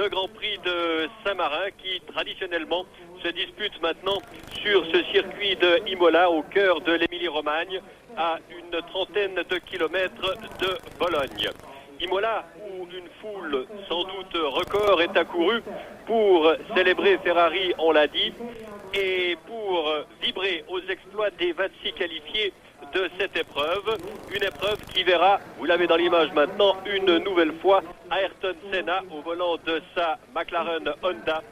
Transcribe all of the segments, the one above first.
le Grand Prix de Saint-Marin qui traditionnellement se dispute maintenant sur ce circuit de Imola au cœur de l'Émilie-Romagne à une trentaine de kilomètres de Bologne. Imola où une foule sans doute record est accourue pour célébrer Ferrari, on l'a dit, et pour vibrer aux exploits des 26 qualifiés de cette épreuve, une épreuve qui verra, vous l'avez dans l'image maintenant, une nouvelle fois Ayrton Senna au volant de sa McLaren Honda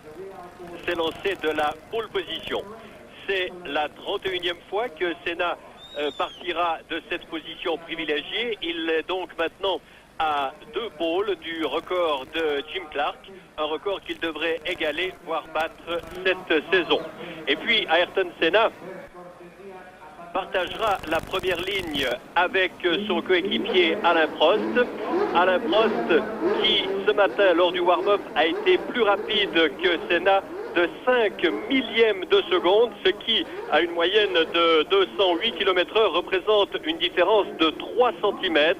s'élancer de la pole position. C'est la 31e fois que Senna partira de cette position privilégiée. Il est donc maintenant à 2 pôles du record de Jim Clark, un record qu'il devrait égaler, voire battre cette saison. Et puis Ayrton Senna partagera la première ligne avec son coéquipier Alain Prost. Alain Prost qui ce matin lors du warm-up a été plus rapide que Senna de 5 millièmes de seconde, ce qui à une moyenne de 208 km/h représente une différence de 3 cm.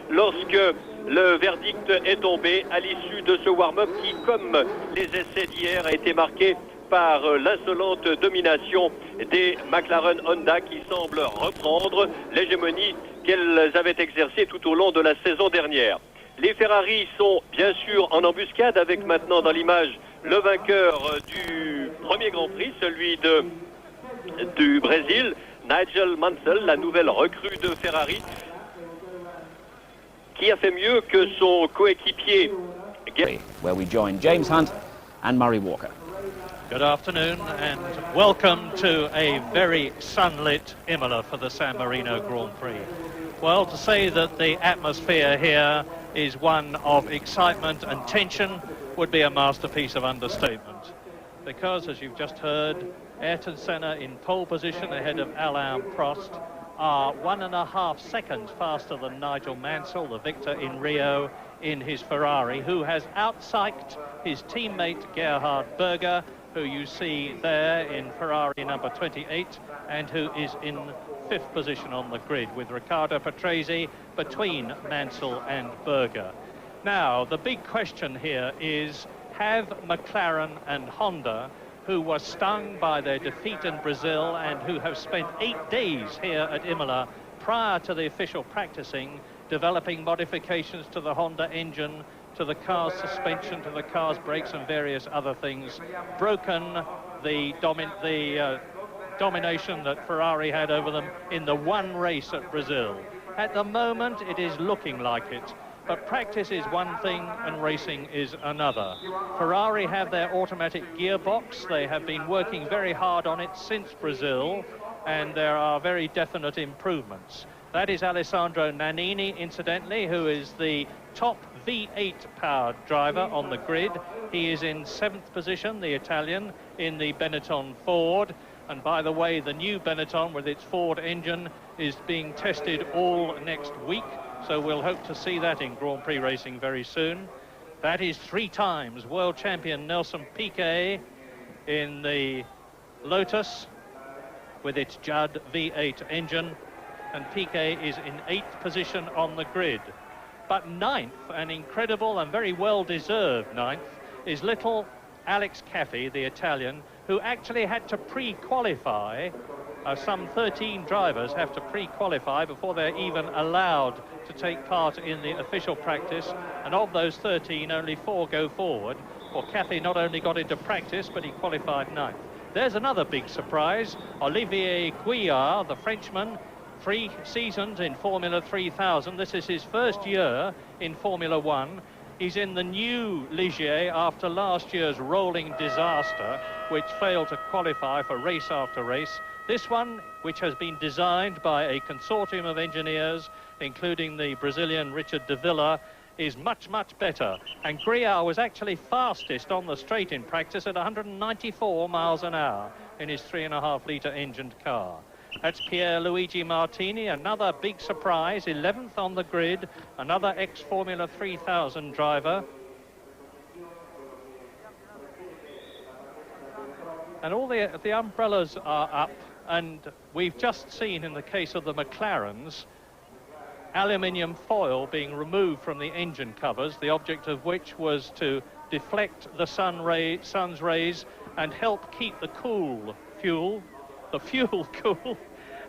Lorsque le verdict est tombé à l'issue de ce warm-up qui, comme les essais d'hier, a été marqué par l'insolente domination des McLaren Honda qui semblent reprendre l'hégémonie qu'elles avaient exercée tout au long de la saison dernière. Les Ferrari sont bien sûr en embuscade avec maintenant dans l'image le vainqueur du premier Grand Prix, celui du Brésil, Nigel Mansell, la nouvelle recrue de Ferrari, qui a fait mieux que son coéquipier. Where we join James Hunt and Murray Walker. Good afternoon and welcome to a very sunlit Imola for the San Marino Grand Prix. Well, to say that the atmosphere here is one of excitement and tension would be a masterpiece of understatement. Because, as you've just heard, Ayrton Senna in pole position ahead of Alain Prost are 1.5 seconds faster than Nigel Mansell, the victor in Rio, in his Ferrari, who has outpsyched his teammate Gerhard Berger, who you see there in Ferrari number 28, and who is in 5th position on the grid, with Riccardo Patrese between Mansell and Berger. Now, the big question here is, have McLaren and Honda, who were stung by their defeat in Brazil and who have spent 8 days here at Imola prior to the official practicing, developing modifications to the Honda engine, to the car's suspension, to the car's brakes and various other things, broken the domination that Ferrari had over them in the one race at Brazil. At the moment, it is looking like it. But practice is one thing and racing is another. Ferrari have their automatic gearbox. They have been working very hard on it since Brazil, and there are very definite improvements. That is Alessandro Nannini, incidentally, who is the top V8 powered driver on the grid. He is in 7th position, the Italian, in the Benetton Ford. And by the way, the new Benetton with its Ford engine is being tested all next week. So we'll hope to see that in Grand Prix racing very soon. That is 3 times world champion Nelson Piquet in the Lotus with its Judd V8 engine. And Piquet is in 8th position on the grid. But 9th, an incredible and very well-deserved 9th, is little Alex Caffey, the Italian, who actually had to pre-qualify. Some 13 drivers have to pre-qualify before they're even allowed to take part in the official practice, and of those 13, only 4 go forward. Well, Caffey not only got into practice, but he qualified 9th. There's another big surprise. Olivier Gouillard, the Frenchman, 3 seasons in Formula 3000. This is his first year in Formula 1. He's in the new Ligier after last year's rolling disaster, which failed to qualify for race after race. This one, which has been designed by a consortium of engineers, including the Brazilian Richard de Villa, is much, much better. And Gouillard was actually fastest on the straight in practice at 194 miles an hour in his 3.5-litre engined car. That's Pierluigi Martini, another big surprise, 11th on the grid, another ex-Formula 3000 driver. And all the umbrellas are up, and we've just seen in the case of the McLarens, aluminium foil being removed from the engine covers, the object of which was to deflect the sun's rays and help keep the fuel cool.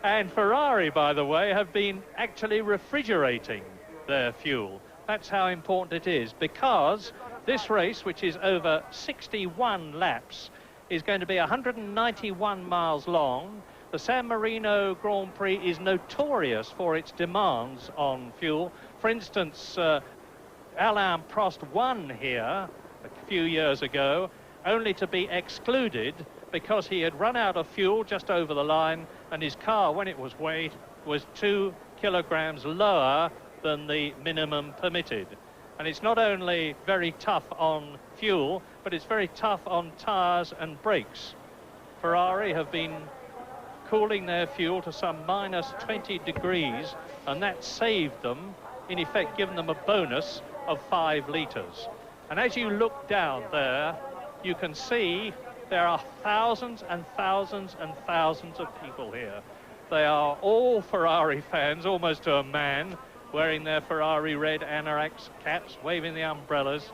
And Ferrari, by the way, have been actually refrigerating their fuel. That's how important it is, because this race, which is over 61 laps, is going to be 191 miles long. The San Marino Grand Prix is notorious for its demands on fuel. For instance, Alain Prost won here a few years ago, only to be excluded because he had run out of fuel just over the line, and his car, when it was weighed, was 2 kilograms lower than the minimum permitted. And it's not only very tough on fuel, but it's very tough on tyres and brakes. Ferrari have been cooling their fuel to some minus 20 degrees, and that saved them, in effect given them a bonus of 5 litres. And as you look down there, you can see there are thousands and thousands and thousands of people here. They are all Ferrari fans, almost to a man, wearing their Ferrari red anoraks caps, waving the umbrellas.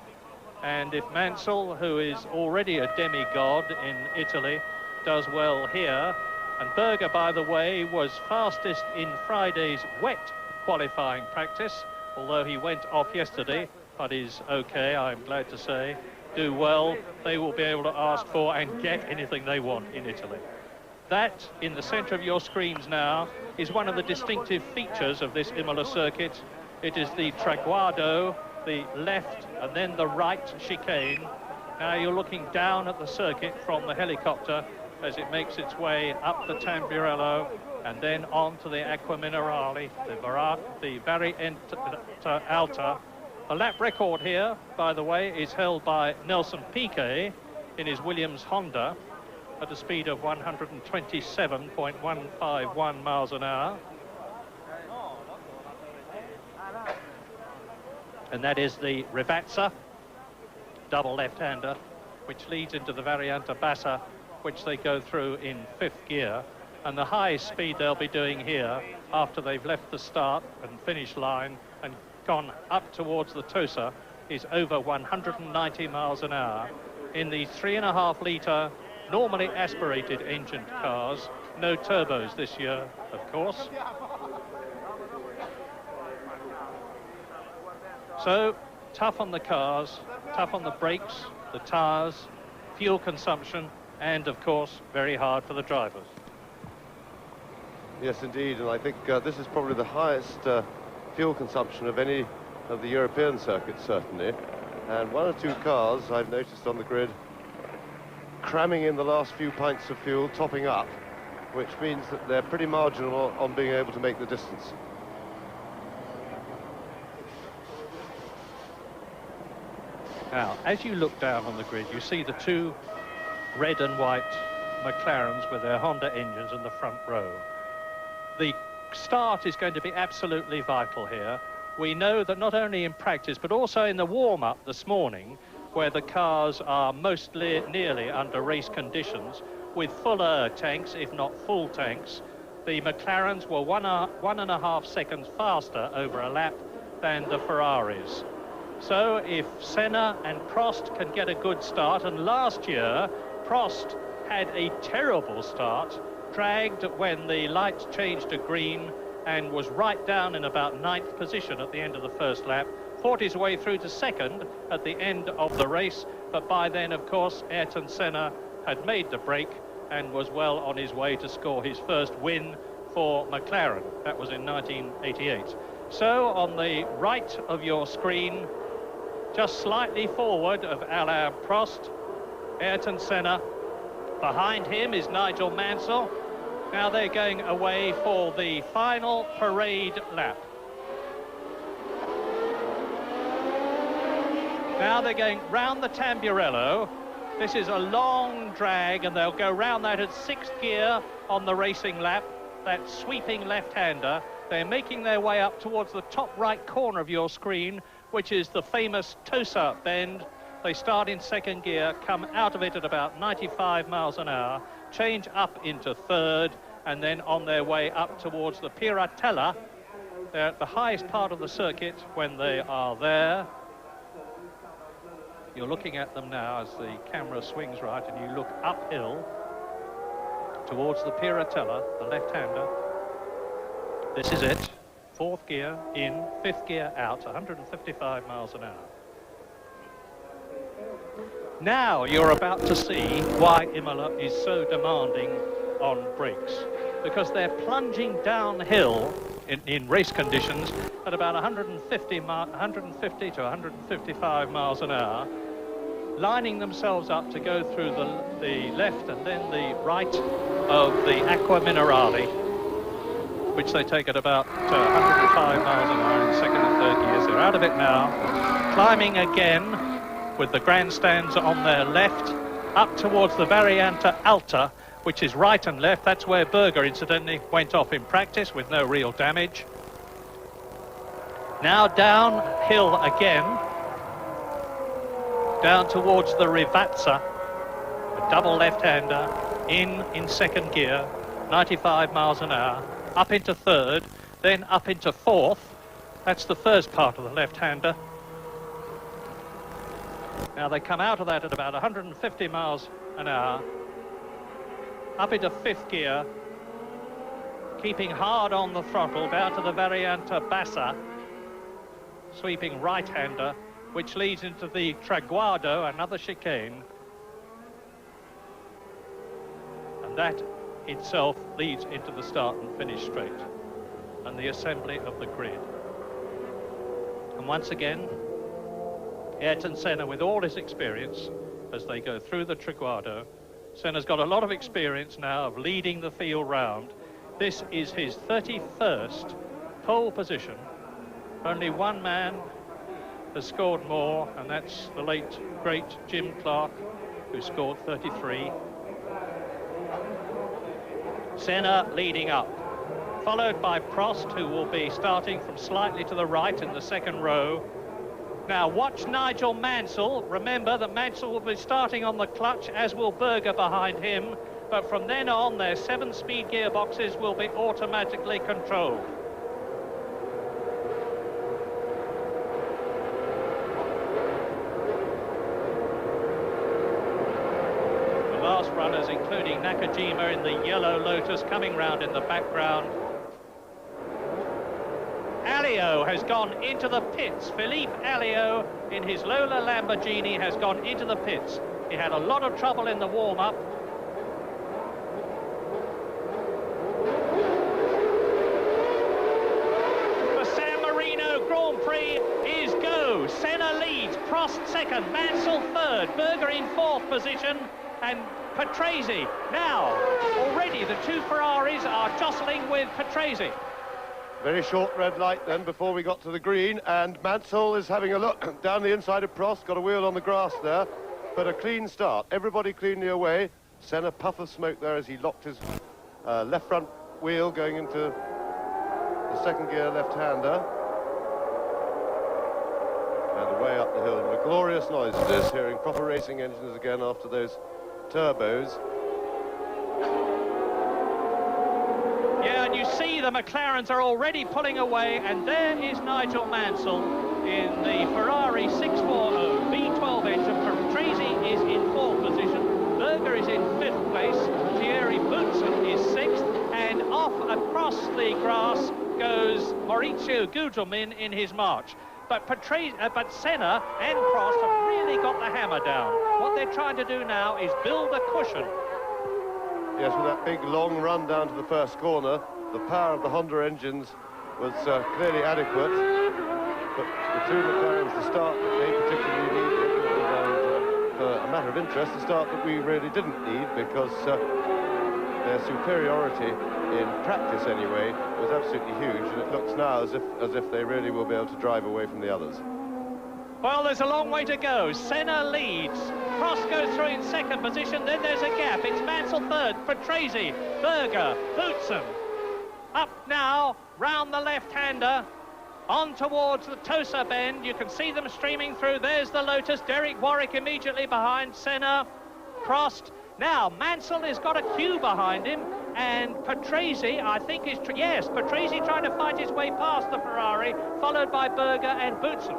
And if Mansell, who is already a demigod in Italy, does well here, and Berger, by the way, was fastest in Friday's wet qualifying practice, although he went off yesterday, but is okay, I'm glad to say, do well, they will be able to ask for and get anything they want in Italy. That, in the centre of your screens now, is one of the distinctive features of this Imola circuit. It is the traguardo, the left and then the right chicane. Now you're looking down at the circuit from the helicopter as it makes its way up the Tamburello and then on to the Acqua Minerale, the Variante Alta. A lap record here, by the way, is held by Nelson Piquet in his Williams Honda at a speed of 127.151 miles an hour. And that is the Rivazza, double left-hander, which leads into the Variante Bassa, which they go through in 5th gear. And the high speed they'll be doing here after they've left the start and finish line and gone up towards the Tosa is over 190 miles an hour in the 3.5 litre normally aspirated engined cars. No turbos this year, of course. So tough on the cars, tough on the brakes, the tyres, fuel consumption, and of course very hard for the drivers. Yes, indeed, and I think this is probably the highest fuel consumption of any of the European circuits, certainly. And 1 or 2 cars I've noticed on the grid cramming in the last few pints of fuel, topping up, which means that they're pretty marginal on being able to make the distance. Now, as you look down on the grid, you see the 2 red and white McLarens with their Honda engines in the front row. The start is going to be absolutely vital here. We know that not only in practice, but also in the warm-up this morning, where the cars are mostly nearly under race conditions, with fuller tanks, if not full tanks, the McLarens were 1.5 seconds faster over a lap than the Ferraris. So if Senna and Prost can get a good start, and last year Prost had a terrible start, dragged when the lights changed to green and was right down in about 9th position at the end of the first lap, fought his way through to 2nd at the end of the race, but by then, of course, Ayrton Senna had made the break and was well on his way to score his first win for McLaren. That was in 1988. So on the right of your screen, just slightly forward of Alain Prost, Ayrton Senna. Behind him is Nigel Mansell. Now they're going away for the final parade lap. Now they're going round the Tamburello. This is a long drag, and they'll go round that at 6th gear on the racing lap, that sweeping left-hander. They're making their way up towards the top right corner of your screen, which is the famous Tosa bend. They start in 2nd gear, come out of it at about 95 miles an hour, change up into 3rd, and then on their way up towards the Piratella. They're at the highest part of the circuit when they are there. You're looking at them now as the camera swings right, and you look uphill towards the Piratella, the left-hander. This is it. 4th gear in, 5th gear out, 155 miles an hour. Now you're about to see why Imola is so demanding on brakes, because they're plunging downhill in race conditions at about 150 to 155 miles an hour, lining themselves up to go through the left and then the right of the Acqua Minerale, which they take at about 105 miles an hour in 2nd and 3rd gears. They're out of it now, climbing again with the grandstands on their left, up towards the Variante Alta, which is right and left. That's where Berger, incidentally, went off in practice with no real damage. Now downhill again, down towards the Rivazza, a double left-hander, in 2nd gear, 95 miles an hour, up into 3rd, then up into 4th. That's the first part of the left-hander. Now they come out of that at about 150 miles an hour, up into 5th gear, keeping hard on the throttle, down to the Variante Bassa, sweeping right-hander, which leads into the Traguardo, another chicane. And that itself leads into the start and finish straight, and the assembly of the grid. And once again, Ayrton Senna, with all his experience, as they go through the Traguardo. Senna's got a lot of experience now of leading the field round. This is his 31st pole position. Only one man has scored more, and that's the late, great Jim Clark, who scored 33. Senna leading up, followed by Prost, who will be starting from slightly to the right in the 2nd row. Now watch Nigel Mansell. Remember that Mansell will be starting on the clutch, as will Berger behind him. But from then on, their 7-speed gearboxes will be automatically controlled. The last runners, including Nakajima in the yellow Lotus, coming round in the background. Alio has gone into the pits. Philippe Alio, in his Lola Lamborghini, has gone into the pits. He had a lot of trouble in the warm-up. The San Marino Grand Prix is go. Senna leads, Prost 2nd, Mansell 3rd, Berger in 4th position, and Patrese. Now, already the 2 Ferraris are jostling with Patrese. Very short red light then before we got to the green, and Mansell is having a look down the inside of Prost, got a wheel on the grass there, but a clean start. Everybody cleanly away. Senna, puff of smoke there as he locked his left front wheel going into the 2nd gear left-hander. And away up the hill, and a glorious noise it is, hearing proper racing engines again after those turbos. Yeah, and you see the McLarens are already pulling away, and there is Nigel Mansell in the Ferrari 640 V12 engine. Patrese is in 4th position, Berger is in 5th place, Thierry Boutsen is 6th, and off across the grass goes Maurizio Gugelmin in his march. But Senna and Prost have really got the hammer down. What they're trying to do now is build a cushion. Yes, with that big long run down to the first corner, the power of the Honda engines was clearly adequate, but the 2 McLarens, the start that they particularly needed, and for a matter of interest, the start that we really didn't need, because their superiority in practice anyway was absolutely huge, and it looks now as if they really will be able to drive away from the others. Well, there's a long way to go. Senna leads. Prost goes through in 2nd position. Then there's a gap. It's Mansell 3rd. Patrese, Berger, Boutsen. Up now, round the left-hander, on towards the Tosa bend. You can see them streaming through. There's the Lotus. Derek Warwick immediately behind Senna. Prost. Now, Mansell has got a queue behind him, and Patrese, I think, is... Yes, Patrese trying to fight his way past the Ferrari, followed by Berger and Boutsen.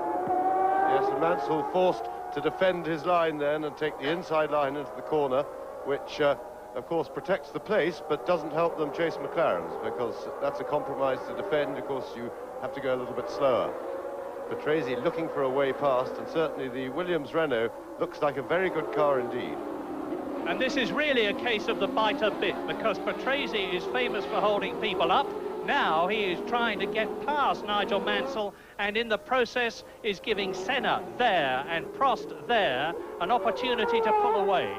Yes, and Mansell forced to defend his line then and take the inside line into the corner, which of course protects the place but doesn't help them chase McLarens, because that's a compromise to defend. Of course you have to go a little bit slower. Patrese looking for a way past, and certainly the Williams Renault looks like a very good car indeed. And this is really a case of the biter bit, because Patrese is famous for holding people up. Now he is trying to get past Nigel Mansell, and in the process is giving Senna there and Prost there an opportunity to pull away.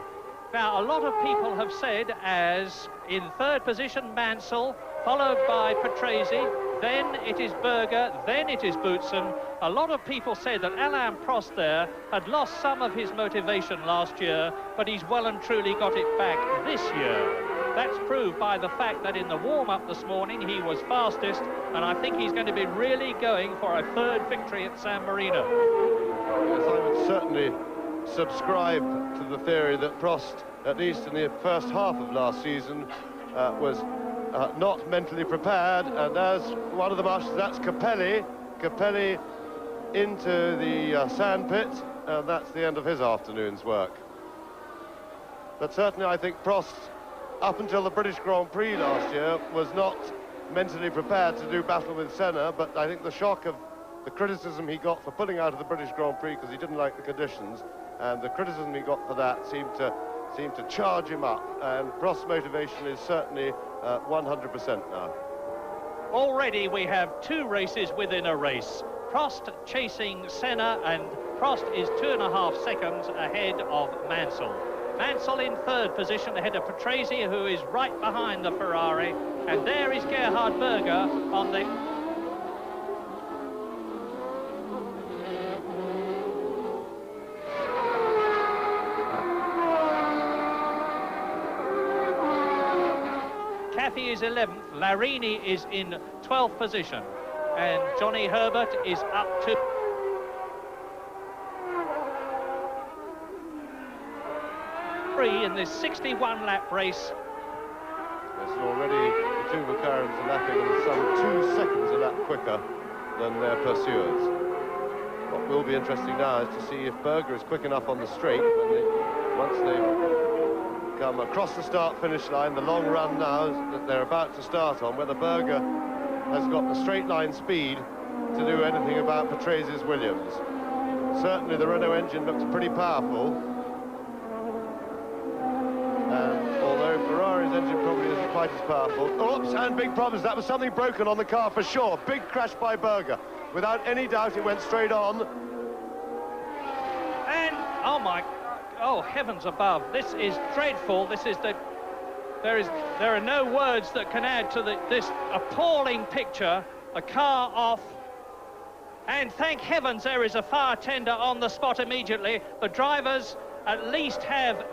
Now, a lot of people have said, as in third position Mansell, followed by Patrese, then it is Berger, then it is Boutsen. A lot of people said that Alain Prost there had lost some of his motivation last year, but he's well and truly got it back this year. That's proved by the fact that in the warm-up this morning he was fastest, and I think he's going to be really going for a third victory at San Marino. Yes, I would certainly subscribe to the theory that Prost, at least in the first half of last season, was not mentally prepared, and as one of the marshals, that's Capelli into the sand pit, and that's the end of his afternoon's work. But certainly I think Prost, up until the British Grand Prix last year, was not mentally prepared to do battle with Senna, but I think the shock of the criticism he got for pulling out of the British Grand Prix because he didn't like the conditions, and the criticism he got for that seemed to charge him up, and Prost's motivation is certainly 100% now. Already we have two races within a race. Prost chasing Senna, and Prost is 2.5 seconds ahead of Mansell. Mansell in third position ahead of Patrese, who is right behind the Ferrari, and there is Gerhard Berger on the... Cathy is 11th, Larini is in 12th position, and Johnny Herbert is up to... in this 61-lap race. Yes, already the two McLarens are lapping some 2 seconds a lap quicker than their pursuers. What will be interesting now is to see if Berger is quick enough on the straight once they've come across the start-finish line, the long run now that they're about to start on, whether Berger has got the straight line speed to do anything about Patrese's Williams. Certainly the Renault engine looks pretty powerful. Although Ferrari's engine probably isn't quite as powerful. Oops, and big problems. That was something broken on the car for sure. Big crash by Berger. Without any doubt, it went straight on. And, oh, heavens above. This is dreadful. This is the... There are no words that can add to this appalling picture. A car off. And thank heavens there is a fire tender on the spot immediately. The drivers at least have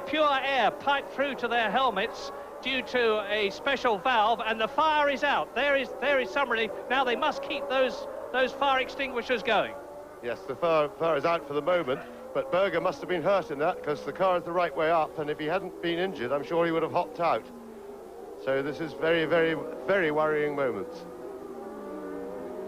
pure air piped through to their helmets due to a special valve, and the fire is out. There is some relief. Now they must keep those fire extinguishers going. Yes, the fire is out for the moment, but Berger must have been hurt in that, because the car is the right way up, and if he hadn't been injured, I'm sure he would have hopped out. So this is very, very, very worrying moments.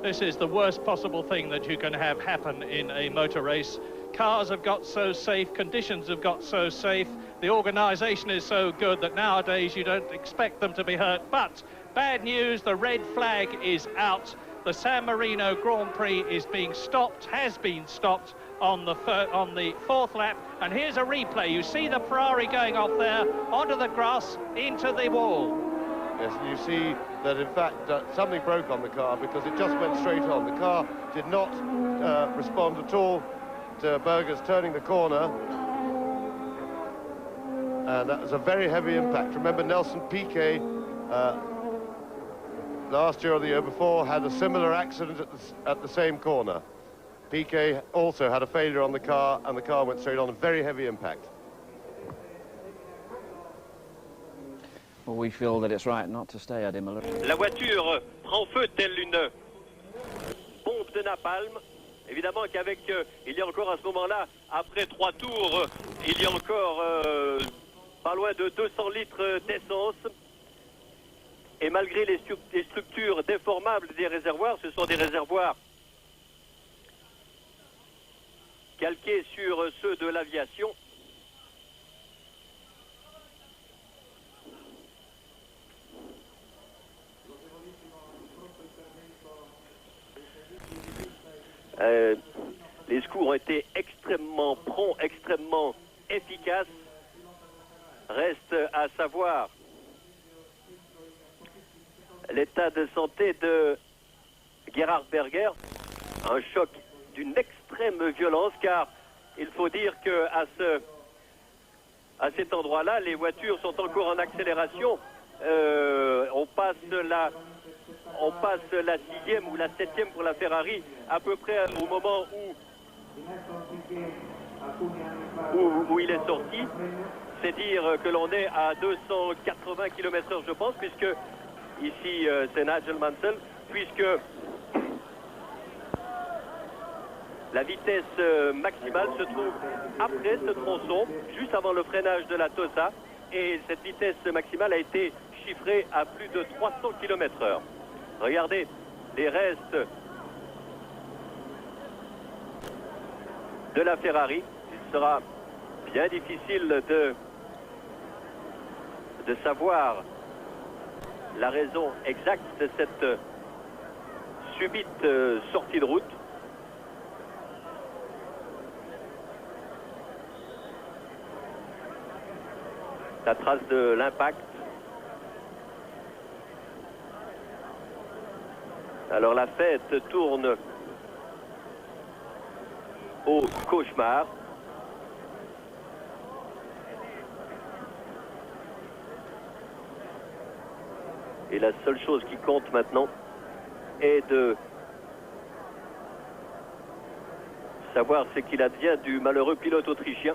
This is the worst possible thing that you can have happen in a motor race. Cars have got so safe, conditions have got so safe, the organisation is so good that nowadays you don't expect them to be hurt. But bad news, the red flag is out. The San Marino Grand Prix is being stopped, has been stopped on the fourth lap. And here's a replay. You see the Ferrari going off there, onto the grass, into the wall. Yes, and you see that in fact something broke on the car, because it just went straight on. The car did not respond at all to Berger's turning the corner, and that was a very heavy impact. Remember, Nelson Piquet last year or the year before had a similar accident at the same corner. Piquet also had a failure on the car, and the car went straight on. A very heavy impact. Well, we feel that it's right not to stay at Imola. La voiture prend feu telle une bombe de napalm. Évidemment qu'avec, il y a encore à ce moment-là, après 3 tours, il y a encore pas loin de 200 litres d'essence. Et malgré les structures déformables des réservoirs, ce sont des réservoirs calqués sur ceux de l'aviation. Les secours ont été extrêmement prompts, extrêmement efficaces. Reste à savoir l'état de santé de Gerhard Berger. Un choc d'une extrême violence, car il faut dire qu'à cet endroit-là, les voitures sont encore en accélération. On passe la 6e ou la 7e pour la Ferrari, à peu près au moment où il est sorti. C'est dire que l'on est à 280 km/h, je pense, puisque ici c'est Nigel Mansell, puisque la vitesse maximale se trouve après ce tronçon, juste avant le freinage de la Tosa, et cette vitesse maximale a été chiffrée à plus de 300 km/h. Regardez les restes de la Ferrari. Il sera bien difficile de savoir la raison exacte de cette subite sortie de route. La trace de l'impact. Alors la fête tourne au cauchemar. Et la seule chose qui compte maintenant est de savoir ce qu'il advient du malheureux pilote autrichien.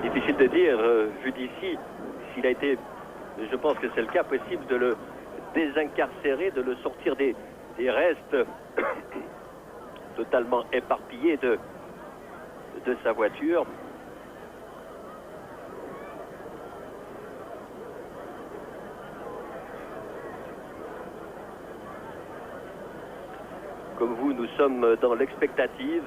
Difficile de dire, vu d'ici, s'il a été, je pense que c'est le cas, possible de le désincarcérer, de le sortir des restes totalement éparpillés de sa voiture. Comme vous, nous sommes dans l'expectative.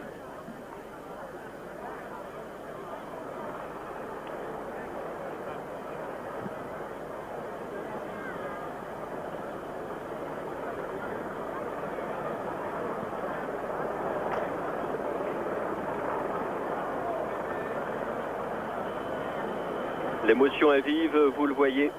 L'émotion est vive, vous le voyez.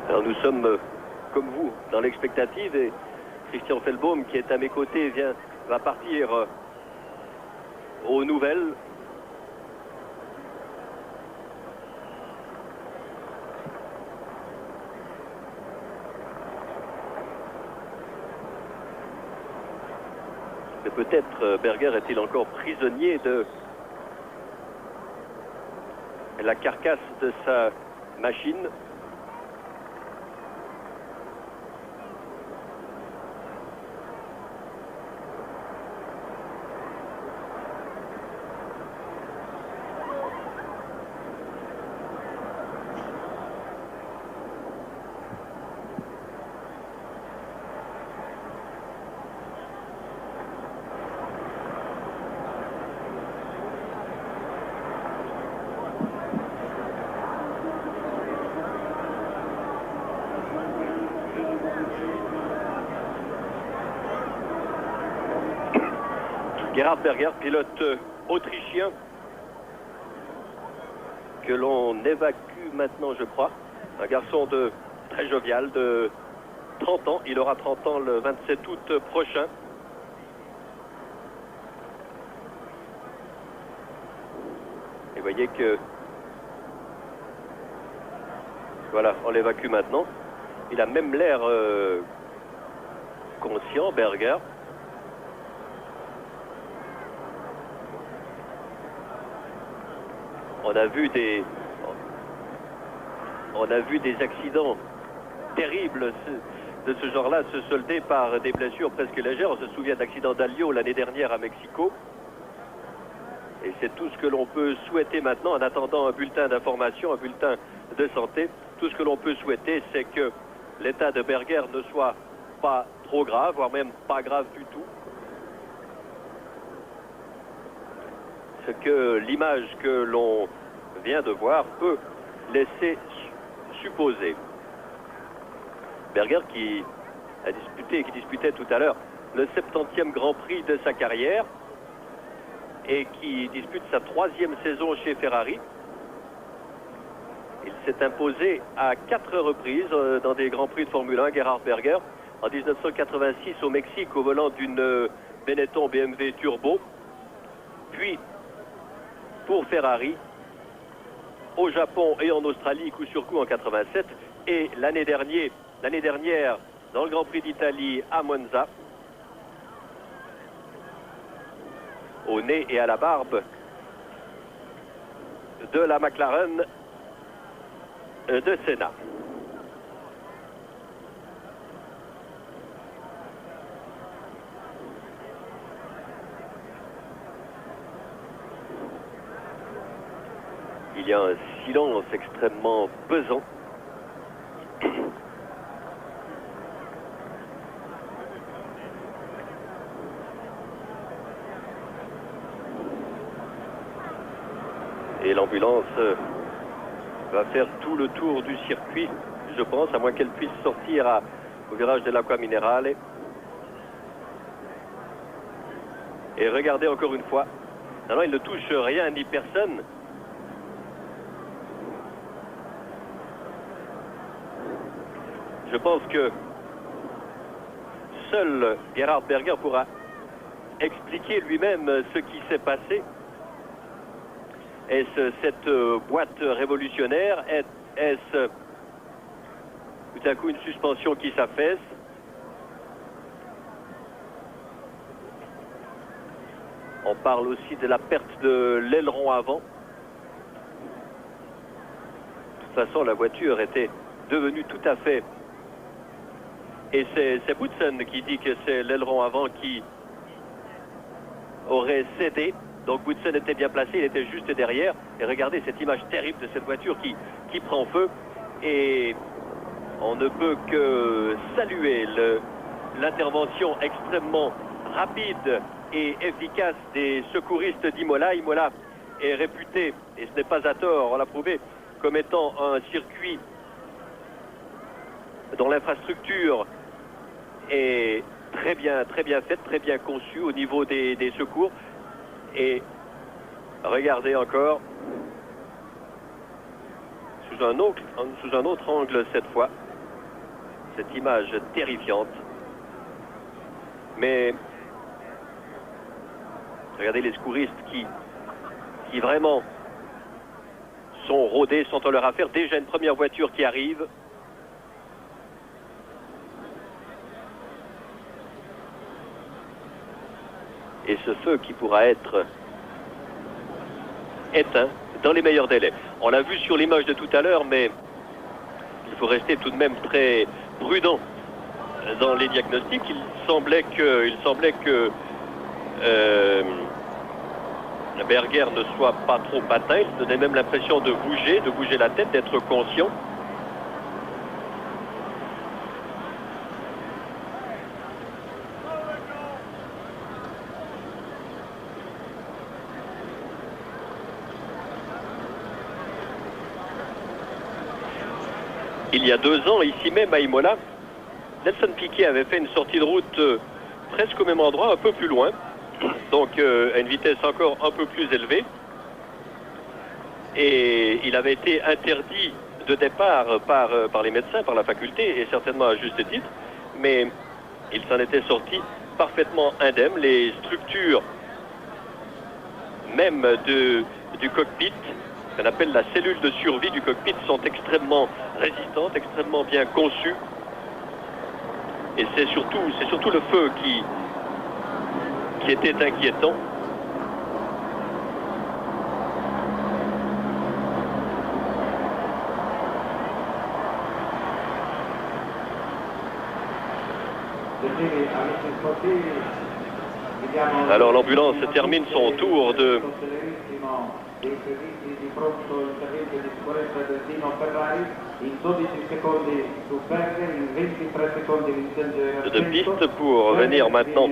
Alors nous sommes, comme vous, dans l'expectative, et Christian Feldbaum, qui est à mes côtés, va partir aux nouvelles. Mais peut-être Berger est-il encore prisonnier de la carcasse de sa machine. Gerhard Berger, pilote autrichien que l'on évacue maintenant, je crois. Un garçon très jovial de 30 ans. Il aura 30 ans le 27 août prochain. Et vous voyez que... Voilà, on l'évacue maintenant. Il a même l'air conscient, Berger. On a vu des accidents terribles de ce genre-là se solder par des blessures presque légères. On se souvient d'accidents d'Alio l'année dernière à Mexico. Et c'est tout ce que l'on peut souhaiter maintenant en attendant un bulletin d'information, un bulletin de santé. Tout ce que l'on peut souhaiter, c'est que l'état de Berger ne soit pas trop grave, voire même pas grave du tout. Ce que l'image que l'on vient de voir peut laisser supposer. Berger qui a disputé et qui disputait tout à l'heure le 70e Grand Prix de sa carrière et qui dispute sa 3e saison chez Ferrari. Il s'est imposé à 4 reprises dans des Grands Prix de Formule 1, Gerhard Berger, en 1986 au Mexique au volant d'une Benetton BMW Turbo, puis pour Ferrari au Japon et en Australie coup sur coup en 87, et l'année dernière dans le Grand Prix d'Italie à Monza, au nez et à la barbe de la McLaren de Senna. Il y a un silence extrêmement pesant. Et l'ambulance va faire tout le tour du circuit, je pense, à moins qu'elle puisse sortir au virage de l'Aqua Minerale. Et regardez encore une fois. Non, il ne touche rien ni personne. Je pense que seul Gerhard Berger pourra expliquer lui-même ce qui s'est passé. Est-ce cette boîte révolutionnaire? Est-ce tout à coup une suspension qui s'affaisse? On parle aussi de la perte de l'aileron avant. De toute façon, la voiture était devenue tout à fait... Et c'est Boutsen qui dit que c'est l'aileron avant qui aurait cédé. Donc Boutsen était bien placé, il était juste derrière. Et regardez cette image terrible de cette voiture qui prend feu. Et on ne peut que saluer l'intervention extrêmement rapide et efficace des secouristes d'Imola. Imola est réputé, et ce n'est pas à tort, on l'a prouvé, comme étant un circuit dont l'infrastructure est très bien faite, très bien conçue au niveau des secours. Et regardez encore, sous un autre angle cette fois, cette image terrifiante. Mais regardez les secouristes qui vraiment sont rodés, sont en leur affaire. Déjà une première voiture qui arrive. Et ce feu qui pourra être éteint dans les meilleurs délais. On l'a vu sur l'image de tout à l'heure, mais il faut rester tout de même très prudent dans les diagnostics. Il semblait que Berger ne soit pas trop atteint. Il donnait même l'impression de bouger la tête, d'être conscient. Il y a 2 ans, ici même à Imola, Nelson Piquet avait fait une sortie de route presque au même endroit, un peu plus loin, donc à une vitesse encore un peu plus élevée. Et il avait été interdit de départ par les médecins, par la faculté, et certainement à juste titre, mais il s'en était sorti parfaitement indemne. Les structures même du cockpit, qu'on appelle la cellule de survie du cockpit, sont extrêmement résistantes, extrêmement bien conçues. Et c'est surtout le feu qui était inquiétant. Alors l'ambulance termine son tour de piste pour venir maintenant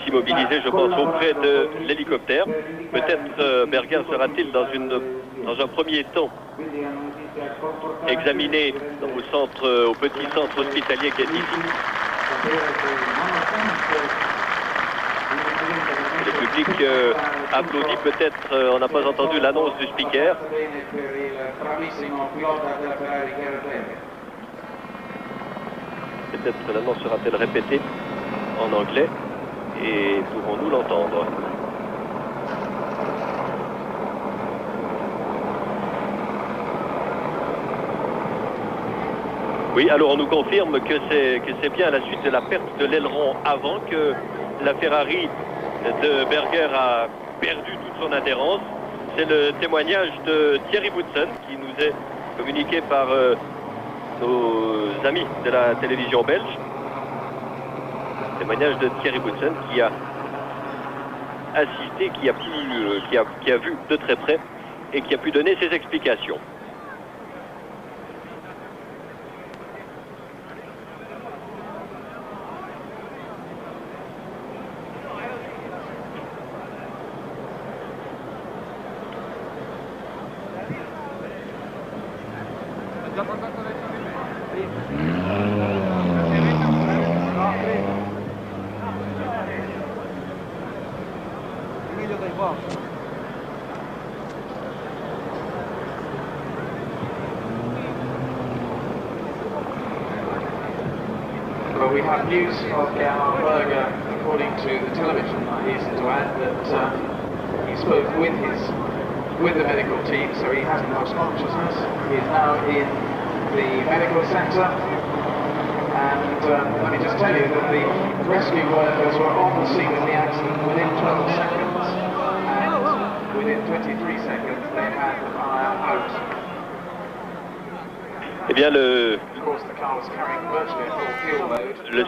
s'immobiliser, je pense, auprès de l'hélicoptère. Peut-être Berger sera-t-il dans un premier temps examiné au petit centre hospitalier qui est ici. Le public applaudit peut-être, on n'a pas entendu l'annonce du speaker. Peut-être l'annonce sera-t-elle répétée en anglais et pourrons-nous l'entendre? Oui, alors on nous confirme que c'est bien à la suite de la perte de l'aileron avant que la Ferrari de Berger a perdu toute son adhérence. C'est le témoignage de Thierry Boutsen qui nous est communiqué par nos amis de la télévision belge. Témoignage de Thierry Boutsen qui a assisté, qui a vu de très près et qui a pu donner ses explications. Well, we have news of Gerhard Berger, according to the television. I hasten to add that he spoke with the medical team, so he hasn't lost consciousness. He is now in the medical centre, and let me just tell you that the rescue workers were on the scene of the accident within 12 seconds, and within 23 seconds they had the fire out. Eh bien, le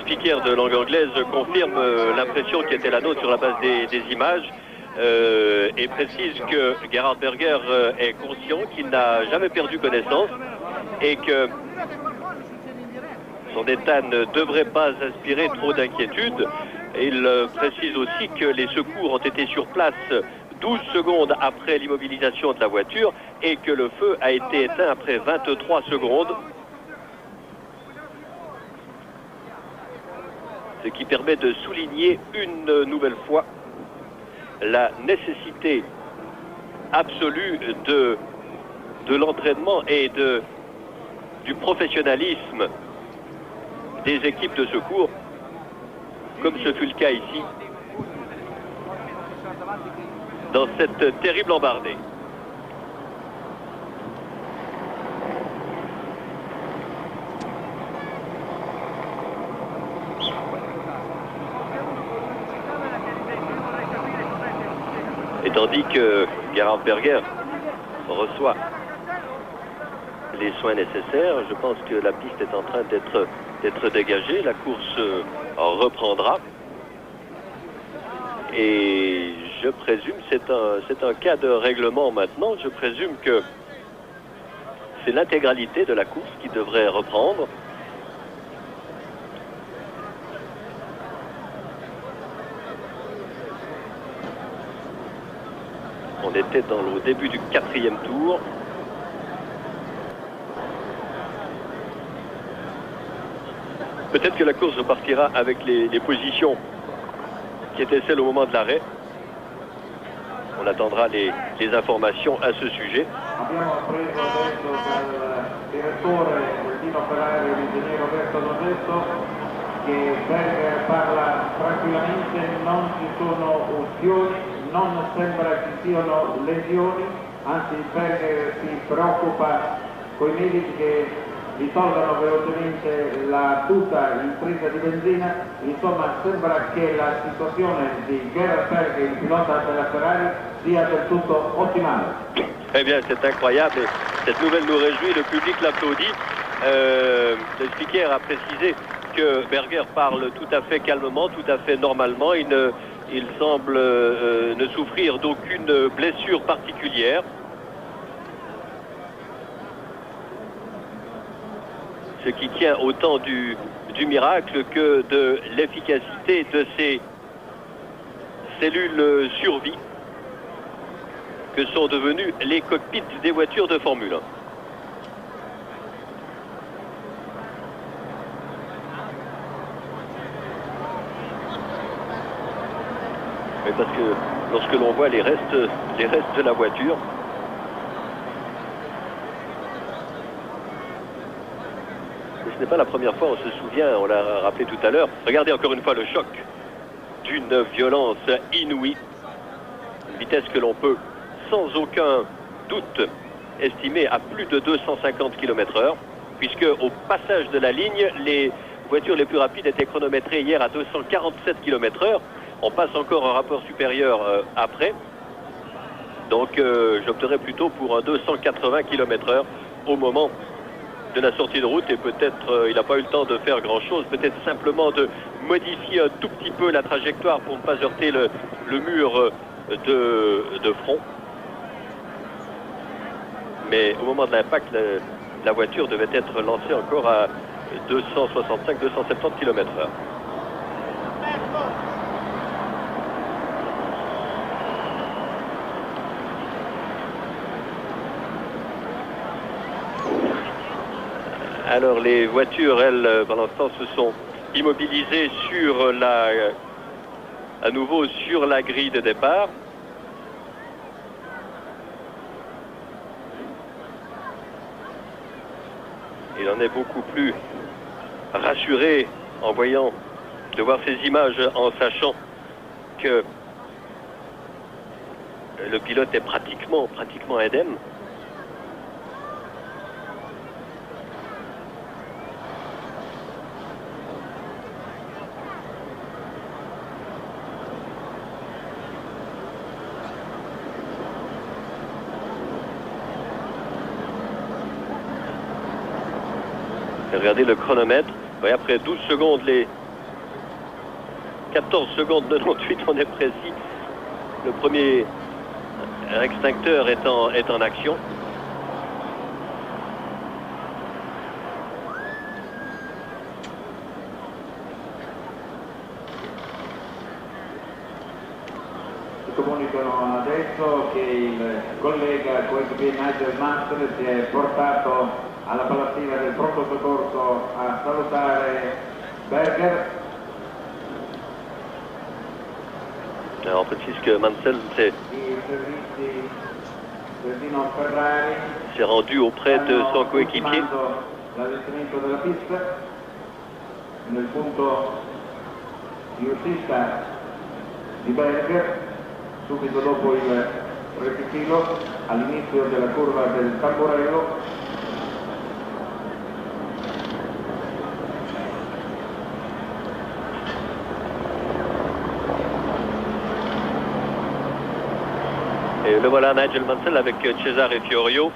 speaker de langue anglaise confirme l'impression qui était la nôtre sur la base des images et précise que Gerhard Berger est conscient qu'il n'a jamais perdu connaissance et que son état ne devrait pas inspirer trop d'inquiétude. Il précise aussi que les secours ont été sur place 12 secondes après l'immobilisation de la voiture et que le feu a été éteint après 23 secondes. Ce qui permet de souligner une nouvelle fois la nécessité absolue de l'entraînement et du professionnalisme des équipes de secours, comme ce fut le cas ici, dans cette terrible embardée. Et tandis que Gerhard Berger reçoit les soins nécessaires, je pense que la piste est en train d'être dégagée, la course reprendra. Et je présume, c'est un cas de règlement maintenant, je présume que c'est l'intégralité de la course qui devrait reprendre. On était au début du 4e tour. Peut-être que la course partira avec les positions qui étaient celles au moment de l'arrêt. On attendra les informations à ce sujet. Abbiamo preso adesso dal direttore del Dino Ferrari, l'ingegnere Roberto Dosetto, che Berger parla tranquillamente, non ci sono ustioni, non sembra ci siano lesioni, anzi Berger si preoccupa con i medici che gli tolgano velocemente la tuta in presa di benzina. Insomma, sembra che la situazione di Gerhard Berger, il pilota della Ferrari, sia del tutto ottimale. Eh bien, c'est incroyable. Et cette nouvelle nous réjouit, le public l'applaudit. Le speaker a précisé que Berger parle tout à fait calmement, tout à fait normalement. Il semble ne souffrir d'aucune blessure particulière. Ce qui tient autant du miracle que de l'efficacité de ces cellules survie que sont devenus les cockpits des voitures de Formule 1. Mais parce que lorsque l'on voit les restes de la voiture, ce n'est pas la première fois, on se souvient, on l'a rappelé tout à l'heure. Regardez encore une fois le choc d'une violence inouïe, une vitesse que l'on peut sans aucun doute estimer à plus de 250 km/h, puisque au passage de la ligne, les voitures les plus rapides étaient chronométrées hier à 247 km/h. On passe encore un rapport supérieur après. Donc j'opterais plutôt pour un 280 km/h au moment de la sortie de route, et peut-être il n'a pas eu le temps de faire grand-chose, peut-être simplement de modifier un tout petit peu la trajectoire pour ne pas heurter le mur de front. Mais au moment de l'impact, la voiture devait être lancée encore à 265-270 km/h. Alors les voitures, elles, pendant ce temps, se sont immobilisées à nouveau sur la grille de départ. Il en est beaucoup plus rassuré en voyant, de voir ces images, en sachant que le pilote est pratiquement indemne. Regardez le chronomètre. Oui, après 12 secondes, les 14 secondes 98, on est précis. Le premier extincteur est en action. Comunicano adesso che il collega coequipier Nigel Mansell si è portato alla palattina del pronto soccorso a salutare Berger. Alors on précise que Mansell s'est rendu auprès de son coéquipier. L'allestimento della pista nel punto di uscita di Berger, subito dopo il rettichino, all'inizio della curva del tamburello. Et le voilà, Nigel Mansell avec Cesare Fiorio,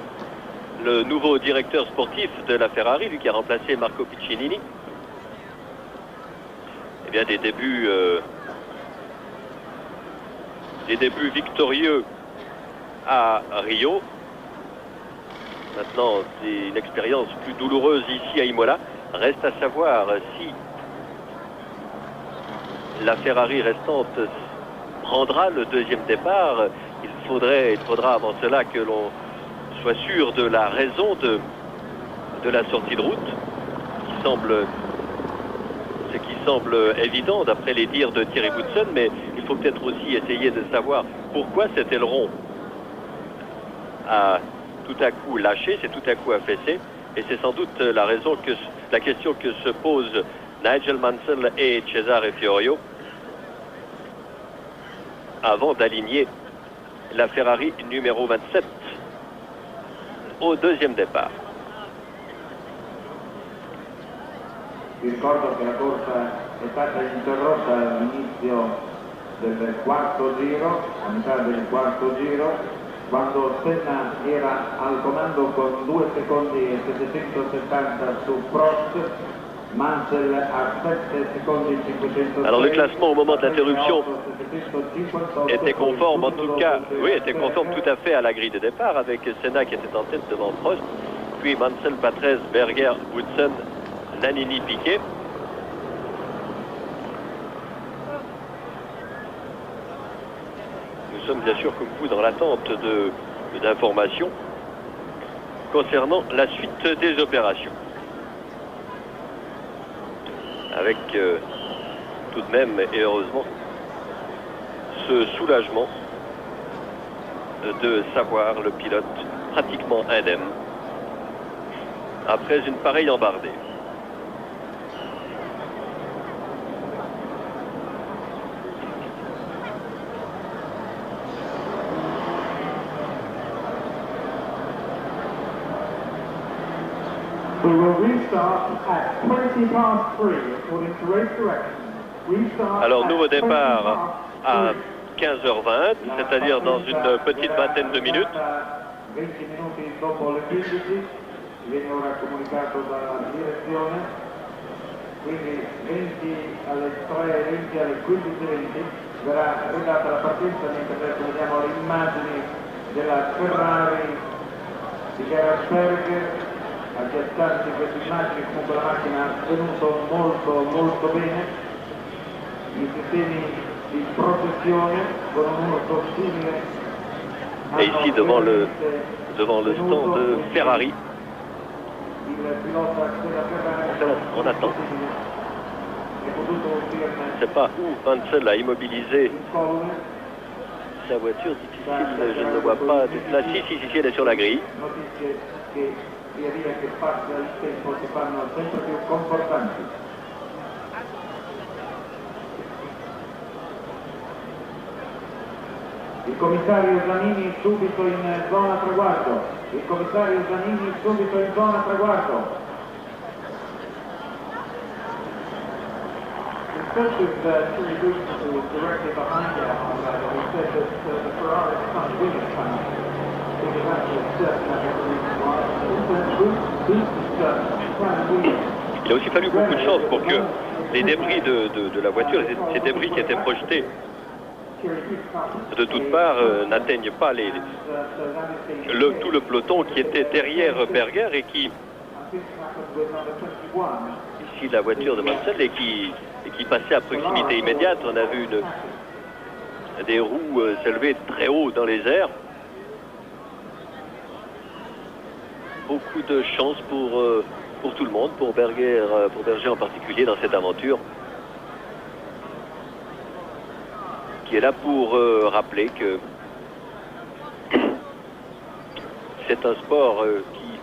le nouveau directeur sportif de la Ferrari, lui qui a remplacé Marco Piccinini. Eh bien, des débuts victorieux à Rio. Maintenant, c'est une expérience plus douloureuse ici à Imola. Reste à savoir si la Ferrari restante prendra le deuxième départ. Il faudra avant cela que l'on soit sûr de la raison de la sortie de route, qui semble semble évident d'après les dires de Thierry Woodson, mais il faut peut-être aussi essayer de savoir pourquoi cet aileron a tout à coup lâché, s'est tout à coup affaissé, et c'est sans doute la question que se posent Nigel Mansell et Cesare Fiorio avant d'aligner la Ferrari numéro 27 au deuxième départ. Vi ricordo che la corsa è stata interrotta all'inizio del quarto giro, a metà del quarto giro, quando Senna era al comando con 2 secondi e 770 su Prost, Mansell a 7 secondi e 506. Alors le classement au moment de l'interruption était conforme, en tout cas, oui, était conforme tout à fait à la grille de départ, avec Senna qui était en tête devant Prost, puis Mansell, Patrese, Berger, Woodson, Nannini, Piquet. Nous sommes bien sûr comme vous dans l'attente d'informations concernant la suite des opérations. Avec tout de même et heureusement ce soulagement de savoir le pilote pratiquement indemne après une pareille embardée. We will restart at 20 past 3 according to race direction. Restart. Alors nouveau départ à 15h20, c'est-à-dire dans une petite vingtaine de minutes. 20 minuti dopo le 15, viene ora comunicato dalla direzione, quindi 20 alle 3, 20 alle 15:20 verrà redata la partenza, mentre adesso vediamo le immagini della Ferrari di Gerhard Berger. A gettarsi queste immagini, comunque la macchina ha tenuto molto bene, i sistemi di protezione con un urso simile. Et ici devant le stand de Ferrari, Il pilota della Ferrari on attend. è potuto uscirne Je ne sais pas où Mansell a immobilisé incolume. sa voiture, difficile, je ne le vois pas. Là, si, elle est sur la grille. Notizie che via via che passa il tempo si fanno sempre più confortanti. Il commissario Zanini subito in zona traguardo. Il commissario Zanini subito in zona traguardo. Especially Thierry Woodson, who was directly behind you, he said that the Ferrari can't win it time. Il a aussi fallu beaucoup de chance pour que les débris de la voiture, ces débris qui étaient projetés de toutes parts, n'atteignent pas tout le peloton qui était derrière Berger et qui, ici la voiture de Mansell, et qui passait à proximité immédiate. On a vu des roues s'élever très haut dans les airs. Beaucoup de chance pour tout le monde, pour Berger en particulier dans cette aventure, qui est là pour rappeler que c'est un sport qui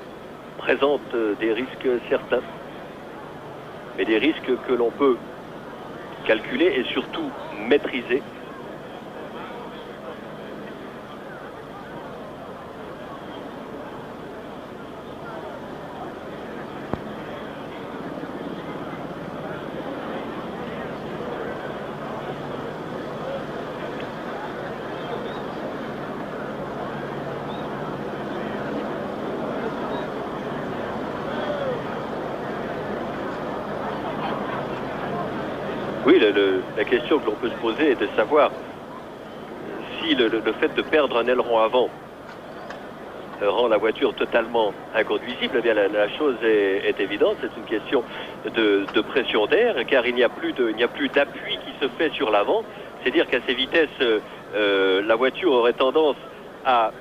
présente des risques certains, mais des risques que l'on peut calculer et surtout maîtriser. Oui, la question que l'on peut se poser est de savoir si le fait de perdre un aileron avant rend la voiture totalement inconduisible. Eh bien, la chose est évidente, c'est une question de pression d'air, car il n'y a plus d'appui qui se fait sur l'avant. C'est-à-dire qu'à ces vitesses, la voiture aurait tendance à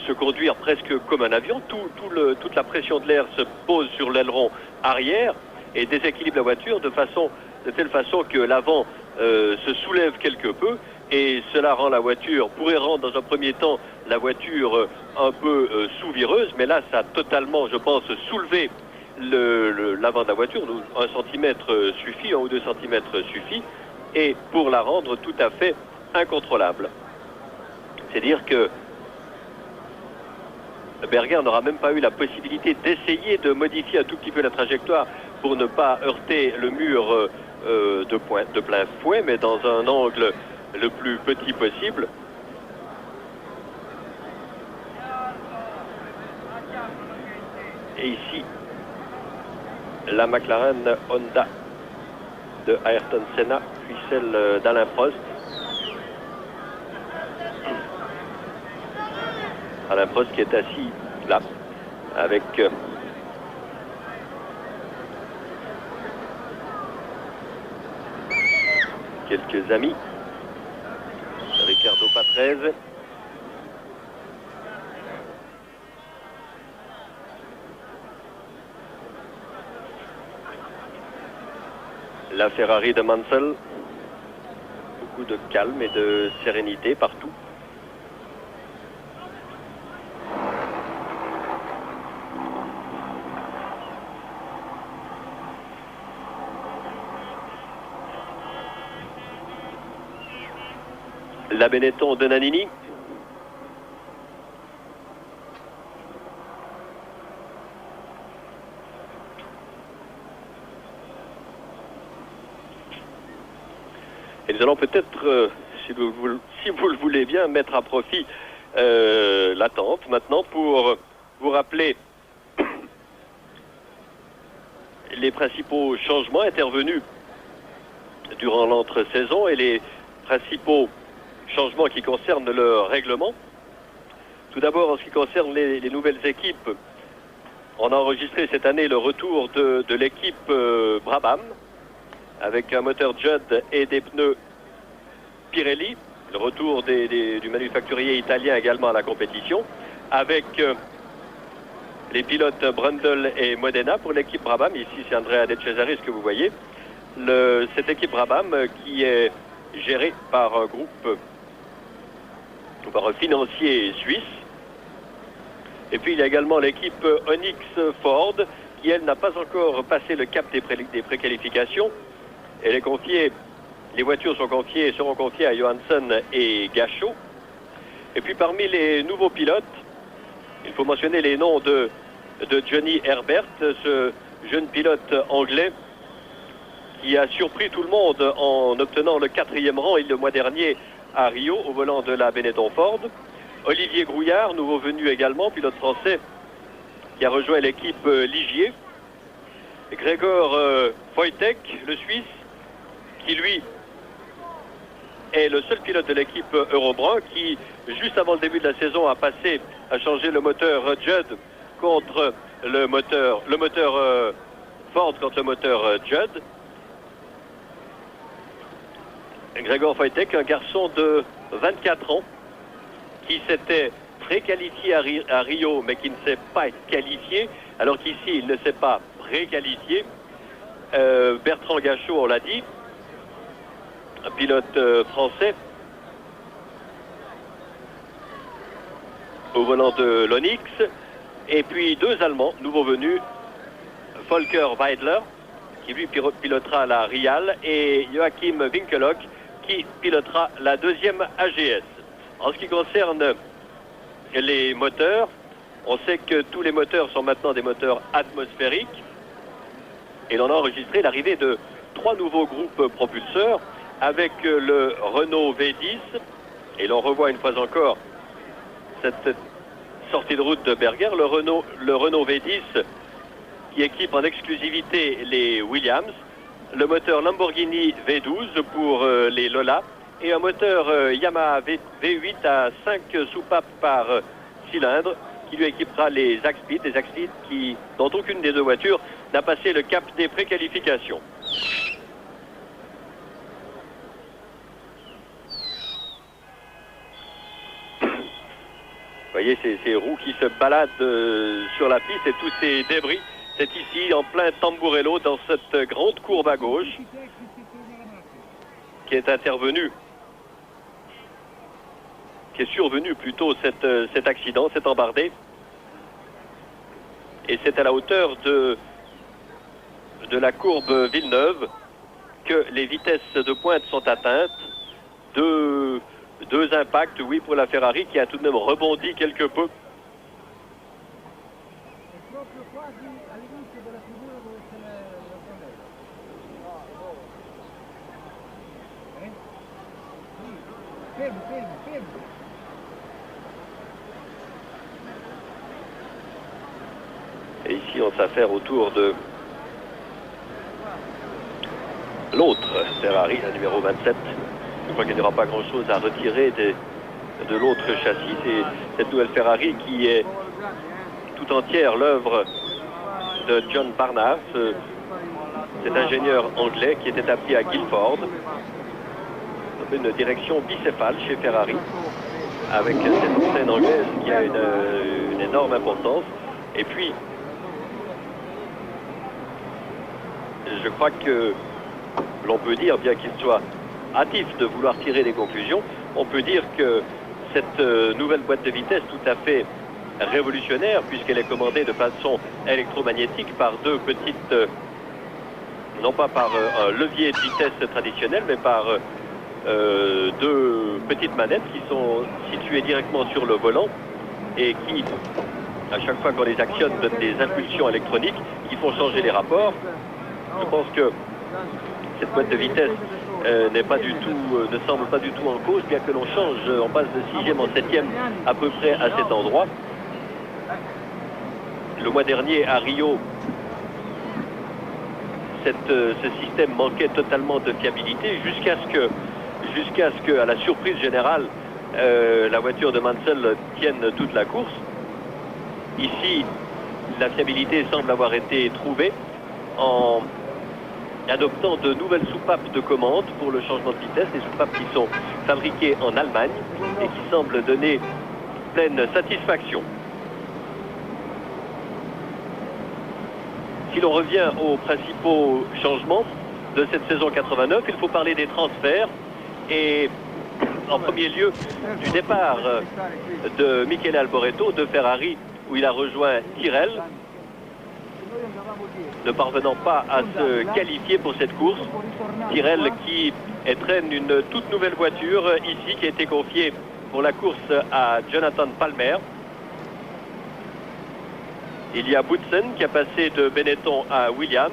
se conduire presque comme un avion. Toute la pression de l'air se pose sur l'aileron arrière et déséquilibre la voiture de façon de telle façon que l'avant se soulève quelque peu, et cela rend la voiture, pourrait rendre dans un premier temps la voiture un peu sous-vireuse, mais là ça a totalement, je pense, soulevé l'avant de la voiture. 1 centimètre suffit, 1 ou 2 centimètres suffit, et pour la rendre tout à fait incontrôlable. C'est-à-dire que Berger n'aura même pas eu la possibilité d'essayer de modifier un tout petit peu la trajectoire pour ne pas heurter le mur de plein fouet, mais dans un angle le plus petit possible. Et ici, la McLaren Honda de Ayrton Senna, puis celle d'Alain Prost. Alain Prost qui est assis là, avec quelques amis. Ricardo Patrese. La Ferrari de Mansell. Beaucoup de calme et de sérénité partout. La Benetton de Nannini. Et nous allons peut-être, si vous le voulez bien, mettre à profit l'attente maintenant pour vous rappeler les principaux changements intervenus durant l'entre-saison et les principaux changements qui concernent le règlement. Tout d'abord, en ce qui concerne les nouvelles équipes, on a enregistré cette année le retour de l'équipe Brabham, avec un moteur Judd et des pneus Pirelli, le retour du manufacturier italien également à la compétition, avec les pilotes Brundle et Modena pour l'équipe Brabham. Ici, c'est Andrea De Cesaris que vous voyez. Cette équipe Brabham qui est gérée par un groupe, par un financier suisse. Et puis il y a également l'équipe Onyx Ford qui, elle, n'a pas encore passé le cap des préqualifications. Elle est confiée, les voitures seront confiées à Johansson et Gachot. Et puis parmi les nouveaux pilotes, il faut mentionner les noms de Johnny Herbert, ce jeune pilote anglais qui a surpris tout le monde en obtenant le 4e rang le mois dernier à Rio au volant de la Benetton Ford. Olivier Grouillard, nouveau venu également, pilote français qui a rejoint l'équipe Ligier. Gregor Wojtek, le Suisse, qui lui est le seul pilote de l'équipe Eurobrun qui, juste avant le début de la saison, a changé le moteur Judd contre le moteur Ford contre le moteur Judd. Gregor Wojtek, un garçon de 24 ans qui s'était préqualifié à Rio mais qui ne s'est pas qualifié, alors qu'ici il ne s'est pas préqualifié. Bertrand Gachot, on l'a dit, un pilote français au volant de l'Onyx, et puis 2 Allemands nouveaux venus, Volker Weidler qui lui pilotera la Rial et Joachim Winkelock qui pilotera la 2e AGS. En ce qui concerne les moteurs, on sait que tous les moteurs sont maintenant des moteurs atmosphériques et l'on a enregistré l'arrivée de 3 nouveaux groupes propulseurs avec le Renault V10, et l'on revoit une fois encore cette sortie de route de Berger, le Renault V10 qui équipe en exclusivité les Williams, le moteur Lamborghini V12 pour les Lola et un moteur Yamaha V8 à 5 soupapes par cylindre qui lui équipera les Zaxpeed, dont aucune des 2 voitures n'a passé le cap des préqualifications. Vous voyez ces roues qui se baladent sur la piste et tous ces débris. C'est ici, en plein Tamburello, dans cette grande courbe à gauche, qui est intervenu, qui est survenu plutôt cet accident, cette embardée. Et c'est à la hauteur de la courbe Villeneuve que les vitesses de pointe sont atteintes. Deux impacts, oui, pour la Ferrari qui a tout de même rebondi quelque peu. Et ici, on s'affaire autour de l'autre Ferrari, la numéro 27. Je crois qu'il n'y aura pas grand-chose à retirer de l'autre châssis. C'est cette nouvelle Ferrari qui est tout entière l'œuvre de John Barnas, cet ingénieur anglais qui est établi à Guildford. Une direction bicéphale chez Ferrari, avec cette antenne anglaise qui a une énorme importance. Et puis, je crois que l'on peut dire, bien qu'il soit hâtif de vouloir tirer des conclusions, on peut dire que cette nouvelle boîte de vitesse tout à fait révolutionnaire, puisqu'elle est commandée de façon électromagnétique par deux petites, non pas par un levier de vitesse traditionnel, mais par deux petites manettes qui sont situées directement sur le volant et qui, à chaque fois qu'on les actionne, donnent des impulsions électroniques qui font changer les rapports. Je pense que cette boîte de vitesse ne semble pas du tout en cause, bien que l'on change, on passe de 6e en 7e à peu près à cet endroit. Le mois dernier à Rio, ce système manquait totalement de fiabilité jusqu'à ce que, à la surprise générale, la voiture de Mansell tienne toute la course. Ici, la fiabilité semble avoir été trouvée en adoptant de nouvelles soupapes de commande pour le changement de vitesse, des soupapes qui sont fabriquées en Allemagne et qui semblent donner pleine satisfaction. Si l'on revient aux principaux changements de cette saison 89, il faut parler des transferts et en premier lieu du départ de Michele Alboreto de Ferrari où il a rejoint Tyrrell, ne parvenant pas à se qualifier pour cette course. Tyrrell qui traîne une toute nouvelle voiture ici qui a été confiée pour la course à Jonathan Palmer. Il y a Boutsen qui a passé de Benetton à Williams.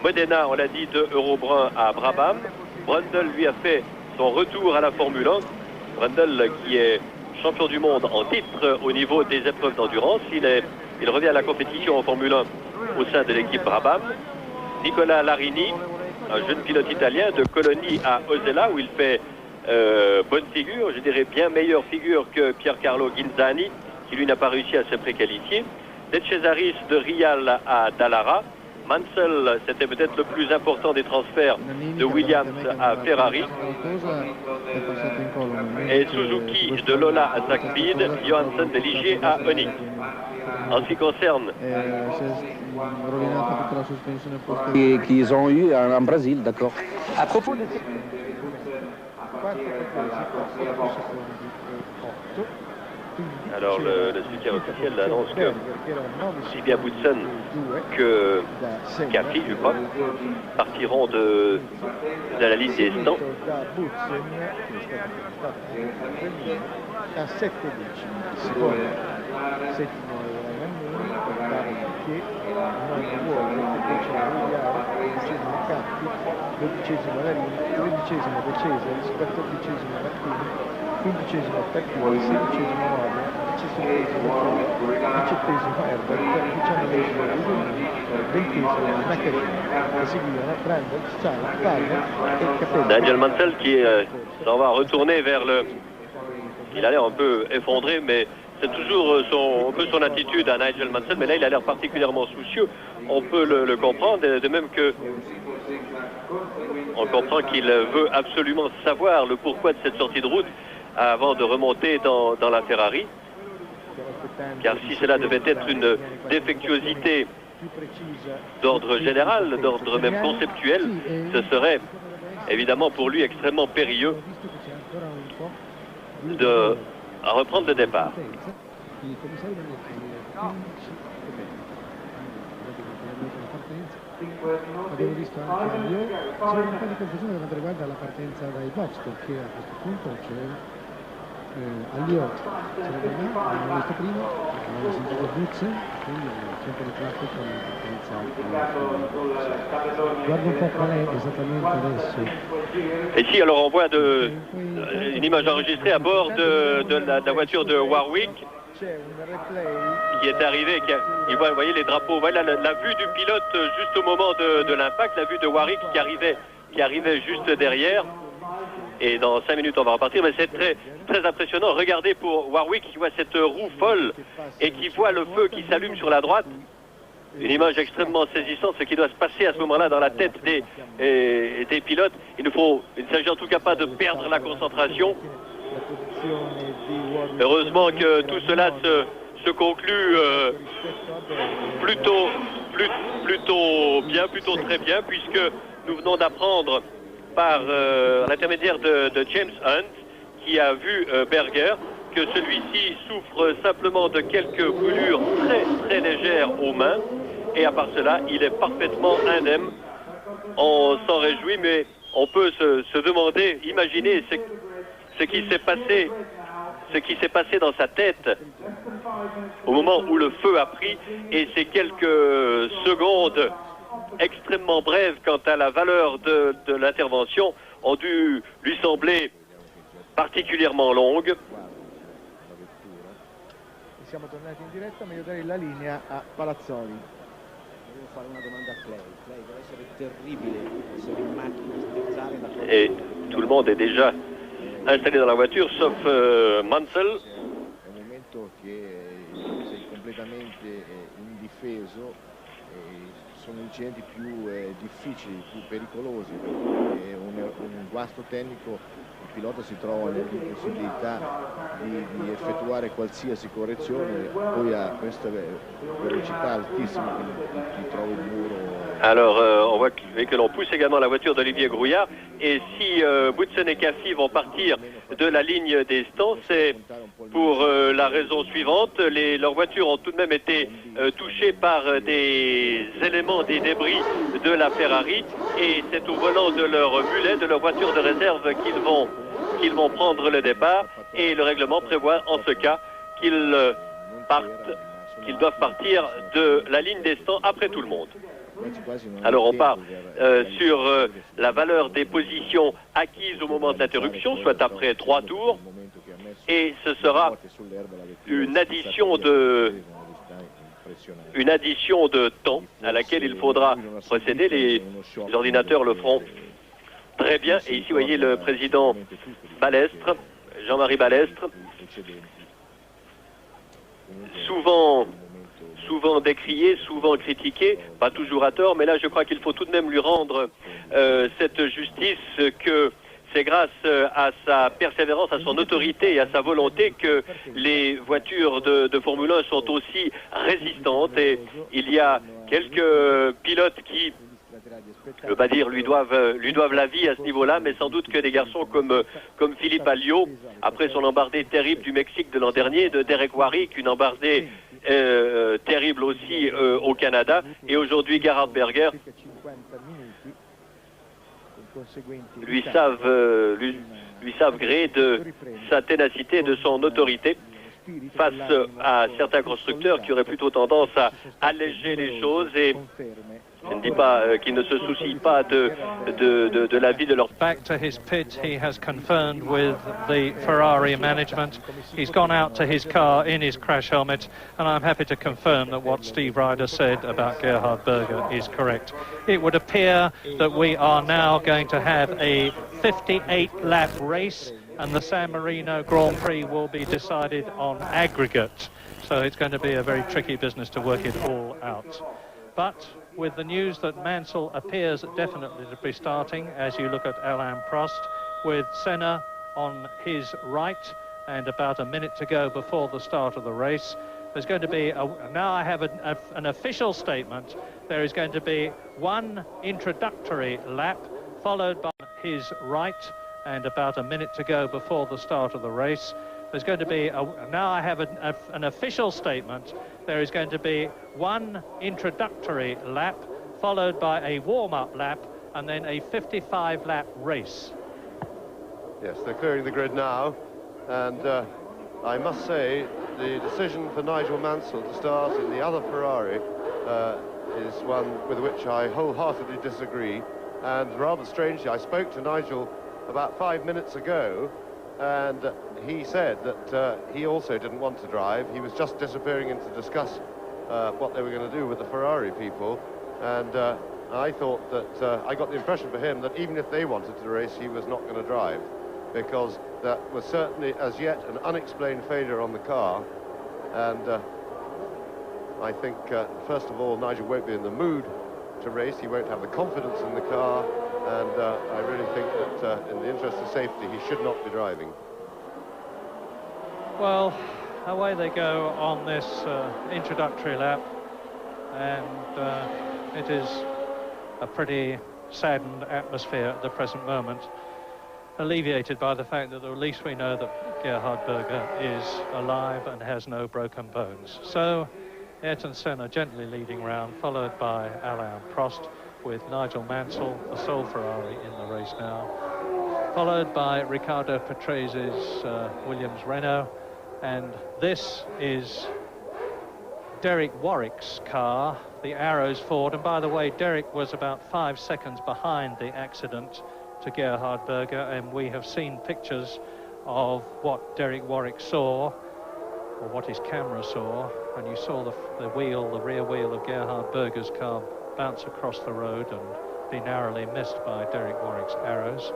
Modena, on l'a dit, de Eurobrun à Brabham. Brundle lui a fait son retour à la Formule 1. Brundle qui est champion du monde en titre au niveau des épreuves d'endurance. Il revient à la compétition en Formule 1 au sein de l'équipe Brabham. Nicolas Larini, un jeune pilote italien de Cologny à Osella où il fait bonne figure, je dirais bien meilleure figure que Piercarlo Ghinzani qui lui n'a pas réussi à se préqualifier. De Cesaris de Rial à Dallara. Mansell, c'était peut-être le plus important des transferts de Williams à Ferrari. Et Suzuki de Lola à Zackbid, Johansson de Ligier à Onyx. En ce qui concerne qu'ils ont eu en Brésil, d'accord. À propos de... Alors le soutien officiel annonce que si bien Boutsen que Capi, je crois, partiront de la ligne des stands. Nigel Mansell qui s'en va retourner vers le... Il a l'air un peu effondré, mais c'est toujours un peu son attitude à Nigel Mansell, mais là il a l'air particulièrement soucieux. On peut le comprendre, de même que on comprend qu'il veut absolument savoir le pourquoi de cette sortie de route avant de remonter dans la Ferrari. Car si cela devait être une défectuosité d'ordre général, d'ordre même conceptuel, ce serait évidemment pour lui extrêmement périlleux de reprendre le départ. Abbiamo visto anche Allio, c'è un po' di confusione per quanto riguarda la partenza dai box, perché a questo punto c'è Allio, c'è l'abbiamo visto prima, abbiamo sentito Buzze, quindi c'è un po' di traffico alla partenza. Guarda un po' qual è esattamente adesso. Et ici, alors on voit une image enregistrée à bord de la voiture de Warwick qui est arrivé, vous voyez les drapeaux, voilà la vue du pilote juste au moment de l'impact, la vue de Warwick qui arrivait juste derrière. Et dans 5 minutes on va repartir, mais c'est très impressionnant. Regardez pour Warwick qui voit cette roue folle et qui voit le feu qui s'allume sur la droite. Une image extrêmement saisissante, ce qui doit se passer à ce moment-là dans la tête des pilotes. Il ne s'agit en tout cas pas de perdre la concentration. Heureusement que tout cela se conclut plutôt bien, plutôt très bien, puisque nous venons d'apprendre par l'intermédiaire de James Hunt, qui a vu Berger, que celui-ci souffre simplement de quelques brûlures très légères aux mains, et à part cela, il est parfaitement indemne. On s'en réjouit, mais on peut se demander, imaginer ce qui s'est passé dans sa tête au moment où le feu a pris, et ces quelques secondes extrêmement brèves quant à la valeur de l'intervention ont dû lui sembler particulièrement longues. Siamo tornati in diretta, meglio dare la linea a Palazzoli. Devo fare una domanda a Clay. Clay, deve essere terribile essere in macchina, sterzare da fuori. Et tout le monde est déjà installé dans la voiture, sauf Mansell. È un momento che sei completamente indifeso, sono incidenti più difficili, più pericolosi, è un guasto tecnico. Il pilota si trova nell'impossibilità di effettuare qualsiasi correzione, poi a questa velocità altissima che ti trovi il muro. Alors on voit que l'on pousse également la voiture d'Olivier Grouillard, et si Boutsen et Caffi vont partir de la ligne des stands, c'est pour la raison suivante: leurs voitures ont tout de même été touchées par des éléments, des débris de la Ferrari, et c'est au volant de leur mulet, de leur voiture de réserve qu'ils vont prendre le départ, et le règlement prévoit en ce cas qu'ils doivent partir de la ligne des stands après tout le monde. Alors on part sur la valeur des positions acquises au moment de l'interruption, soit après 3 tours, et ce sera une addition de temps à laquelle il faudra procéder. Les ordinateurs le feront très bien. Et ici, vous voyez le président Balestre, Jean-Marie Balestre, souvent décrié, souvent critiqué, pas toujours à tort, mais là je crois qu'il faut tout de même lui rendre cette justice, que c'est grâce à sa persévérance, à son autorité et à sa volonté que les voitures de Formule 1 sont aussi résistantes, et il y a quelques pilotes qui, je ne veux pas dire lui doivent la vie à ce niveau-là, mais sans doute que des garçons comme Philippe Alliot, après son embardée terrible du Mexique de l'an dernier, de Derek Warwick, une embardée terrible aussi au Canada, et aujourd'hui Gerhard Berger, lui savent gré de sa ténacité et de son autorité face à certains constructeurs qui auraient plutôt tendance à alléger les choses, et je ne dis pas qu'ils ne se soucient pas de la vie de leur... Back to his pit, he has confirmed with the Ferrari management. He's gone out to his car in his crash helmet, and I'm happy to confirm that what Steve Ryder said about Gerhard Berger is correct. It would appear that we are now going to have a 58-lap race, and the San Marino Grand Prix will be decided on aggregate. So it's going to be a very tricky business to work it all out. But with the news that Mansell appears definitely to be starting, as you look at Alain Prost, with Senna on his right and about a minute to go before the start of the race, there's going to be, now I have an official statement, there is going to be one introductory lap followed by his right, and about a minute to go before the start of the race. There's going to be, now I have an official statement, there is going to be one introductory lap, followed by a warm-up lap, and then a 55-lap race. Yes, they're clearing the grid now, and I must say the decision for Nigel Mansell to start in the other Ferrari is one with which I wholeheartedly disagree. And rather strangely, I spoke to Nigel about 5 minutes ago, and he said that he also didn't want to drive. He was just disappearing in to discuss what they were going to do with the Ferrari people, and I thought that I got the impression for him that even if they wanted to race, he was not going to drive, because that was certainly as yet an unexplained failure on the car. And I think first of all, Nigel won't be in the mood to race. He won't have the confidence in the car, and I really think that in the interest of safety, he should not be driving. Well, away they go on this introductory lap, and it is a pretty saddened atmosphere at the present moment, alleviated by the fact that at least we know that Gerhard Berger is alive and has no broken bones. So Ayrton Senna gently leading round, followed by Alain Prost, with Nigel Mansell, the sole Ferrari, in the race now, followed by Riccardo Patrese's Williams-Renault, and this is Derek Warwick's car, the Arrows Ford. And by the way, Derek was about 5 seconds behind the accident to Gerhard Berger, and we have seen pictures of what Derek Warwick saw, or what his camera saw, and you saw the rear wheel of Gerhard Berger's car bounce across the road and be narrowly missed by Derek Warwick's Arrows.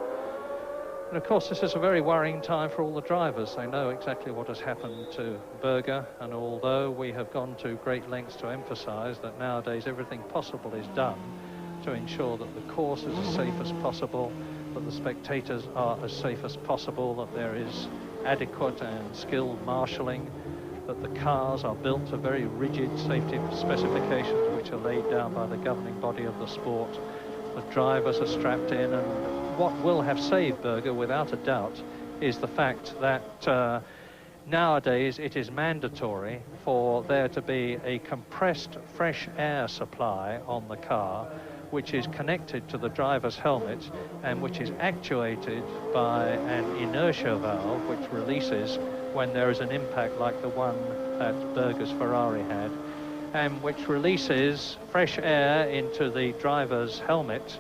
And of course, this is a very worrying time for all the drivers. They know exactly what has happened to Berger, and although we have gone to great lengths to emphasize that nowadays everything possible is done to ensure that the course is as safe as possible, that the spectators are as safe as possible, that there is adequate and skilled marshalling, that the cars are built to very rigid safety specifications which are laid down by the governing body of the sport. The drivers are strapped in, and what will have saved Berger without a doubt is the fact that nowadays it is mandatory for there to be a compressed fresh air supply on the car, which is connected to the driver's helmet and which is actuated by an inertia valve which releases when there is an impact like the one that Berger's Ferrari had, and which releases fresh air into the driver's helmet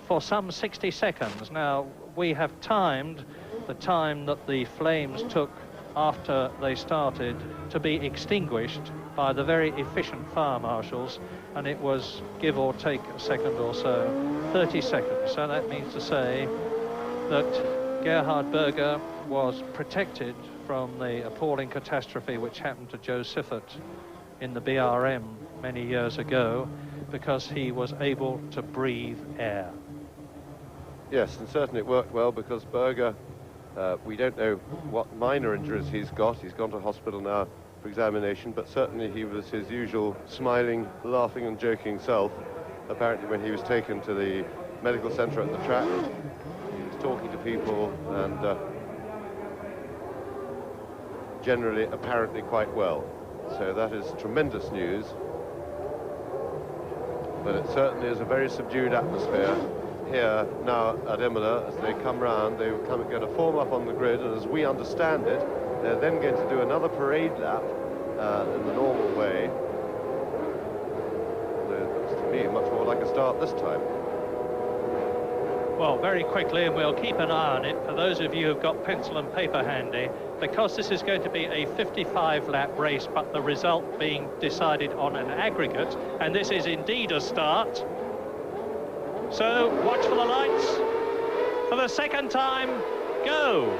for some 60 seconds. Now, we have timed the time that the flames took after they started to be extinguished by the very efficient fire marshals, and it was, give or take a second or so, 30 seconds. So that means to say that Gerhard Berger was protected from the appalling catastrophe which happened to Joe Siffert in the BRM many years ago, because he was able to breathe air. Yes, and certainly it worked well, because Berger, we don't know what minor injuries he's got. He's gone to hospital now for examination, but certainly he was his usual smiling, laughing and joking self. Apparently when he was taken to the medical centre at the track, he was talking to people and generally apparently quite well. So that is tremendous news. But it certainly is a very subdued atmosphere here now at Imola. As they come round, they're going to form up on the grid, and as we understand it, they're then going to do another parade lap in the normal way. So it looks to me much more like a start this time. Well, very quickly, and we'll keep an eye on it, for those of you who've got pencil and paper handy, because this is going to be a 55-lap race, but the result being decided on an aggregate, and this is indeed a start. So, watch for the lights. For the second time, go.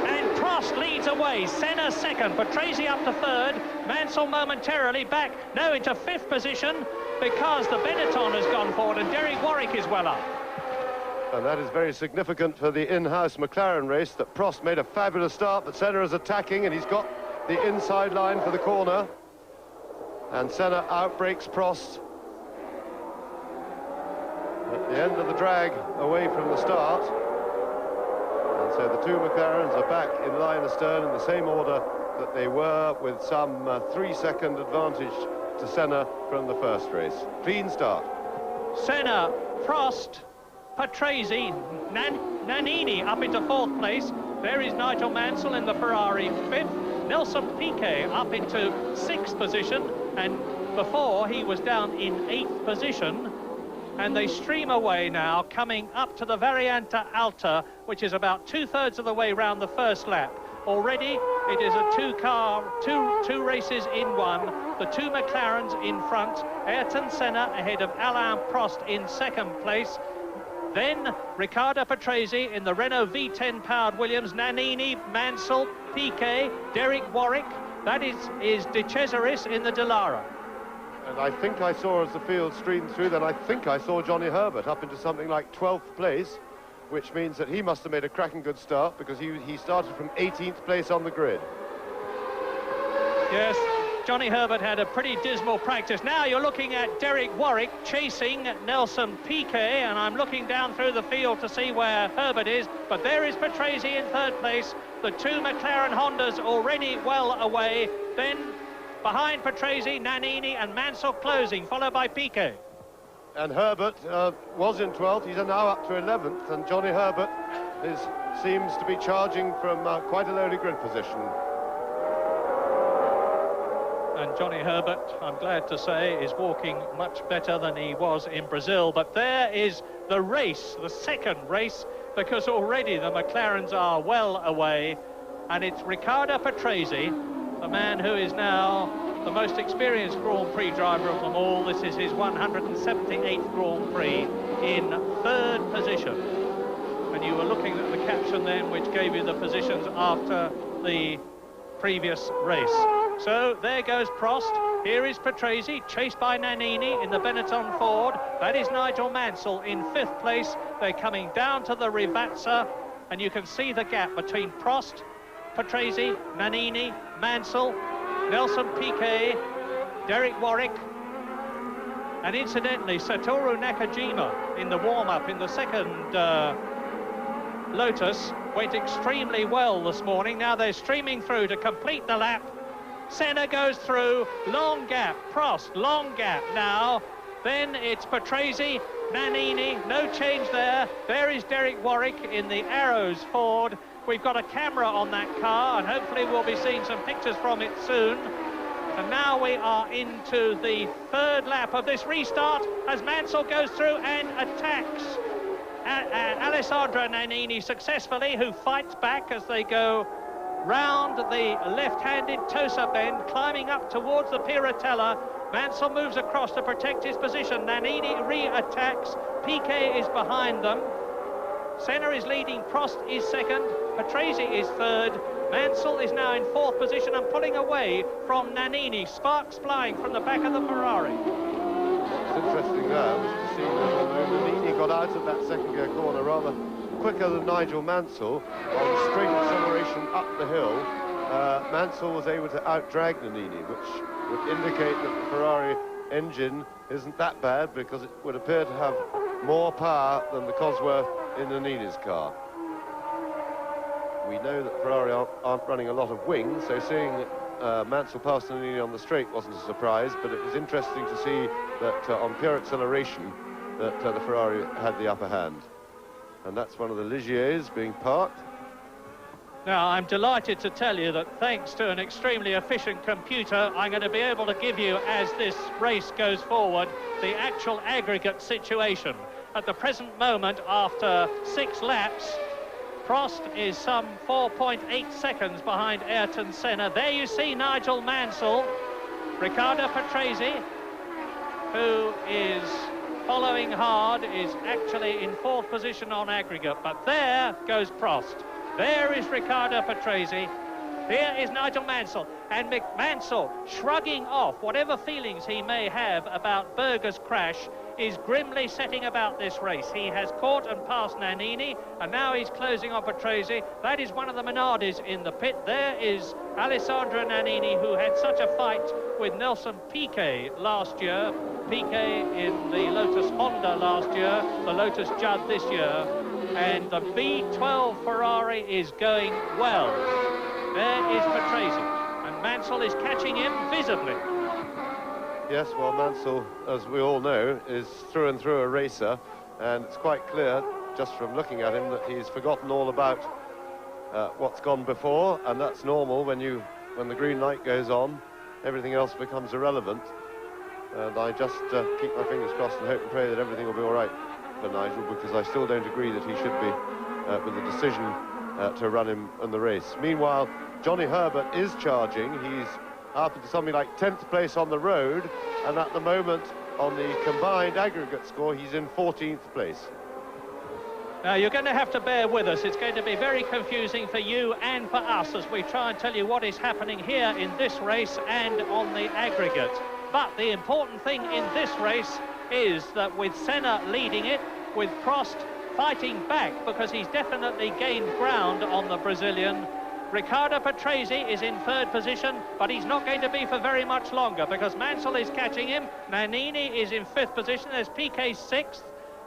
And Prost leads away. Senna second. Patrese up to third. Mansell momentarily back now into fifth position, because the Benetton has gone forward and Derek Warwick is well up. And that is very significant for the in-house McLaren race, that Prost made a fabulous start, but Senna is attacking, and he's got the inside line for the corner. And Senna outbreaks Prost. But the end of the drag away from the start. And so the two McLarens are back in line astern in the same order that they were, with some 3-second advantage to Senna from the first race. Clean start. Senna, Prost, Patrese, Nannini up into 4th place. There is Nigel Mansell in the Ferrari 5th. Nelson Piquet up into 6th position, and before he was down in 8th position. And they stream away now, coming up to the Variante Alta, which is about 2/3 of the way round the first lap. Already it is a two races in one. The two McLarens in front, Ayrton Senna ahead of Alain Prost in 2nd place. Then Riccardo Patrese in the Renault V10 powered Williams, Nannini, Mansell, Piquet, Derek Warwick. That is De Cesaris in the Dallara. And I think I saw, as the field streamed through, then I think I saw Johnny Herbert up into something like 12th place, which means that he must have made a cracking good start, because he started from 18th place on the grid. Yes, Johnny Herbert had a pretty dismal practice. Now you're looking at Derek Warwick chasing Nelson Piquet, and I'm looking down through the field to see where Herbert is, but there is Patrese in 3rd place. The two McLaren Hondas already well away. Then behind Patrese, Nannini and Mansell closing, followed by Piquet. And Herbert was in 12th, he's now up to 11th, and Johnny Herbert seems to be charging from quite a lowly grid position. And Johnny Herbert, I'm glad to say, is walking much better than he was in Brazil. But there is the race, the 2nd race, because already the McLarens are well away, and it's Riccardo Patrese, the man who is now the most experienced Grand Prix driver of them all. This is his 178th Grand Prix, in 3rd position. And you were looking at the caption then, which gave you the positions after the previous race. So there goes Prost. Here is Patrese, chased by Nannini in the Benetton Ford. That is Nigel Mansell in 5th place. They're coming down to the Rivazza, and you can see the gap between Prost, Patrese, Nannini, Mansell, Nelson Piquet, Derek Warwick, and incidentally Satoru Nakajima in the warm-up in the 2nd Lotus went extremely well this morning. Now they're streaming through to complete the lap. Senna goes through, long gap, Prost, long gap now. Then it's Patrese, Nannini, no change there. There is Derek Warwick in the Arrows Ford. We've got a camera on that car, and hopefully we'll be seeing some pictures from it soon. And now we are into the 3rd lap of this restart as Mansell goes through and attacks Alessandro Nannini successfully, who fights back as they go round the left-handed Tosa bend, climbing up towards the Piratella. Mansell moves across to protect his position. Nannini re-attacks. Piquet is behind them. Senna is leading, Prost is 2nd, Patrese is 3rd. Mansell is now in 4th position and pulling away from Nannini. Sparks flying from the back of the Ferrari. What's interesting there was to see that Nannini got out of that 2nd gear corner rather quicker than Nigel Mansell on straight acceleration up the hill. Mansell was able to out-drag Nannini, which would indicate that the Ferrari engine isn't that bad, because it would appear to have more power than the Cosworth in Nannini's car. We know that Ferrari aren't running a lot of wings, so seeing Mansell pass Nannini on the straight wasn't a surprise, but it was interesting to see that on pure acceleration that the Ferrari had the upper hand. And that's one of the Ligiers being parked. Now, I'm delighted to tell you that thanks to an extremely efficient computer, I'm going to be able to give you, as this race goes forward, the actual aggregate situation. At the present moment, after 6 laps, Prost is some 4.8 seconds behind Ayrton Senna. There you see Nigel Mansell, Riccardo Patrese, who is following hard, is actually in 4th position on aggregate. But there goes Prost. There is Riccardo Patrese. Here is Nigel Mansell. And Mansell, shrugging off whatever feelings he may have about Berger's crash, is grimly setting about this race. He has caught and passed Nannini, and now he's closing on Patrese. That is one of the Minardis in the pit. There is Alessandro Nannini, who had such a fight with Nelson Piquet last year. Piquet in the Lotus Honda last year, the Lotus Judd this year, and the V12 Ferrari is going well. There is Patrese, and Mansell is catching him visibly. Yes, well, Mansell, as we all know, is through and through a racer, and it's quite clear, just from looking at him, that he's forgotten all about what's gone before, and that's normal when the green light goes on, everything else becomes irrelevant. And I just keep my fingers crossed and hope and pray that everything will be all right for Nigel, because I still don't agree that he should be with the decision to run him in the race. Meanwhile, Johnny Herbert is charging. He's up into something like 10th place on the road, and at the moment, on the combined aggregate score, he's in 14th place. Now, you're going to have to bear with us. It's going to be very confusing for you and for us as we try and tell you what is happening here in this race and on the aggregate. But the important thing in this race is that with Senna leading it, with Prost fighting back because he's definitely gained ground on the Brazilian, Riccardo Patrese is in 3rd position, but he's not going to be for very much longer because Mansell is catching him. Nannini is in 5th position. There's Piquet 6th.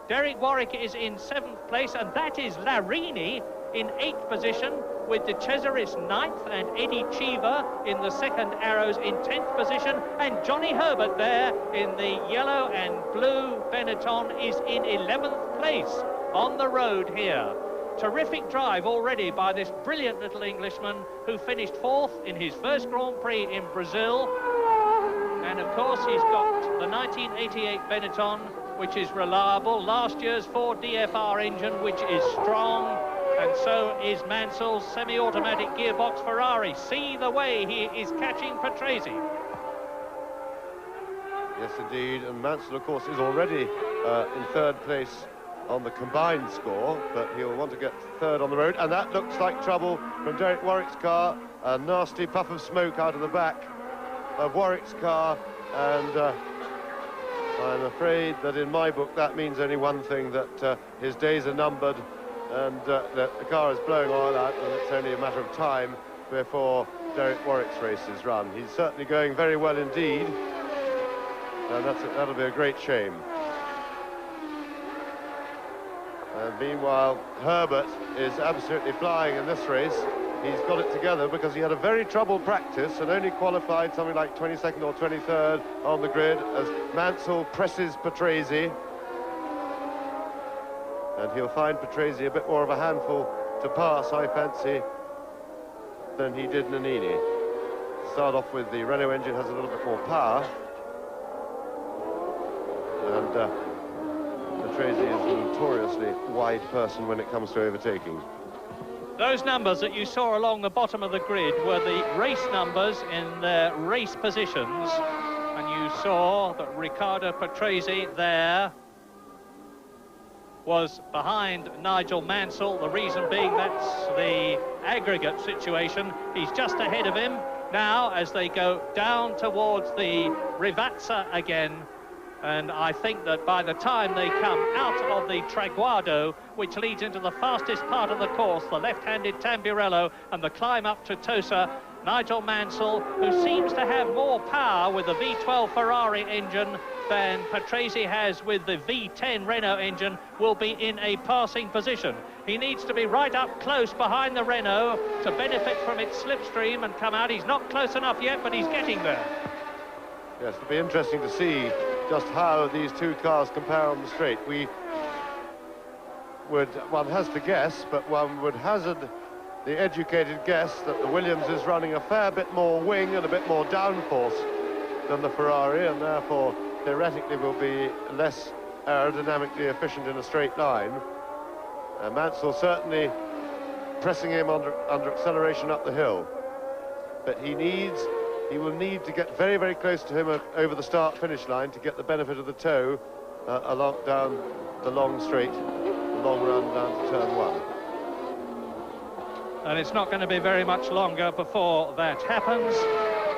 Derek Warwick is in 7th place, and that is Larini in 8th position, with De Cesaris 9th and Eddie Cheever in the second arrows in 10th position, and Johnny Herbert there in the yellow and blue Benetton is in 11th place on the road here. Terrific drive already by this brilliant little Englishman who finished 4th in his first Grand Prix in Brazil. And of course he's got the 1988 Benetton, which is reliable, last year's Ford DFR engine, which is strong, and so is Mansell's semi-automatic gearbox Ferrari. See the way he is catching Patrese. Yes, indeed, and Mansell, of course, is already in 3rd place on the combined score, but he'll want to get 3rd on the road, and that looks like trouble from Derek Warwick's car. A nasty puff of smoke out of the back of Warwick's car, and I'm afraid that in my book that means only one thing, that his days are numbered, and that the car is blowing oil out, and it's only a matter of time before Derek Warwick's race is run. He's certainly going very well indeed, and that'll be a great shame. And meanwhile, Herbert is absolutely flying in this race. He's got it together because he had a very troubled practice and only qualified something like 22nd or 23rd on the grid as Mansell presses Patrese. And he'll find Patrese a bit more of a handful to pass, I fancy, than he did Nannini. Start off with the Renault engine has a little bit more power. And Patrese is a notoriously wide person when it comes to overtaking. Those numbers that you saw along the bottom of the grid were the race numbers in their race positions, and you saw that Riccardo Patrese there was behind Nigel Mansell. The reason being that's the aggregate situation. He's just ahead of him now as they go down towards the Rivazza again. And I think that by the time they come out of the Traguardo, which leads into the fastest part of the course, the left-handed Tamburello, and the climb up to Tosa, Nigel Mansell, who seems to have more power with the V12 Ferrari engine than Patrese has with the V10 Renault engine, will be in a passing position. He needs to be right up close behind the Renault to benefit from its slipstream and come out. He's not close enough yet, but he's getting there. Yes, it'll be interesting to see just how these two cars compare on the straight. One has to guess, but one would hazard the educated guess that the Williams is running a fair bit more wing and a bit more downforce than the Ferrari, and therefore theoretically will be less aerodynamically efficient in a straight line. Mansell certainly pressing him under acceleration up the hill, but he will need to get very, very close to him over the start-finish line to get the benefit of the tow down the long straight, the long run down to turn 1. And it's not going to be very much longer before that happens.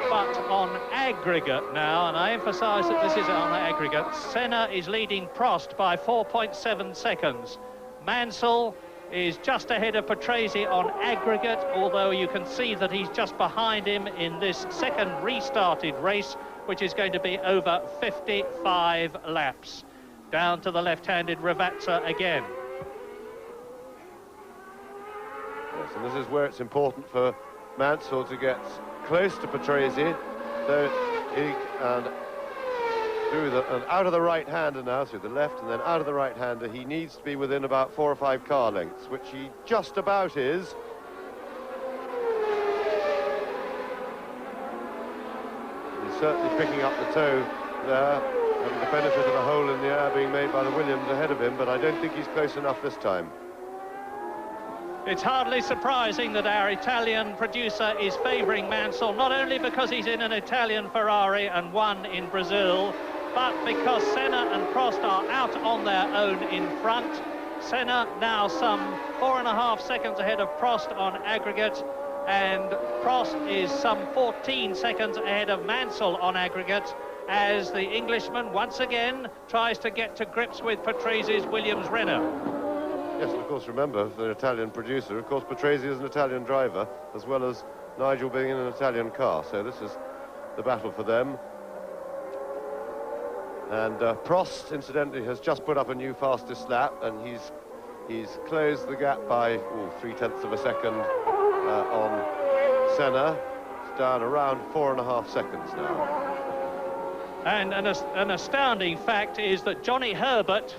But on aggregate now, and I emphasise that this is on aggregate, Senna is leading Prost by 4.7 seconds. Mansell is just ahead of Patrese on aggregate, although you can see that he's just behind him in this second restarted race, which is going to be over 55 laps. Down to the left-handed Ravazza again. Yes, and this is where it's important for Mansell to get close to Patrese, so and out of the right-hander now, through the left and then out of the right-hander. He needs to be within about 4 or 5 car lengths, which he just about is. He's certainly picking up the toe there, having the benefit of a hole in the air being made by the Williams ahead of him, but I don't think he's close enough this time. It's hardly surprising that our Italian producer is favouring Mansell, not only because he's in an Italian Ferrari and won in Brazil, but because Senna and Prost are out on their own in front. Senna now some 4.5 seconds ahead of Prost on aggregate, and Prost is some 14 seconds ahead of Mansell on aggregate, as the Englishman once again tries to get to grips with Patrese's Williams Renault. Yes, and of course, remember, the Italian producer, of course, Patrese is an Italian driver, as well as Nigel being in an Italian car, so this is the battle for them. And Prost, incidentally, has just put up a new fastest lap, and he's closed the gap by 0.3 of a second on Senna. It's down around 4.5 seconds now. And an astounding fact is that Johnny Herbert,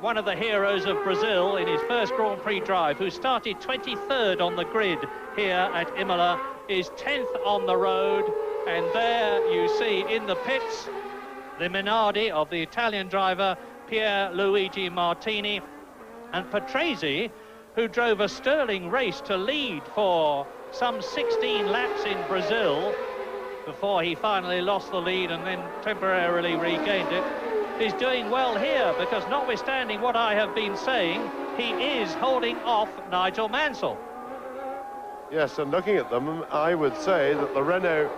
one of the heroes of Brazil in his first Grand Prix drive, who started 23rd on the grid here at Imola, is 10th on the road. And there you see in the pits the Minardi of the Italian driver Pier Luigi Martini, and Patrese, who drove a sterling race to lead for some 16 laps in Brazil before he finally lost the lead and then temporarily regained it, is doing well here, because notwithstanding what I have been saying, he is holding off Nigel Mansell. Yes, and looking at them, I would say that the Renault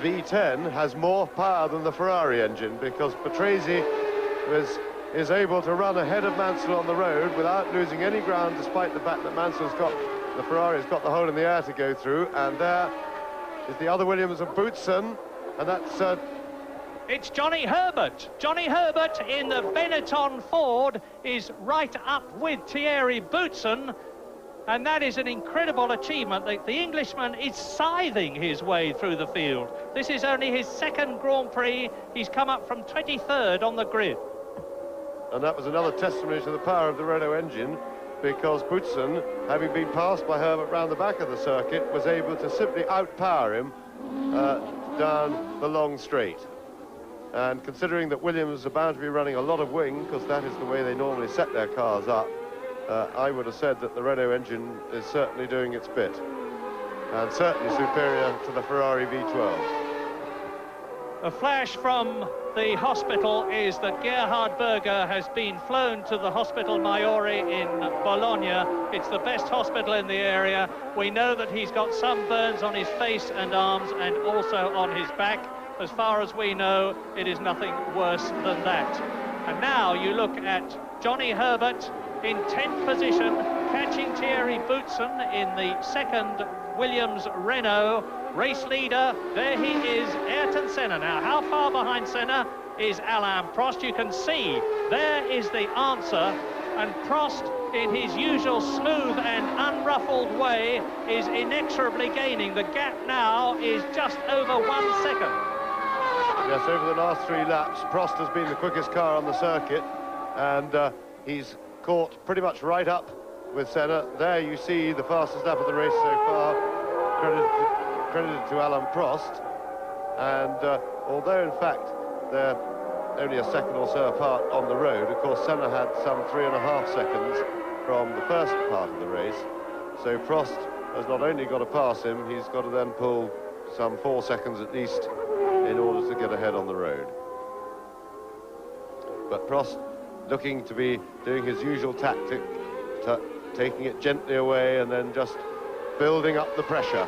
V10 has more power than the Ferrari engine, because Patrese is able to run ahead of Mansell on the road without losing any ground, despite the fact that the Ferrari's got the hole in the air to go through. And there is the other Williams of Boutsen, and that's it's Johnny Herbert. Johnny Herbert in the Benetton Ford is right up with Thierry Boutsen, and that is an incredible achievement. The Englishman is scything his way through the field. This is only his second Grand Prix. He's come up from 23rd on the grid. And that was another testimony to the power of the Renault engine, because Boutsen, having been passed by Herbert round the back of the circuit, was able to simply outpower him down the long straight. And considering that Williams are bound to be running a lot of wing, because that is the way they normally set their cars up, I would have said that the Renault engine is certainly doing its bit, and certainly superior to the Ferrari V12. A flash from the hospital is that Gerhard Berger has been flown to the Hospital Maiori in Bologna. It's the best hospital in the area. We know that he's got some burns on his face and arms, and also on his back. As far as we know, it is nothing worse than that. And now you look at Johnny Herbert in 10th position, catching Thierry Boutsen in the second Williams Renault. Race leader, there he is, Ayrton Senna. Now, how far behind Senna is Alain Prost? You can see there is the answer, and Prost, in his usual smooth and unruffled way, is inexorably gaining. The gap now is just over 1 second. Yes, over the last 3 laps, Prost has been the quickest car on the circuit, and he's caught pretty much right up with Senna. There you see the fastest lap of the race so far, credited to Alain Prost. And although, in fact, they're only a second or so apart on the road, of course, Senna had some 3.5 seconds from the first part of the race. So Prost has not only got to pass him, he's got to then pull some 4 seconds at least in order to get ahead on the road. But Prost looking to be doing his usual tactic, taking it gently away and then just building up the pressure.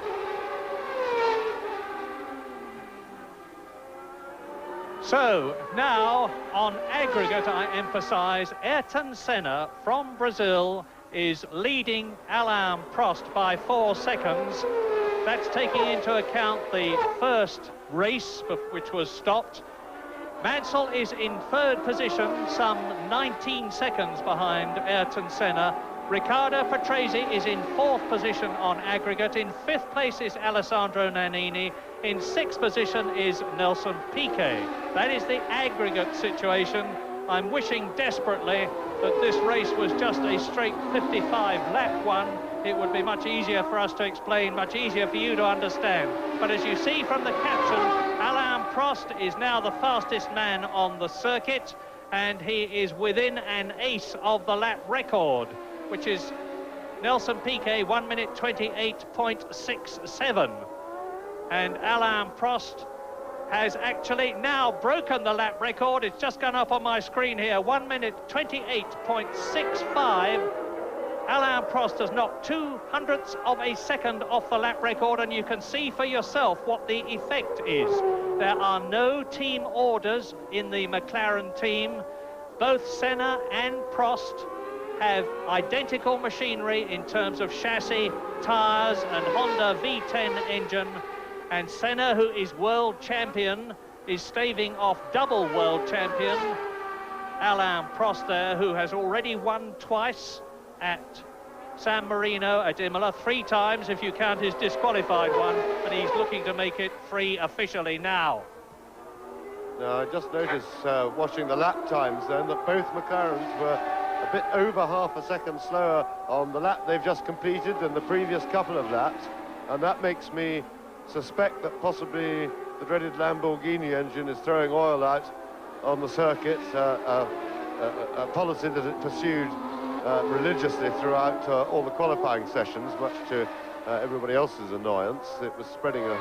So now on aggregate, I emphasize, Ayrton Senna from Brazil is leading Alain Prost by 4 seconds. That's taking into account the first race, which was stopped. Mansell is in 3rd position, some 19 seconds behind Ayrton Senna. Riccardo Patrese is in 4th position on aggregate. In 5th place is Alessandro Nannini. In 6th position is Nelson Piquet. That is the aggregate situation. I'm wishing desperately that this race was just a straight 55-lap one. It would be much easier for us to explain, much easier for you to understand. But as you see from the caption, Alain Prost is now the fastest man on the circuit, and he is within an ace of the lap record, which is Nelson Piquet, 1 minute 28.67. And Alain Prost has actually now broken the lap record. It's just gone up on my screen here, 1 minute 28.65. Alain Prost has knocked 0.02 of a second off the lap record, and you can see for yourself what the effect is. There are no team orders in the McLaren team. Both Senna and Prost have identical machinery in terms of chassis, tyres and Honda V10 engine. And Senna, who is world champion, is staving off double world champion Alain Prost there, who has already won twice at San Marino, at Imola, 3 times if you count his disqualified one, and he's looking to make it 3 officially now. Now, I just noticed, watching the lap times then, that both McLarens were a bit over half a second slower on the lap they've just completed than the previous couple of laps, and that makes me suspect that possibly the dreaded Lamborghini engine is throwing oil out on the circuit, a policy that it pursued religiously throughout all the qualifying sessions, much to everybody else's annoyance. It was spreading a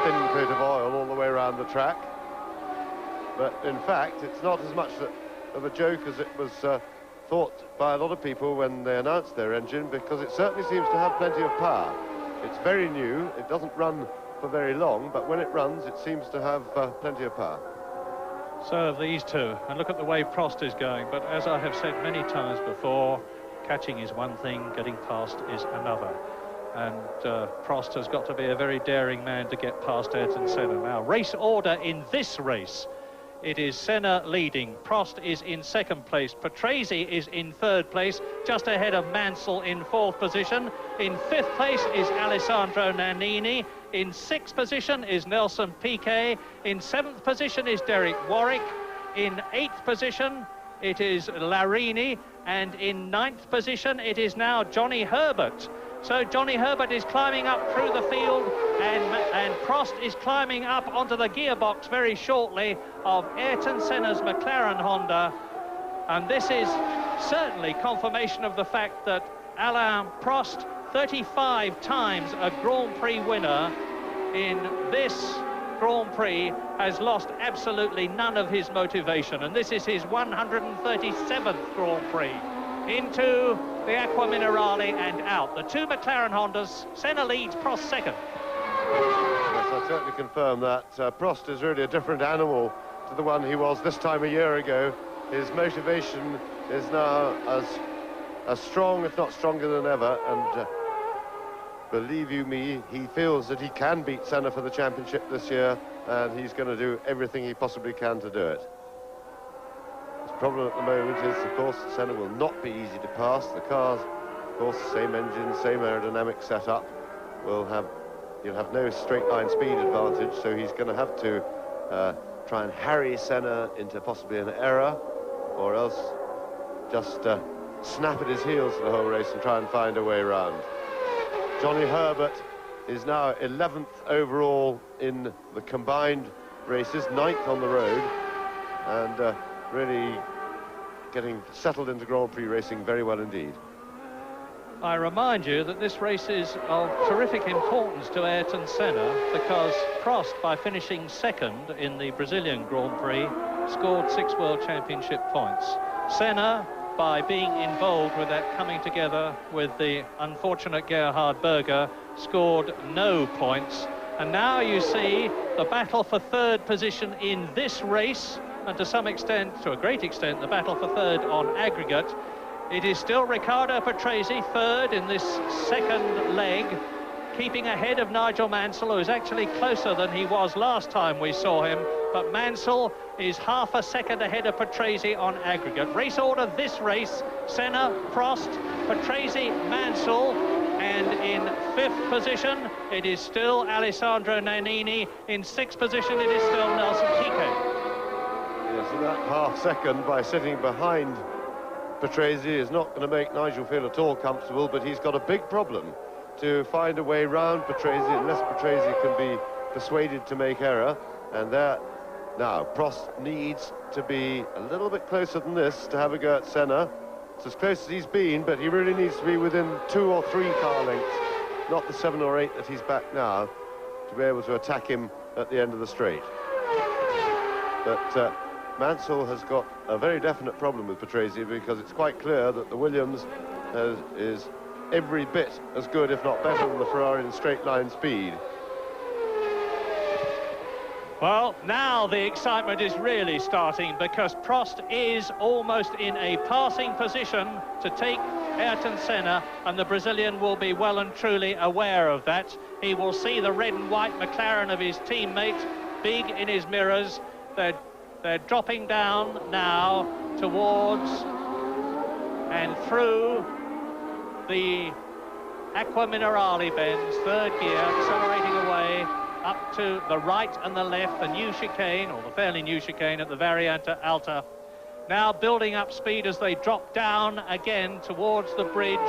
thin coat of oil all the way around the track. But in fact, it's not as much of a joke as it was thought by a lot of people when they announced their engine, because it certainly seems to have plenty of power. It's very new, it doesn't run for very long, but when it runs, it seems to have plenty of power. So of these two, and look at the way Prost is going, but as I have said many times before, catching is one thing, getting past is another. And Prost has got to be a very daring man to get past Ayrton Senna. Now, race order in this race. It is Senna leading. Prost is in 2nd place. Patrese is in 3rd place, just ahead of Mansell in 4th position. In 5th place is Alessandro Nannini. In 6th position is Nelson Piquet. In 7th position is Derek Warwick. In 8th position, it is Larini. And in 9th position, it is now Johnny Herbert. So Johnny Herbert is climbing up through the field, and Prost is climbing up onto the gearbox very shortly of Ayrton Senna's McLaren Honda. And this is certainly confirmation of the fact that Alain Prost, 35 times a Grand Prix winner in this Grand Prix, has lost absolutely none of his motivation. And this is his 137th Grand Prix. Into the Aqua Minerale and out. The 2 McLaren Hondas. Senna leads, Prost 2nd. Yes, I certainly confirm that. Prost is really a different animal to the one he was this time a year ago. His motivation is now as strong, if not stronger than ever, and believe you me, he feels that he can beat Senna for the championship this year, and he's going to do everything he possibly can to do it. The problem at the moment is, of course, Senna will not be easy to pass. The cars, of course, same engine, same aerodynamic setup, he'll have no straight line speed advantage, so he's going to have to try and harry Senna into possibly an error, or else just snap at his heels for the whole race and try and find a way around. Johnny Herbert is now 11th overall in the combined races, 9th on the road, and really getting settled into Grand Prix racing very well indeed. I remind you that this race is of terrific importance to Ayrton Senna, because Prost, by finishing 2nd in the Brazilian Grand Prix, scored 6 World Championship points. Senna, by being involved with that coming together with the unfortunate Gerhard Berger, scored no points, And now you see the battle for third position in this race, and to some extent, to a great extent, the battle for third on aggregate. It is still Riccardo Patrese, third in this second leg, keeping ahead of Nigel Mansell, who is actually closer than he was last time we saw him. But Mansell is half a second ahead of Patrese on aggregate. Race order this race: Senna, Prost, Patrese, Mansell, and in fifth position it is still Alessandro Nannini. In sixth position it is still Nelson Piquet. Yes, and that half second by sitting behind Patrese is not going to make Nigel feel at all comfortable, but he's got a big problem to find a way round Patrese unless Patrese can be persuaded to make error. And there now Prost needs to be a little bit closer than this to have a go at Senna. It's as close as he's been, but he really needs to be within 2 or 3 car lengths, not the 7 or 8 that he's back now, to be able to attack him at the end of the straight. But Mansell has got a very definite problem with Patrese, because it's quite clear that the Williams is every bit as good, if not better, than the Ferrari in straight line speed. Well, now the excitement is really starting, because Prost is almost in a passing position to take Ayrton Senna, and the Brazilian will be well and truly aware of that. He will see the red and white McLaren of his teammate big in his mirrors. They're dropping down now towards and through the Aqua Minerale bends, third gear, accelerating away up to the right and the left, the new chicane, or the fairly new chicane at the Variante Alta. Now building up speed as they drop down again towards the bridge,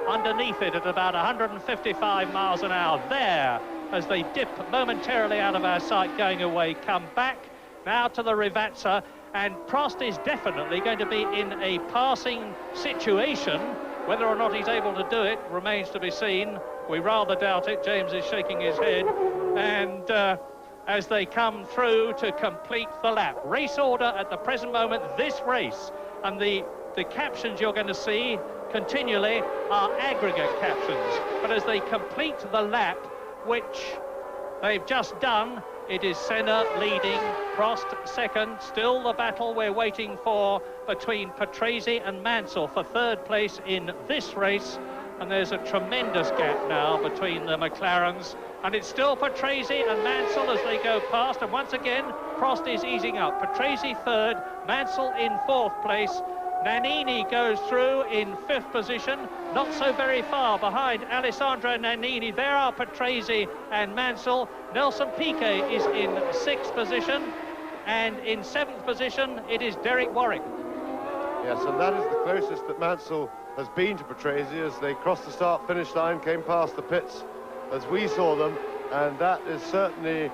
underneath it at about 155 miles an hour. There, as they dip momentarily out of our sight going away, come back now to the Rivazza, and Prost is definitely going to be in a passing situation. Whether or not he's able to do it remains to be seen. We rather doubt it. James is shaking his head. And as they come through to complete the lap. Race order at the present moment, this race, and the captions you're going to see continually are aggregate captions. But as they complete the lap, which they've just done, it is Senna leading, Prost second. Still the battle we're waiting for between Patrese and Mansell for third place in this race. And there's a tremendous gap now between the McLarens. And it's still Patrese and Mansell as they go past. And once again, Prost is easing up. Patrese third, Mansell in fourth place. Nannini goes through in fifth position, not so very far behind Alessandro Nannini. There are Patrese and Mansell. Nelson Piquet is in sixth position, and in seventh position it is Derek Warwick. Yes, and that is the closest that Mansell has been to Patrese as they crossed the start-finish line, came past the pits as we saw them, and that is certainly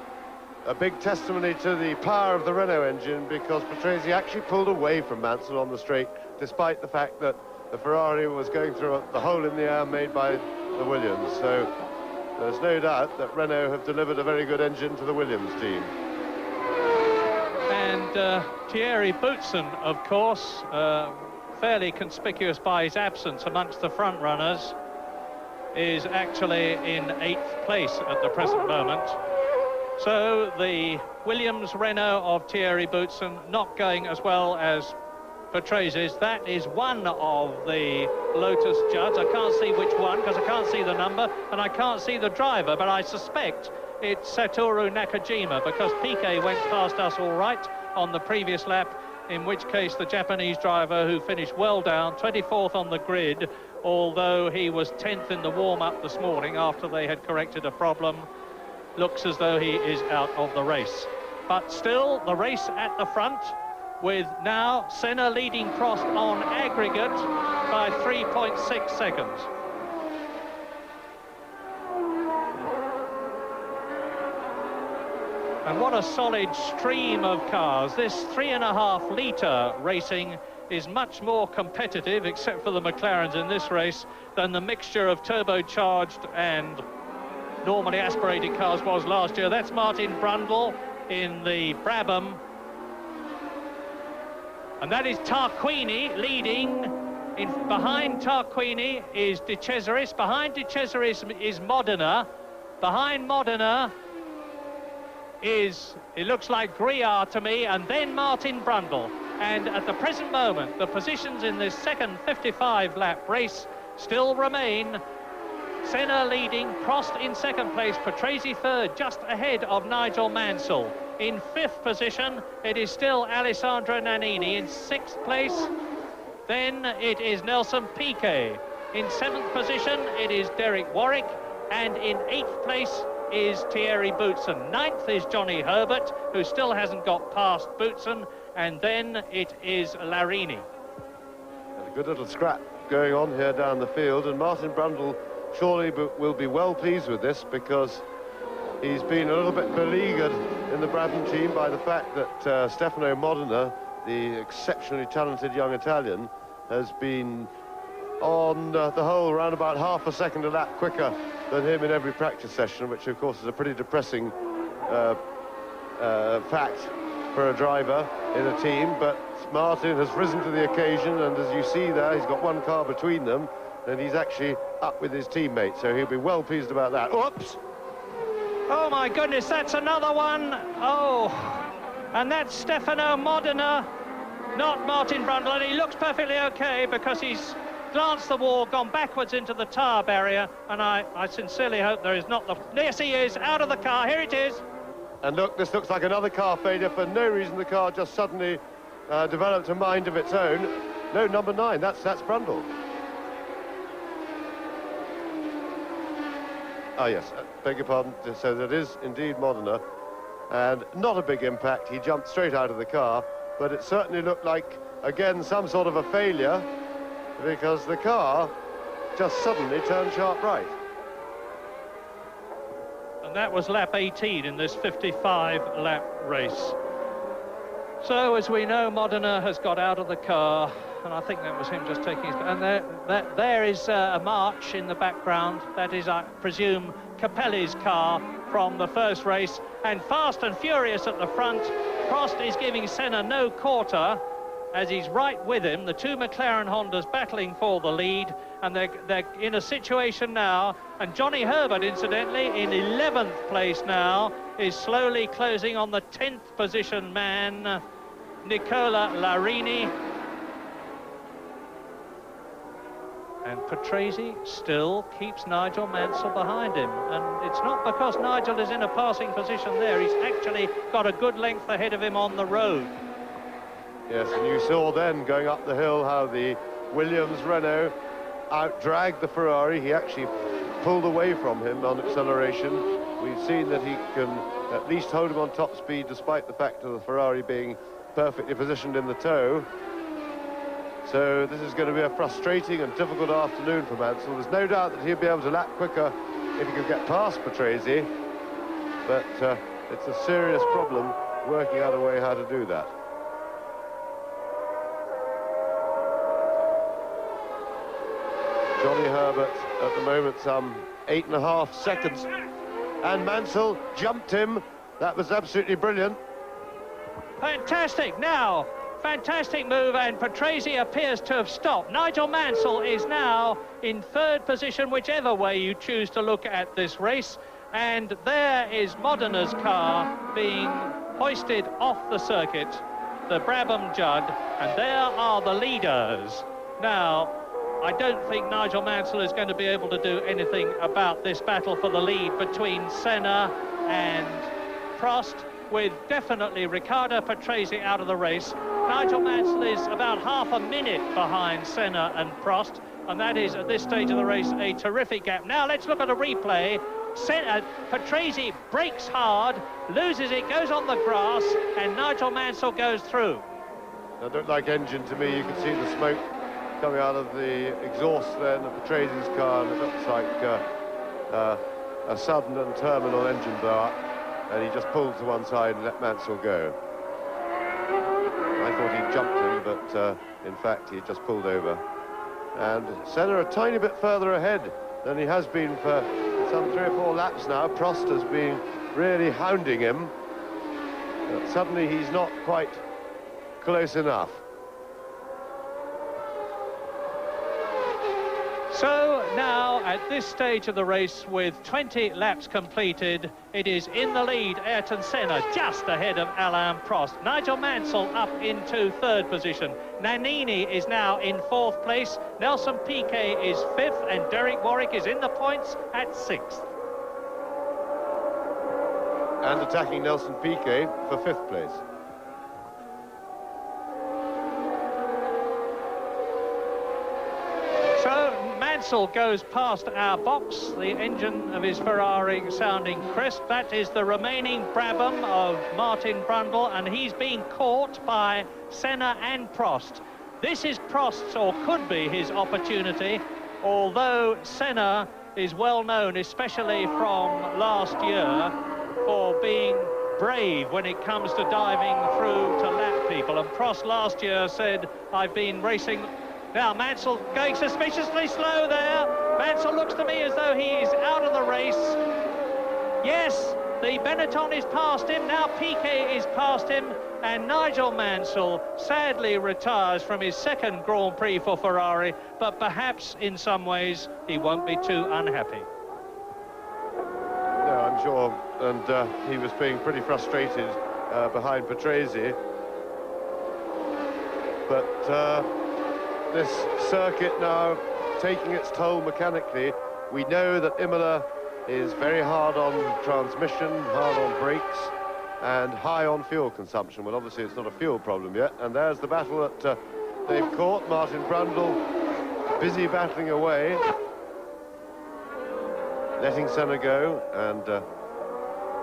a big testimony to the power of the Renault engine, because Patrese actually pulled away from Mansell on the straight, despite the fact that the Ferrari was going through the hole in the air made by the Williams. So there's no doubt that Renault have delivered a very good engine to the Williams team. And Thierry Boutsen, of course, fairly conspicuous by his absence amongst the front runners, is actually in 8th place at the present moment. So the Williams Renault of Thierry Boutsen not going as well as Patrese's. That is one of the Lotus Judds. I can't see which one because I can't see the number and I can't see the driver, but I suspect it's Satoru Nakajima, because Piquet went past us all right on the previous lap, in which case the Japanese driver, who finished well down, 24th on the grid, although he was 10th in the warm-up this morning after they had corrected a problem, looks as though he is out of the race. But still, the race at the front, with now Senna leading Prost on aggregate by 3.6 seconds. And what a solid stream of cars. This 3.5-litre racing is much more competitive, except for the McLarens in this race, than the mixture of turbocharged and normally aspirated cars was last year. That's Martin Brundle in the Brabham. And that is Tarquini leading. Behind Tarquini is De Cesaris. Behind De Cesaris is Modena. Behind Modena is, it looks like Grillard to me, and then Martin Brundle. And at the present moment, the positions in this second 55-lap race still remain: Senna leading, Prost in second place, Patrese third, just ahead of Nigel Mansell. In fifth position, it is still Alessandro Nannini. In sixth place, then it is Nelson Piquet. In seventh position, it is Derek Warwick. And in eighth place is Thierry Boutsen. Ninth is Johnny Herbert, who still hasn't got past Boutsen. And then it is Larini. A good little scrap going on here down the field, and Martin Brundle surely will be well pleased with this, because he's been a little bit beleaguered in the Brabham team by the fact that Stefano Modena, the exceptionally talented young Italian, has been on the whole around about half a second a lap quicker than him in every practice session, which of course is a pretty depressing fact for a driver in a team. But Martin has risen to the occasion, and as you see there, he's got one car between them, and he's actually up with his teammate, so he'll be well pleased about that. Oops! Oh my goodness, that's another one. Oh, and that's Stefano Modena, not Martin Brundle, and he looks perfectly okay because he's glanced the wall, gone backwards into the tyre barrier, and I sincerely hope there is not the... Yes, he is, out of the car, here it is. And look, this looks like another car failure. For no reason the car just suddenly developed a mind of its own. No, number 9, that's Brundle. Ah, yes, beg your pardon. So that is indeed Modena, and not a big impact. He jumped straight out of the car, but it certainly looked like, again, some sort of a failure, because the car just suddenly turned sharp right. And that was lap 18 in this 55-lap race. So, as we know, Modena has got out of the car, and I think that was him just taking his... And there is a march in the background. That is, I presume, Capelli's car from the first race. And fast and furious at the front, Prost is giving Senna no quarter, as he's right with him. The two McLaren Hondas battling for the lead, and they're in a situation now, and Johnny Herbert, incidentally, in 11th place now, is slowly closing on the 10th position man, Nicola Larini. And Patrese still keeps Nigel Mansell behind him, and it's not because Nigel is in a passing position there. He's actually got a good length ahead of him on the road. Yes, and you saw then going up the hill how the Williams Renault out-dragged the Ferrari. He actually pulled away from him on acceleration. We've seen that he can at least hold him on top speed, despite the fact of the Ferrari being perfectly positioned in the tow. So this is going to be a frustrating and difficult afternoon for Mansell. There's no doubt that he'll be able to lap quicker if he could get past Patrese, but it's a serious problem working out a way how to do that. Johnny Herbert at the moment some 8.5 seconds, and Mansell jumped him. That was absolutely brilliant. Fantastic. Now, fantastic move, and Patrese appears to have stopped. Nigel Mansell is now in third position, whichever way you choose to look at this race. And there is Modena's car being hoisted off the circuit, the Brabham Judd, and there are the leaders. Now, I don't think Nigel Mansell is going to be able to do anything about this battle for the lead between Senna and Prost, with definitely Riccardo Patrese out of the race. Nigel Mansell is about half a minute behind Senna and Prost, and that is, at this stage of the race, a terrific gap. Now let's look at a replay. Patrese brakes hard, loses it, goes on the grass, and Nigel Mansell goes through. That looked like engine to me. You can see the smoke coming out of the exhaust then of Patrase's car, and it looks like a sudden and terminal engine blow-up, and he just pulled to one side and let Mansell go. I thought he jumped him, but in fact he just pulled over. And Senna a tiny bit further ahead than he has been for some 3 or 4 laps now. Prost has been really hounding him, but suddenly he's not quite close enough. So now, at this stage of the race, with 20 laps completed, it is in the lead, Ayrton Senna, just ahead of Alain Prost. Nigel Mansell up into third position. Nannini is now in fourth place. Nelson Piquet is fifth, and Derek Warwick is in the points at sixth. And attacking Nelson Piquet for fifth place. Mansell goes past our box, the engine of his Ferrari sounding crisp. That is the remaining Brabham of Martin Brundle, and he's being caught by Senna and Prost. This is Prost's, or could be his, opportunity, although Senna is well known, especially from last year, for being brave when it comes to diving through to lap people. And Prost last year said, I've been racing. Now Mansell going suspiciously slow there. Mansell looks to me as though he is out of the race. Yes, the Benetton is past him. Now Piquet is past him. And Nigel Mansell sadly retires from his second Grand Prix for Ferrari. But perhaps in some ways he won't be too unhappy. No, I'm sure. And he was being pretty frustrated behind Patrese. But this circuit now taking its toll mechanically. We know that Imola is very hard on transmission, hard on brakes, and high on fuel consumption. Well, obviously it's not a fuel problem yet. And there's the battle that they've caught. Martin Brundle busy battling away, letting Senna go, and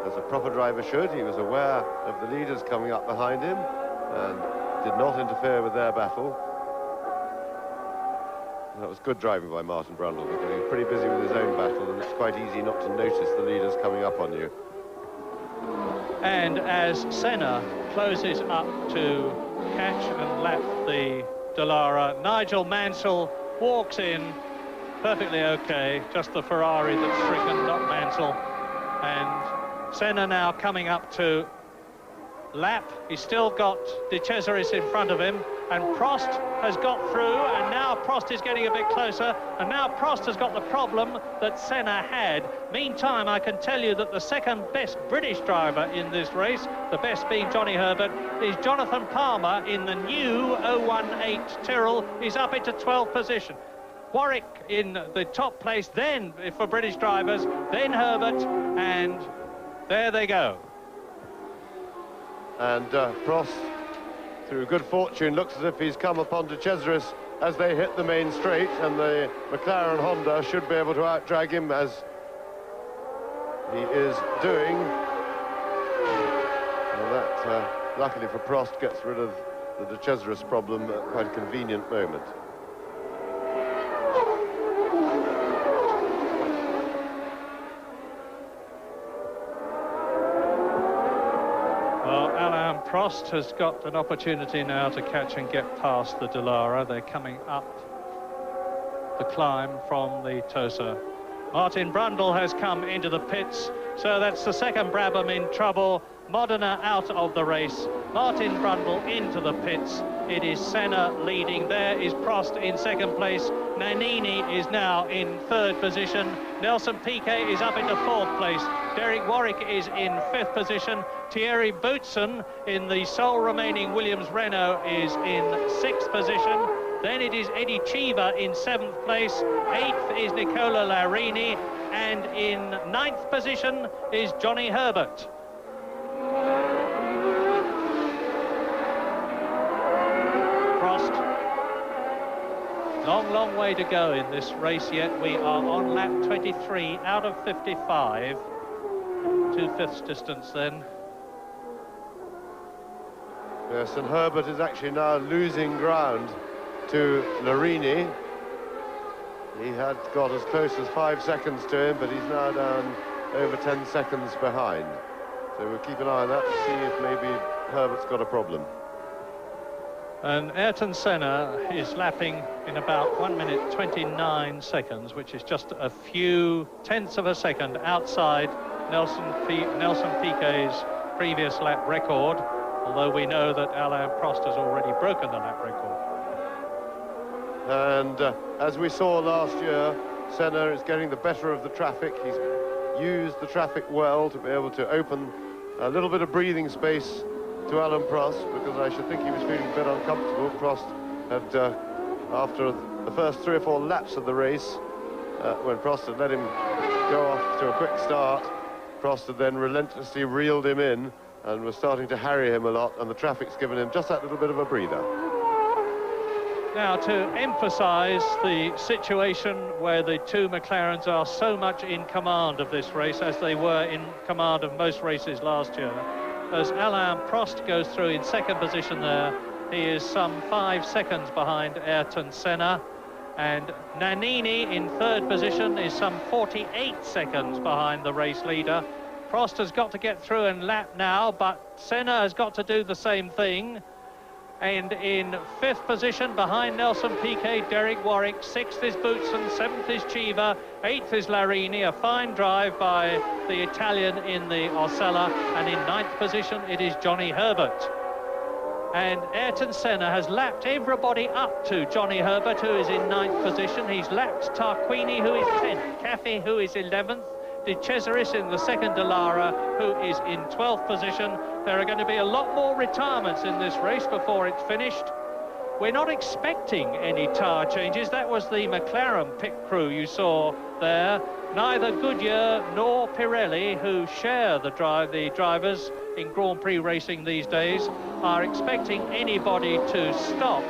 as a proper driver should, he was aware of the leaders coming up behind him and did not interfere with their battle. That was good driving by Martin Brundle, because he was pretty busy with his own battle, and it's quite easy not to notice the leaders coming up on you. And as Senna closes up to catch and lap the Dallara, Nigel Mansell walks in perfectly okay, just the Ferrari that's stricken, not Mansell. And Senna now coming up to lap. He's still got De Cesaris in front of him, and Prost has got through, and now Prost is getting a bit closer, and now Prost has got the problem that Senna had. Meantime, I can tell you that the second best British driver in this race, the best being Johnny Herbert, is Jonathan Palmer in the new 018 Tyrrell. He's up into 12th position. Warwick in the top place, then for British drivers, then Herbert, and there they go. And Prost, through good fortune, looks as if he's come upon De Cesaris as they hit the main straight, and the McLaren Honda should be able to outdrag him, as he is doing. Well, that, luckily for Prost, gets rid of the De Cesaris problem at quite a convenient moment. Prost has got an opportunity now to catch and get past the Dallara. They're coming up the climb from the Tosa. Martin Brundle has come into the pits, so that's the second Brabham in trouble. Modena out of the race. Martin Brundle into the pits. It is Senna leading. There is Prost in second place. Nannini is now in third position. Nelson Piquet is up into fourth place. Derek Warwick is in fifth position. Thierry Boutsen in the sole remaining Williams Renault is in sixth position. Then it is Eddie Cheever in seventh place. Eighth is Nicola Larini. And in ninth position is Johnny Herbert. Prost. Long way to go in this race yet. We are on lap 23 out of 55. 2/5 distance then. Yes, and Herbert is actually now losing ground to Larini. He had got as close as 5 seconds to him, but he's now down over 10 seconds behind. So we'll keep an eye on that to see if maybe Herbert's got a problem. And Ayrton Senna is lapping in about 1 minute 29 seconds, which is just a few tenths of a second outside Nelson Piquet's previous lap record, although we know that Alain Prost has already broken the lap record. And as we saw last year, Senna is getting the better of the traffic. He's used the traffic well to be able to open a little bit of breathing space to Alain Prost, because I should think he was feeling a bit uncomfortable. Prost had, after the first 3 or 4 laps of the race, when Prost had let him go off to a quick start, Prost had then relentlessly reeled him in and was starting to harry him a lot, and the traffic's given him just that little bit of a breather. Now, to emphasise the situation where the two McLarens are so much in command of this race, as they were in command of most races last year, as Alain Prost goes through in second position there, he is some 5 seconds behind Ayrton Senna, and Nannini in third position is some 48 seconds behind the race leader. Prost has got to get through and lap now, but Senna has got to do the same thing. And in fifth position behind Nelson Piquet, Derek Warwick. Sixth is Boutsen, seventh is Chiva, eighth is Larini. A fine drive by the Italian in the Osella. And in ninth position, it is Johnny Herbert. And Ayrton Senna has lapped everybody up to Johnny Herbert, who is in ninth position. He's lapped Tarquini, who is 10th, Cafe, who is 11th, De Cesaris in the second, Delara, who is in 12th position. There are going to be a lot more retirements in this race before it's finished. We're not expecting any tyre changes. That was the McLaren pit crew you saw there. Neither Goodyear nor Pirelli, who share the drivers in Grand Prix racing these days, are expecting anybody to stop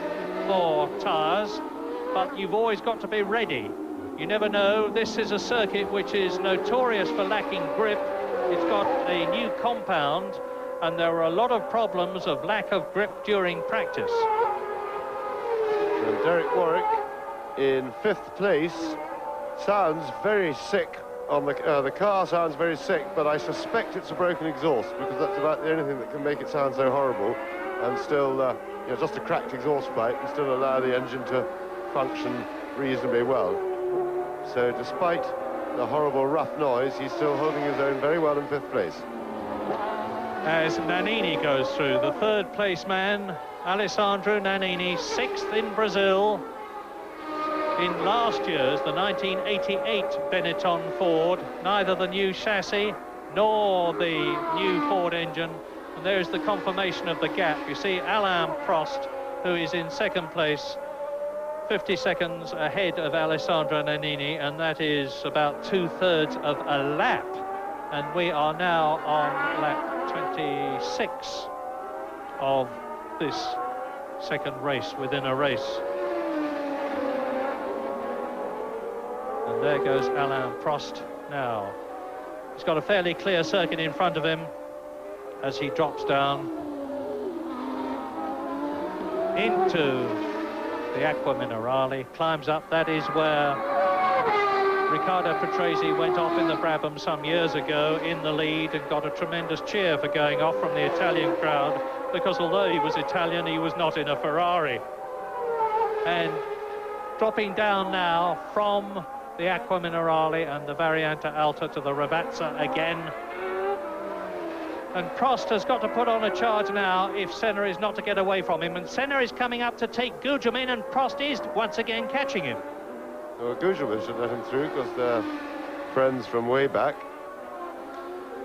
for tyres, but you've always got to be ready. You never know. This is a circuit which is notorious for lacking grip. It's got a new compound, and there are a lot of problems of lack of grip during practice. And Derek Warwick in 5th place sounds very sick. On the car sounds very sick, but I suspect it's a broken exhaust, because that's about the only thing that can make it sound so horrible, and still, you know, just a cracked exhaust pipe, and still allow the engine to function reasonably well. So despite the horrible rough noise, he's still holding his own very well in 5th place. As Nannini goes through, the third place man, Alessandro Nannini, 6th in Brazil. In last year's, the 1988 Benetton Ford, neither the new chassis nor the new Ford engine. And there's the confirmation of the gap. You see Alain Prost, who is in 2nd place, 50 seconds ahead of Alessandro Nannini, and that is about 2/3 of a lap. And we are now on lap 26 of this second race within a race. And there goes Alain Prost now. He's got a fairly clear circuit in front of him as he drops down into the Acqua Minerale, climbs up. That is where Riccardo Patrese went off in the Brabham some years ago in the lead, and got a tremendous cheer for going off from the Italian crowd, because although he was Italian, he was not in a Ferrari. And dropping down now from the Acqua Minerale and the Variante Alta to the Ravazza again. And Prost has got to put on a charge now if Senna is not to get away from him. And Senna is coming up to take Gugelmin, and Prost is once again catching him. Well, Gugelmin should let him through, because they're friends from way back.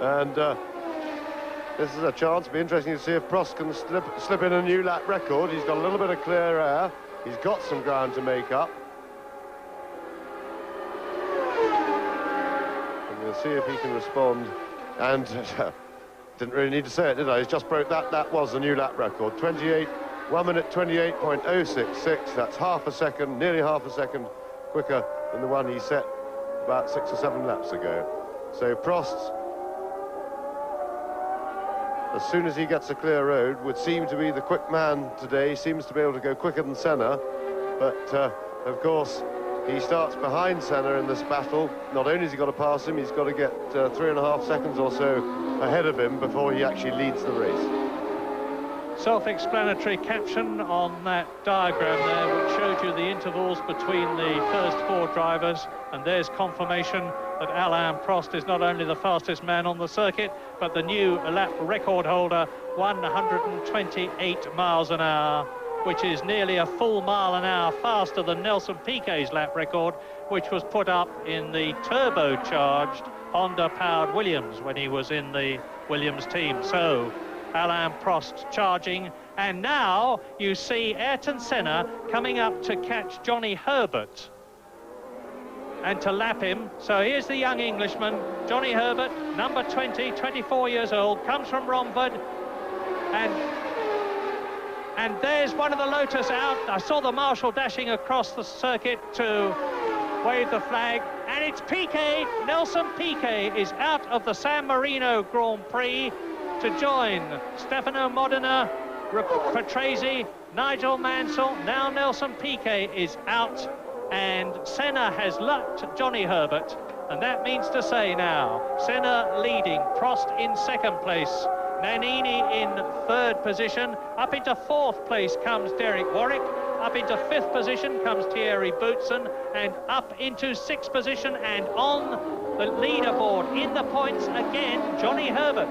And this is a chance. It'll be interesting to see if Prost can slip in a new lap record. He's got a little bit of clear air. He's got some ground to make up. And we'll see if he can respond. And didn't really need to say it, did I? He's just broke that. That was the new lap record. 1 minute 28.066. That's half a second, nearly half a second quicker than the one he set about 6 or 7 laps ago. So Prost, as soon as he gets a clear road, would seem to be the quick man today. Seems to be able to go quicker than Senna, but of course he starts behind Senna in this battle. Not only has he got to pass him, he's got to get 3.5 seconds or so ahead of him before he actually leads the race. Self-explanatory caption on that diagram there, which showed you the intervals between the first 4 drivers, and there's confirmation that Alain Prost is not only the fastest man on the circuit, but the new lap record holder, 128 miles an hour which is nearly a full mile an hour faster than Nelson Piquet's lap record, which was put up in the turbocharged Honda-powered Williams when he was in the Williams team. So Alain Prost charging, and now you see Ayrton Senna coming up to catch Johnny Herbert and to lap him. So here's the young Englishman, Johnny Herbert, number 20, 24 years old, comes from Romford, and there's one of the Lotus out. I saw the marshal dashing across the circuit to wave the flag, and it's Piquet. Nelson Piquet is out of the San Marino Grand Prix to join Stefano Modena, Patrese, Nigel Mansell. Now Nelson Piquet is out, and Senna has lapped Johnny Herbert, and that means to say now Senna leading, Prost in second place, Nannini in third position. Up into fourth place comes Derek Warwick. Up into fifth position comes Thierry Boutsen, and up into sixth position and on the leaderboard in the points again, Johnny Herbert.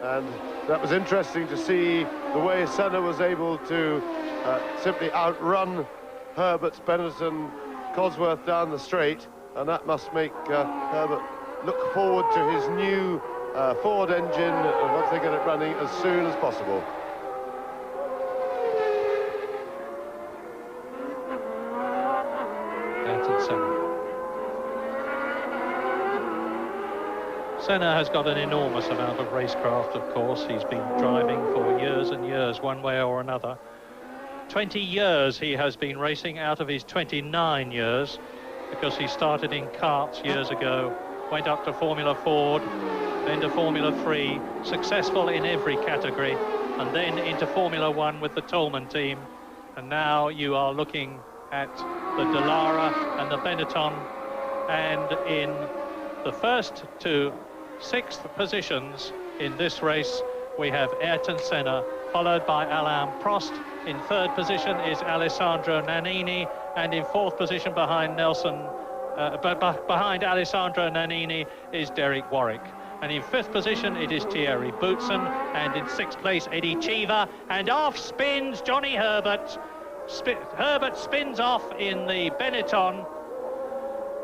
And that was interesting to see the way Senna was able to simply outrun Herbert's Benetton Cosworth down the straight, and that must make Herbert look forward to his new Ford engine once they get it running as soon as possible. Senna has got an enormous amount of racecraft, of course. He's been driving for years and years, one way or another. 20 years he has been racing out of his 29 years, because he started in karts years ago, went up to Formula Ford, then to Formula 3, successful in every category, and then into Formula 1 with the Toleman team. And now you are looking at the Dallara and the Benetton, and in the first to sixth positions in this race we have Ayrton Senna, followed by Alain Prost. In third position is Alessandro Nannini, and in fourth position behind behind Alessandro Nannini is Derek Warwick. And in fifth position it is Thierry Boutsen, and in sixth place Eddie Cheever, and off spins Johnny Herbert. Herbert spins off in the Benetton.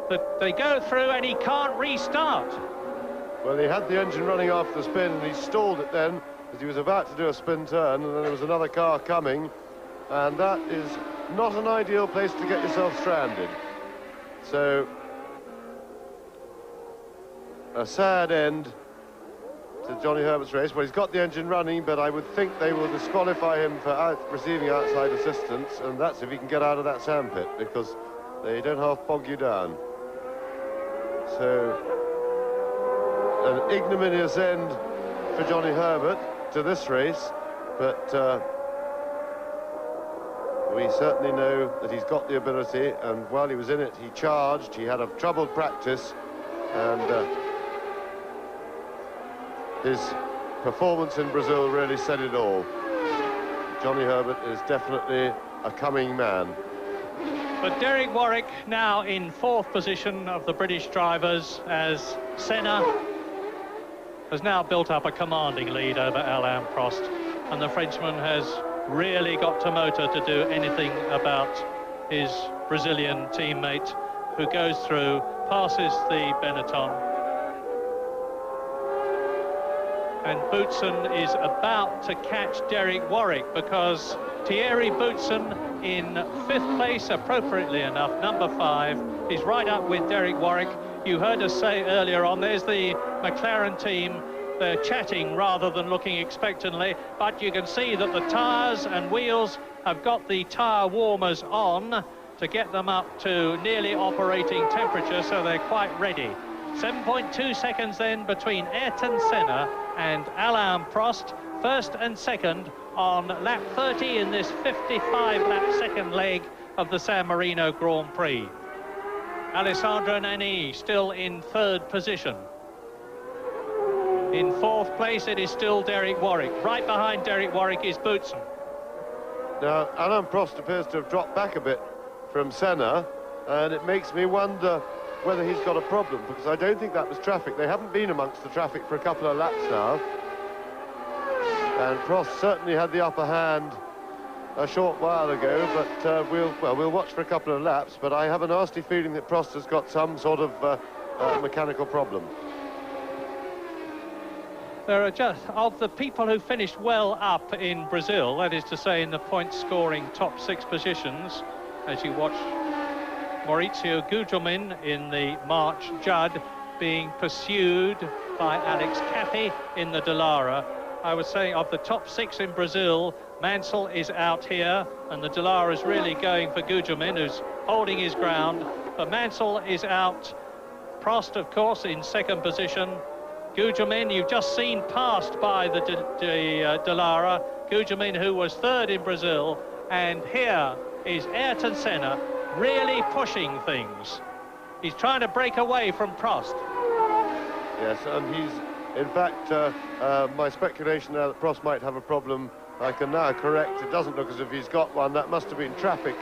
But they go through and he can't restart. Well, he had the engine running after the spin, and he stalled it then as he was about to do a spin turn, and then there was another car coming, and that is not an ideal place to get yourself stranded. So a sad end to Johnny Herbert's race. Well, he's got the engine running, but I would think they will disqualify him for receiving outside assistance, and that's if he can get out of that sandpit, because they don't half bog you down. So an ignominious end for Johnny Herbert to this race, but we certainly know that he's got the ability, and while he was in it he charged. He had a troubled practice, and his performance in Brazil really said it all. Johnny Herbert is definitely a coming man. But Derek Warwick now in fourth position of the British drivers, as Senna has now built up a commanding lead over Alain Prost, and the Frenchman has really got to motor to do anything about his Brazilian teammate, who goes through, passes the Benetton, and Boutsen is about to catch Derek Warwick, because Thierry Boutsen in fifth place, appropriately enough, number 5, is right up with Derek Warwick. You heard us say earlier on, there's the McLaren team. They're chatting rather than looking expectantly, but you can see that the tyres and wheels have got the tyre warmers on to get them up to nearly operating temperature, so they're quite ready. 7.2 seconds then between Ayrton Senna and Alain Prost, first and second on lap 30 in this 55-lap second leg of the San Marino Grand Prix. Alessandro Nannini still in third position. In fourth place it is still Derek Warwick. Right behind Derek Warwick is Boutsen. Now Alain Prost appears to have dropped back a bit from Senna, and it makes me wonder whether he's got a problem, because I don't think that was traffic. They haven't been amongst the traffic for a couple of laps now. And Prost certainly had the upper hand a short while ago, but we'll watch for a couple of laps. But I have a nasty feeling that Prost has got some sort of mechanical problem. There are just, of the people who finished well up in Brazil, that is to say in the point-scoring top 6 positions, as you watch Maurizio Gugelmin in the March Judd being pursued by Alex Cappy in the Dallara. I was saying of the top 6 in Brazil, Mansell is out here, and the Dallara is really going for Gugelmin, who's holding his ground. But Mansell is out. Prost, of course, in 2nd position. Gugelmin, you've just seen passed by the Dallara. Gugelmin, who was 3rd in Brazil. And here is Ayrton Senna really pushing things. He's trying to break away from Prost. Yes, and he's, in fact, my speculation now that Prost might have a problem, I can now correct. It doesn't look as if he's got one. That must have been traffic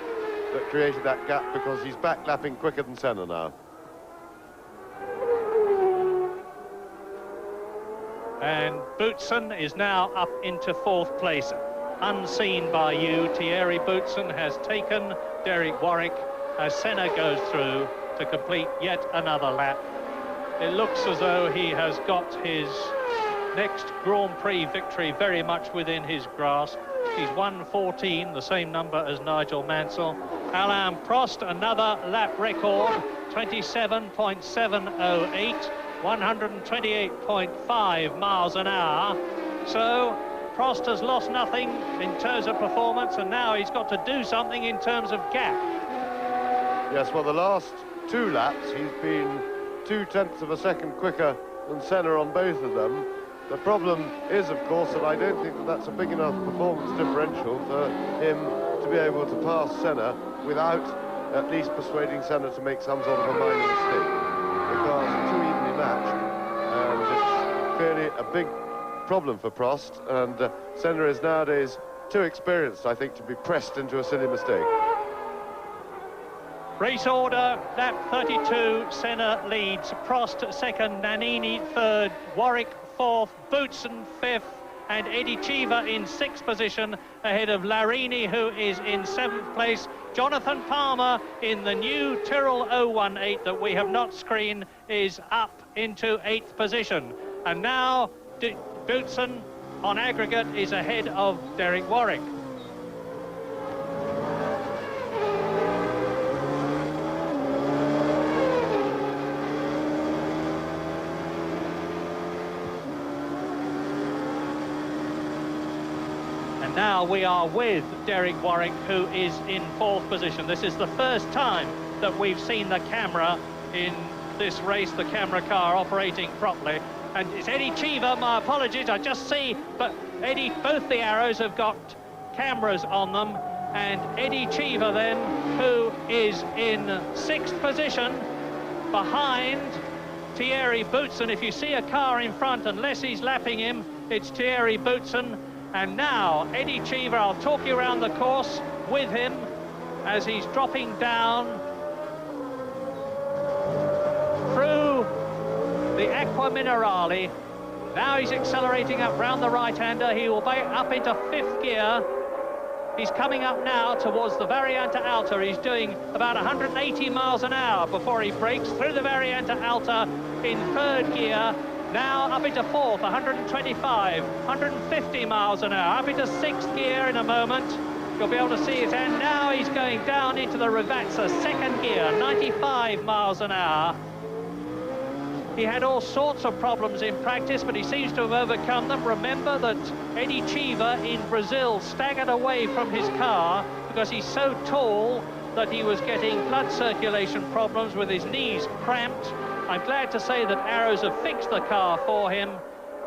that created that gap, because he's back lapping quicker than Senna now. And Boutsen is now up into 4th place, unseen by you. Thierry Boutsen has taken Derek Warwick as Senna goes through to complete yet another lap. It looks as though he has got his next Grand Prix victory very much within his grasp. He's won 14, the same number as Nigel Mansell. Alain Prost, another lap record, 27.708. 128.5 miles an hour. So Prost has lost nothing in terms of performance, and now he's got to do something in terms of gap. Yes, well, the last 2 laps he's been 0.2 of a second quicker than Senna on both of them. The problem is, of course, that I don't think that that's a big enough performance differential for him to be able to pass Senna without at least persuading Senna to make some sort of a minor mistake. Because too evenly matched, and it's clearly a big problem for Prost, and Senna is nowadays too experienced, I think, to be pressed into a silly mistake. Race order, lap 32, Senna leads, Prost 2nd, Nannini 3rd, Warwick 4th, Boutsen 5th, and Eddie Cheever in 6th position, ahead of Larini, who is in 7th place. Jonathan Palmer in the new Tyrrell 018 that we have not screened is up into 8th position. And now Boutsen on aggregate is ahead of Derek Warwick. And now we are with Derek Warwick, who is in 4th position. This is the first time that we've seen the camera in this race, the camera car operating properly. And it's Eddie Cheever, my apologies, I just see, but Eddie, both the arrows have got cameras on them. And Eddie Cheever then, who is in 6th position behind Thierry Boutsen. If you see a car in front, unless he's lapping him, it's Thierry Boutsen. And now Eddie Cheever, I'll talk you around the course with him as he's dropping down through the Aqua Minerale. Now he's accelerating up round the right-hander. He will be up into 5th gear. He's coming up now towards the Variante Alta. He's doing about 180 miles an hour before he breaks through the Variante Alta in 3rd gear. Now up into 4th, 125, 150 miles an hour, up into 6th gear in a moment. You'll be able to see it, and now he's going down into the Rivazza 2nd gear, 95 miles an hour. He had all sorts of problems in practice, but he seems to have overcome them. Remember that Eddie Cheever in Brazil staggered away from his car because he's so tall that he was getting blood circulation problems with his knees cramped. I'm glad to say that Arrows have fixed the car for him,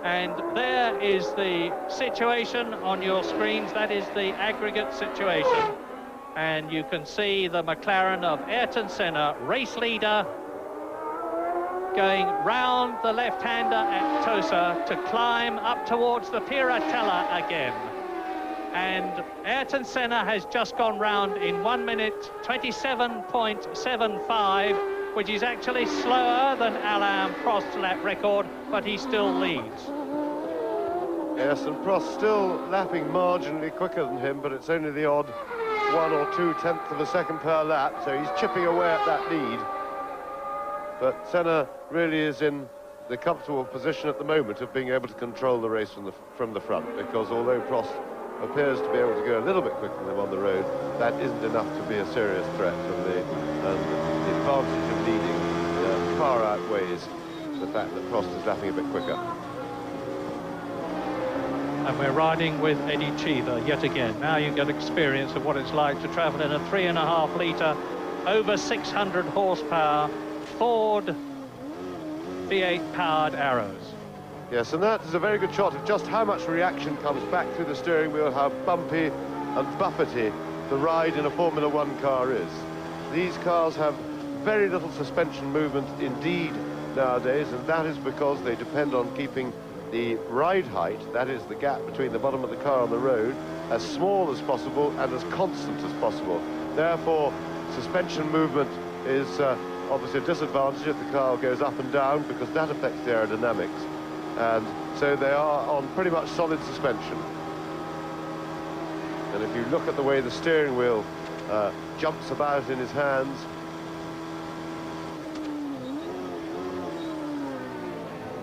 and there is the situation on your screens. That is the aggregate situation, and you can see the McLaren of Ayrton Senna, race leader, going round the left-hander at Tosa to climb up towards the Piratella again. And Ayrton Senna has just gone round in 1 minute 27.75, which is actually slower than Alain Prost's lap record, but he still leads. Yes, and Prost still lapping marginally quicker than him, but it's only the odd 1 or 2 tenths of a second per lap, so he's chipping away at that lead. But Senna really is in the comfortable position at the moment of being able to control the race from the front, because although Prost appears to be able to go a little bit quicker than him on the road, that isn't enough to be a serious threat, and the advantage of leading far outweighs the fact that Prost is lapping a bit quicker. And we're riding with Eddie Cheever yet again. Now you get experience of what it's like to travel in a 3.5 litre, over 600 horsepower Ford V8 powered Arrows. Yes, and that is a very good shot of just how much reaction comes back through the steering wheel, how bumpy and buffety the ride in a Formula One car is. These cars have very little suspension movement indeed nowadays, and that is because they depend on keeping the ride height, that is the gap between the bottom of the car and the road, as small as possible and as constant as possible. Therefore, suspension movement is obviously a disadvantage if the car goes up and down, because that affects the aerodynamics. And so they are on pretty much solid suspension. And if you look at the way the steering wheel jumps about in his hands,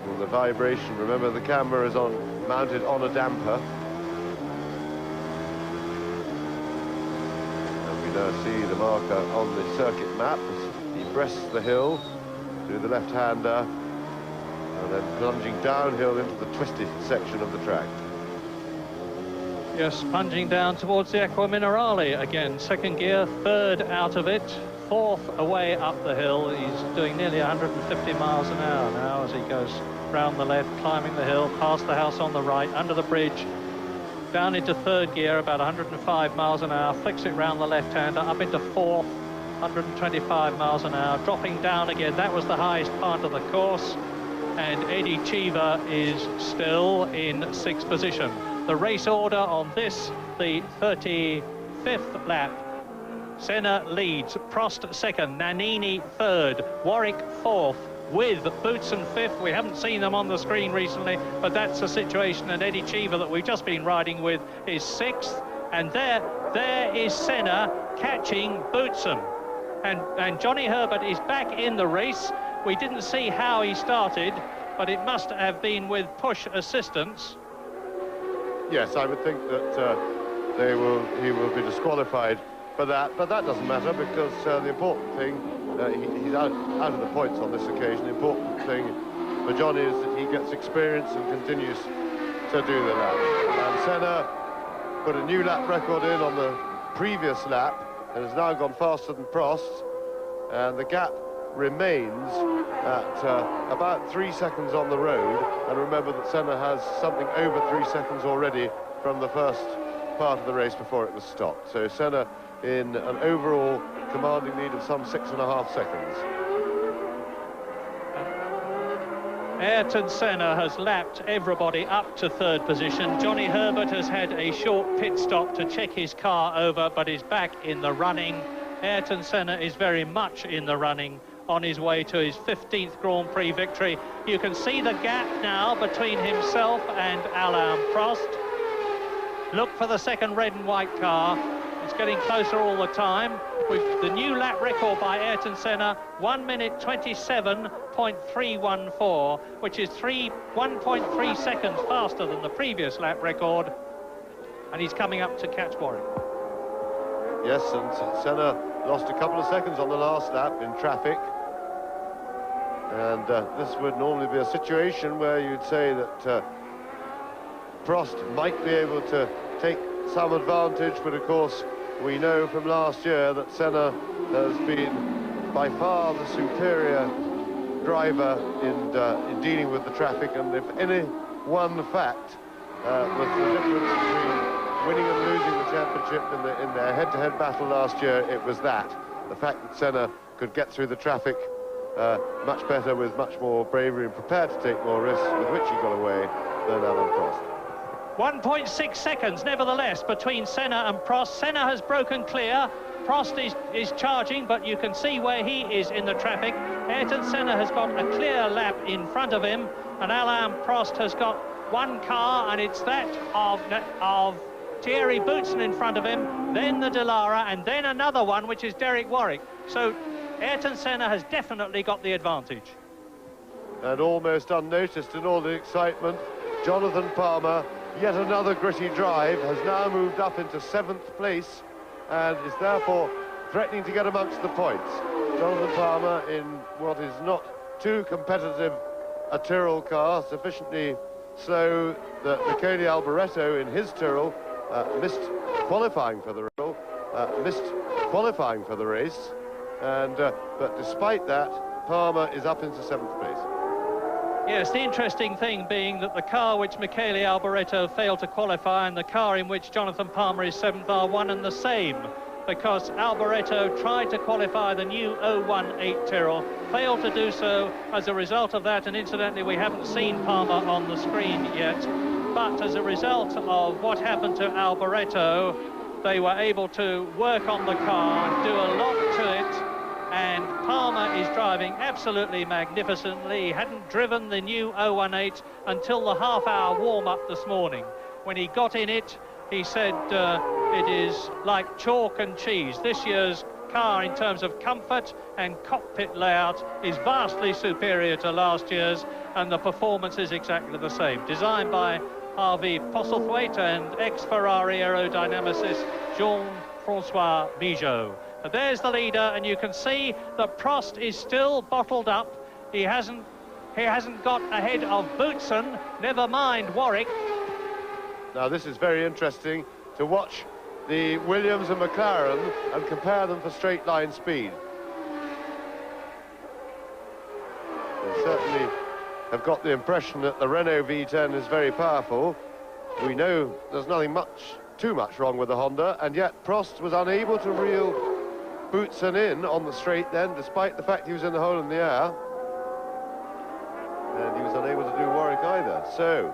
and the vibration, remember the camera is mounted on a damper. And we now see the marker on the circuit map as he breasts the hill through the left-hander, and then plunging downhill into the twisty section of the track. Yes, plunging down towards the Acqua Minerale again. Second gear, third out of it, fourth away up the hill. He's doing nearly 150 miles an hour now as he goes round the left, climbing the hill, past the house on the right, under the bridge, down into third gear, about 105 miles an hour, flicks it round the left-hander, up into fourth, 125 miles an hour, dropping down again. That was the highest part of the course. And Eddie Cheever is still in sixth position. The race order on this, the 35th lap. Senna leads, Prost second, Nannini third, Warwick fourth, with Boutsen fifth. We haven't seen them on the screen recently, but that's the situation. And Eddie Cheever, that we've just been riding with, is sixth. And there is Senna catching Boutsen. And Johnny Herbert is back in the race. We didn't see how he started, but it must have been with push assistance. Yes, I would think that he will be disqualified for that, but that doesn't matter, because the important thing, he's out of the points on this occasion. The important thing for Johnny is that he gets experience and continues to do the lap. And Senna put a new lap record in on the previous lap and has now gone faster than Prost, and the gap remains at about 3 seconds on the road. And remember that Senna has something over 3 seconds already from the first part of the race before it was stopped. So Senna in an overall commanding lead of some 6.5 seconds. Ayrton Senna has lapped everybody up to third position. Johnny Herbert has had a short pit stop to check his car over, but is back in the running. Ayrton Senna is very much in the running, on his way to his 15th Grand Prix victory. You can see the gap now between himself and Alain Prost. Look for the second red and white car. It's getting closer all the time. With the new lap record by Ayrton Senna, 1 minute 27.314, which is 1.3 seconds faster than the previous lap record. And he's coming up to catch Warwick. Yes, and Senna lost a couple of seconds on the last lap in traffic. And this would normally be a situation where you'd say that Prost might be able to take some advantage, but of course we know from last year that Senna has been by far the superior driver in dealing with the traffic. And if any one fact was the difference between winning and losing the championship in their head-to-head battle last year, it was that. The fact that Senna could get through the traffic much better, with much more bravery, and prepared to take more risks, with which he got away, than Alain Prost. 1.6 seconds, nevertheless, between Senna and Prost. Senna has broken clear. Prost is charging, but you can see where he is in the traffic. Ayrton Senna has got a clear lap in front of him, and Alain Prost has got one car, and it's that of Thierry Boutsen in front of him, then the Delara, and then another one, which is Derek Warwick. So Ayrton Senna has definitely got the advantage. And almost unnoticed in all the excitement, Jonathan Palmer, yet another gritty drive, has now moved up into 7th place and is therefore threatening to get amongst the points. Jonathan Palmer in what is not too competitive a Tyrrell car, sufficiently slow that Michele Alboreto in his Tyrrell missed qualifying for the race, and but despite that, Palmer is up into 7th place. Yes, the interesting thing being that the car which Michele Alboreto failed to qualify and the car in which Jonathan Palmer is 7th are one and the same, because Alboreto tried to qualify the new 018 Tyrrell, failed to do so as a result of that, and incidentally we haven't seen Palmer on the screen yet, but as a result of what happened to Alboreto, they were able to work on the car, do a lot to it, and Palmer is driving absolutely magnificently. He hadn't driven the new 018 until the half-hour warm-up this morning. When he got in it, he said it is like chalk and cheese. This year's car, in terms of comfort and cockpit layout, is vastly superior to last year's, and the performance is exactly the same. Designed by Harvey Postlethwaite and ex-Ferrari aerodynamicist Jean-Francois Bigot. But there's the leader, and you can see that Prost is still bottled up. He hasn't got ahead of Boutsen, never mind Warwick. Now this is very interesting to watch the Williams and McLaren and compare them for straight line speed. They certainly have got the impression that the Renault V10 is very powerful. We know there's nothing too much wrong with the Honda, and yet Prost was unable to reel Boutsen in on the straight then, despite the fact he was in the hole in the air, and he was unable to do Warwick either. So,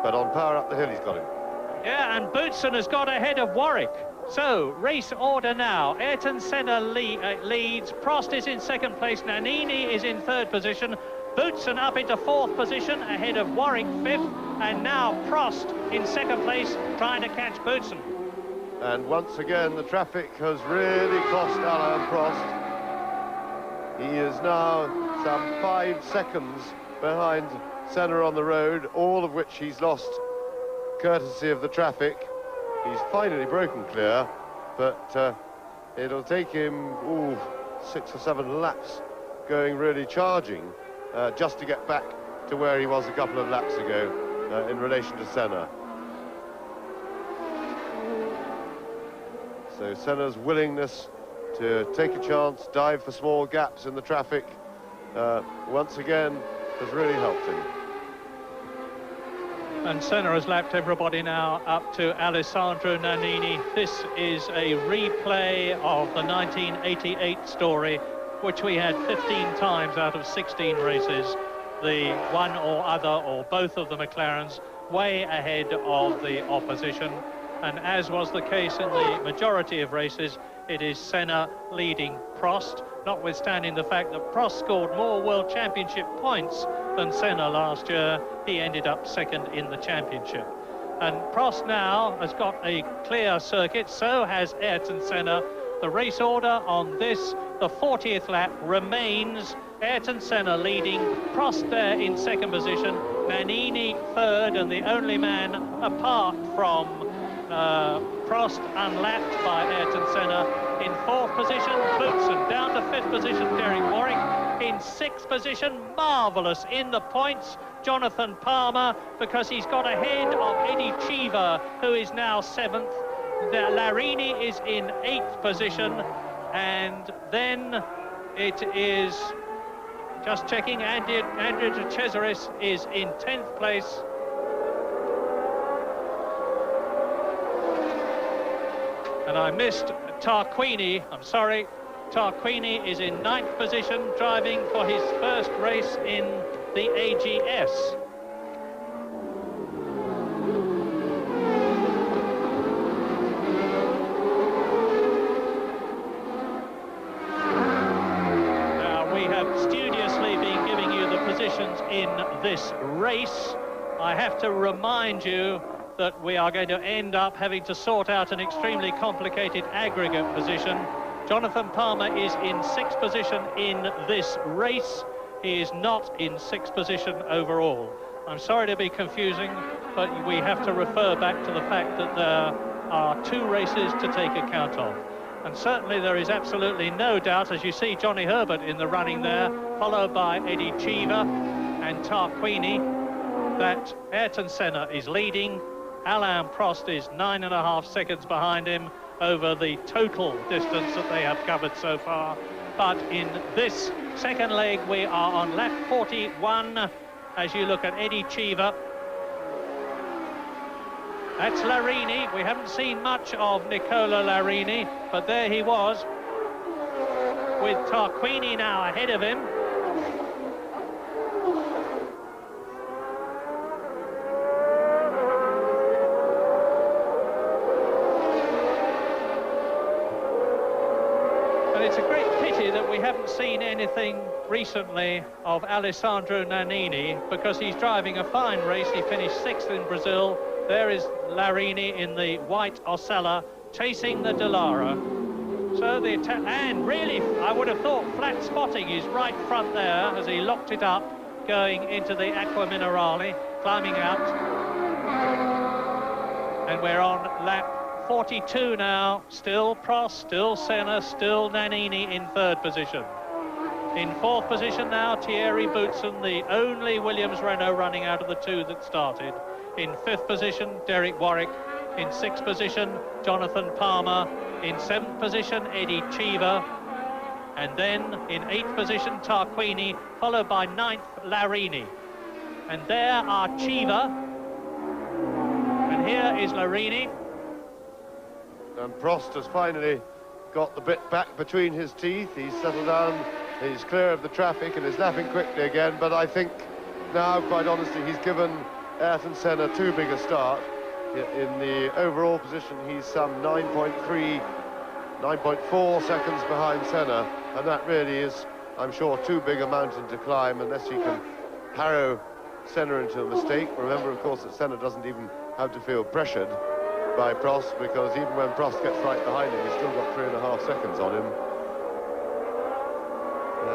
but on power up the hill he's got him. Yeah, and Boutsen has got ahead of Warwick. So, race order now. Ayrton Senna leads. Prost is in 2nd place. Nannini is in 3rd position. Boutsen up into 4th position ahead of Warwick 5th. And now Prost in 2nd place trying to catch Boutsen. And once again, the traffic has really cost Alain Prost. He is now some 5 seconds behind Senna on the road, all of which he's lost courtesy of the traffic. He's finally broken clear, but it'll take him 6 or 7 laps going really charging just to get back to where he was a couple of laps ago in relation to Senna. So Senna's willingness to take a chance, dive for small gaps in the traffic, once again has really helped him. And Senna has lapped everybody now up to Alessandro Nannini. This is a replay of the 1988 story, which we had 15 times out of 16 races. The one or other or both of the McLarens way ahead of the opposition. And as was the case in the majority of races, it is Senna leading Prost, notwithstanding the fact that Prost scored more World Championship points than Senna last year. He ended up 2nd in the championship. And Prost now has got a clear circuit, so has Ayrton Senna. The race order on this, the 40th lap, remains Ayrton Senna leading, Prost there in 2nd position, Nannini 3rd, and the only man apart from Prost unlapped by Ayrton Senna. In 4th position, Boutsen. Down to 5th position, Derek Warwick. In 6th position, marvellous in the points, Jonathan Palmer, because he's got ahead of Eddie Cheever, who is now 7th. Larini is in 8th position, and then it is, just checking, Andrea de Cesaris is in 10th place. And I missed Tarquini, I'm sorry. Tarquini is in 9th position, driving for his first race in the AGS. Now, we have studiously been giving you the positions in this race. I have to remind you that we are going to end up having to sort out an extremely complicated aggregate position. Jonathan Palmer is in sixth position in this race. He is not in sixth position overall. I'm sorry to be confusing, but we have to refer back to the fact that there are two races to take account of. And certainly there is absolutely no doubt, as you see Johnny Herbert in the running there, followed by Eddie Cheever and Tarquini, that Ayrton Senna is leading. Alain Prost is 9.5 seconds behind him over the total distance that they have covered so far. But in this second leg, we are on lap 41. As you look at Eddie Cheever, that's Larini. We haven't seen much of Nicola Larini, but there he was, with Tarquini now ahead of him. And it's a great pity that we haven't seen anything recently of Alessandro Nannini, because he's driving a fine race. He finished 6th in Brazil. There is Larini in the white Osella chasing the Dallara. So the attack, and really, I would have thought flat spotting is right front there as he locked it up, going into the Acqua Minerale, climbing out. And we're on lap 42 now. Still Prost, still Senna, still Nannini in third position. In fourth position now, Thierry Boutsen, the only Williams-Renault running out of the two that started. In fifth position, Derek Warwick. In sixth position, Jonathan Palmer. In seventh position, Eddie Cheever. And then in eighth position, Tarquini, followed by ninth, Larini. And there are Cheever. And here is Larini. And Prost has finally got the bit back between his teeth. He's settled down, he's clear of the traffic and is lapping quickly again. But I think now, quite honestly, he's given Ayrton Senna too big a start. In the overall position, he's some 9.4 seconds behind Senna. And that really is, I'm sure, too big a mountain to climb unless he can harrow Senna into a mistake. Remember, of course, that Senna doesn't even have to feel pressured by Prost, because even when Prost gets right behind him, he's still got 3.5 seconds on him.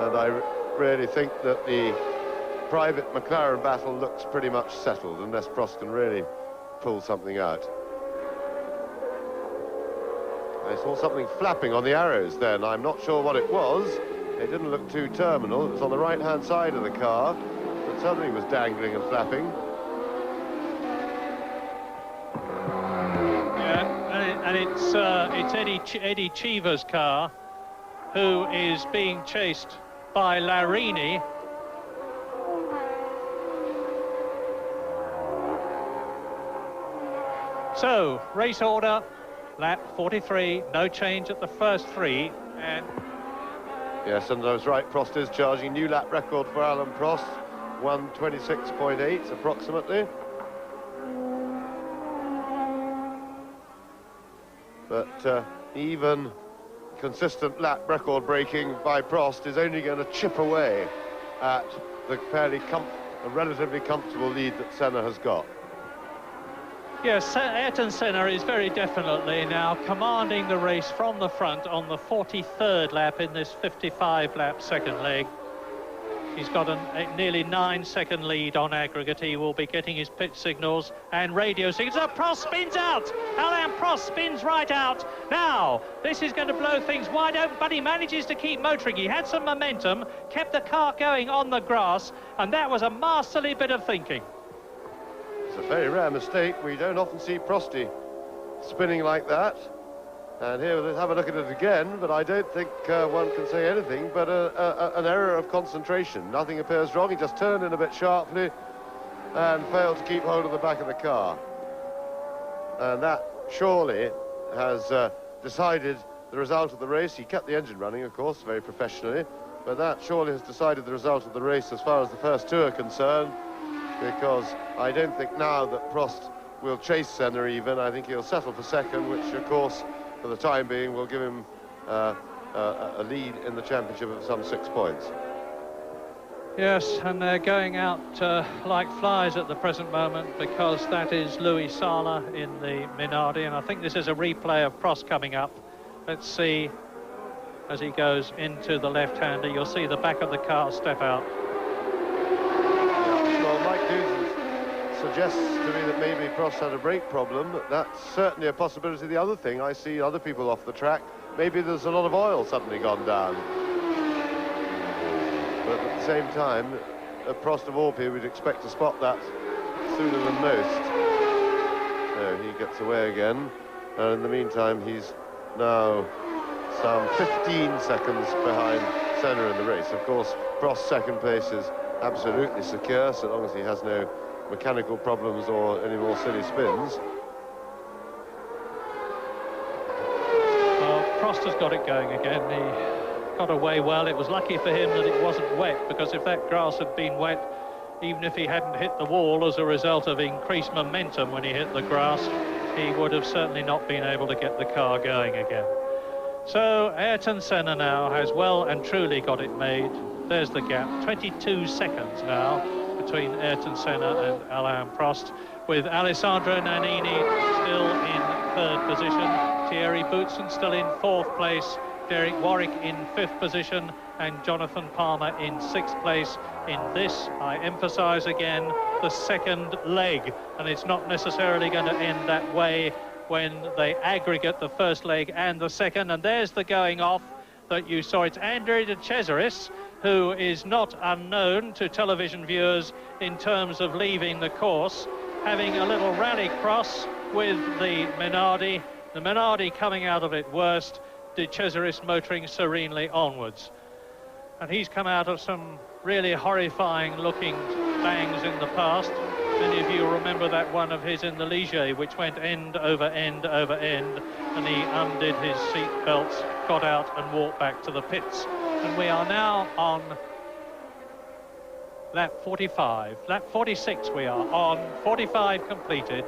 And I really think that the private McLaren battle looks pretty much settled, unless Prost can really pull something out. I saw something flapping on the arrows then. I'm not sure what it was. It didn't look too terminal. It was on the right-hand side of the car, but something was dangling and flapping. And it's Eddie Cheever's car, who is being chased by Larini. So, race order, lap 43, no change at the first three. And yes, and I was right, Prost is charging new lap record for Alain Prost, 1:26.8 approximately. But even consistent lap record breaking by Prost is only going to chip away at the relatively comfortable lead that Senna has got. yes, Ayrton Senna is very definitely now commanding the race from the front on the 43rd lap in this 55-lap second leg. He's got a nearly 9-second lead on aggregate. He will be getting his pit signals and radio signals. Prost spins out! Alain Prost spins right out. Now, this is going to blow things wide open, but he manages to keep motoring. He had some momentum, kept the car going on the grass, and that was a masterly bit of thinking. It's a very rare mistake. We don't often see Prosty spinning like that. And here, let's have a look at it again, but I don't think one can say anything but an error of concentration. Nothing appears wrong. He just turned in a bit sharply and failed to keep hold of the back of the car. And that surely has decided the result of the race. He kept the engine running, of course, very professionally, but that surely has decided the result of the race as far as the first two are concerned, because I don't think now that Prost will chase Senna even. I think he'll settle for second, which, of course, for the time being, will give him a lead in the championship of some 6 points. Yes, and they're going out like flies at the present moment, because that is Louis Sala in the Minardi, and I think this is a replay of Prost coming up. Let's see, as he goes into the left-hander, you'll see the back of the car step out. Yeah, well, Mike Newton suggests to me that maybe Prost had a brake problem. That's certainly a possibility. The other thing, I see other people off the track, maybe there's a lot of oil suddenly gone down. But at the same time, Prost of all people would expect to spot that sooner than most. So he gets away again, and in the meantime he's now some 15 seconds behind Senna in the race. Of course, Prost's second place is absolutely secure, so long as he has no mechanical problems or any more silly spins. Well, Prost has got it going again. He got away well. It was lucky for him that it wasn't wet, because if that grass had been wet, even if he hadn't hit the wall as a result of increased momentum when he hit the grass, he would have certainly not been able to get the car going again. So Ayrton Senna now has well and truly got it made. There's the gap, 22 seconds now between Ayrton Senna and Alain Prost, with Alessandro Nannini still in third position, Thierry Boutsen still in fourth place, Derek Warwick in fifth position, and Jonathan Palmer in sixth place in this, I emphasize again, the second leg, and it's not necessarily going to end that way when they aggregate the first leg and the second. And there's the going off that you saw. It's Andrea de Cesaris, who is not unknown to television viewers in terms of leaving the course, having a little rally cross with the Minardi coming out of it worst, De Cesaris motoring serenely onwards. And he's come out of some really horrifying looking bangs in the past. Many of you remember that one of his in the Ligier, which went end over end over end, and he undid his seat belts, got out and walked back to the pits. And we are now on lap 45, lap 46 we are on, 45 completed.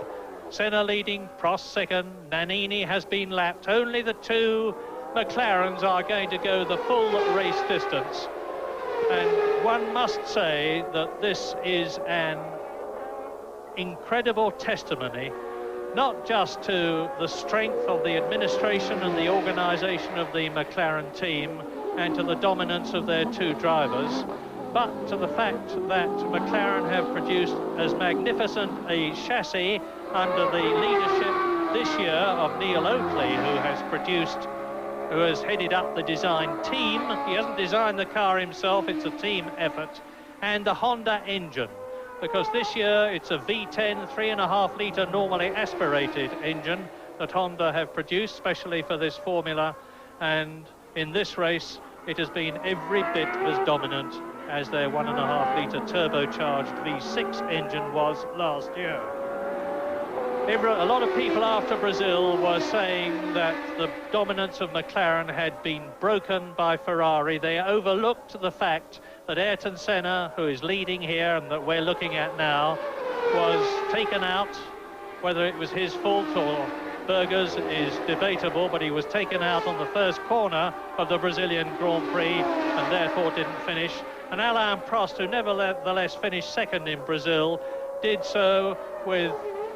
Senna leading, Prost second, Nannini has been lapped. Only the two McLarens are going to go the full race distance. And one must say that this is an incredible testimony, not just to the strength of the administration and the organisation of the McLaren team and to the dominance of their two drivers, but to the fact that McLaren have produced as magnificent a chassis under the leadership this year of Neil Oakley, who has headed up the design team. He hasn't designed the car himself, it's a team effort, and the Honda engine, because this year it's a V10 3.5 litre normally aspirated engine that Honda have produced specially for this formula, and in this race it has been every bit as dominant as their 1.5 litre turbocharged V6 engine was last year. A lot of people after Brazil were saying that the dominance of McLaren had been broken by Ferrari. They overlooked the fact that Ayrton Senna, who is leading here and that we're looking at now, was taken out. Whether it was his fault or Berger's is debatable, but he was taken out on the first corner of the Brazilian Grand Prix and therefore didn't finish. And Alain Prost, who nevertheless finished second in Brazil, did so with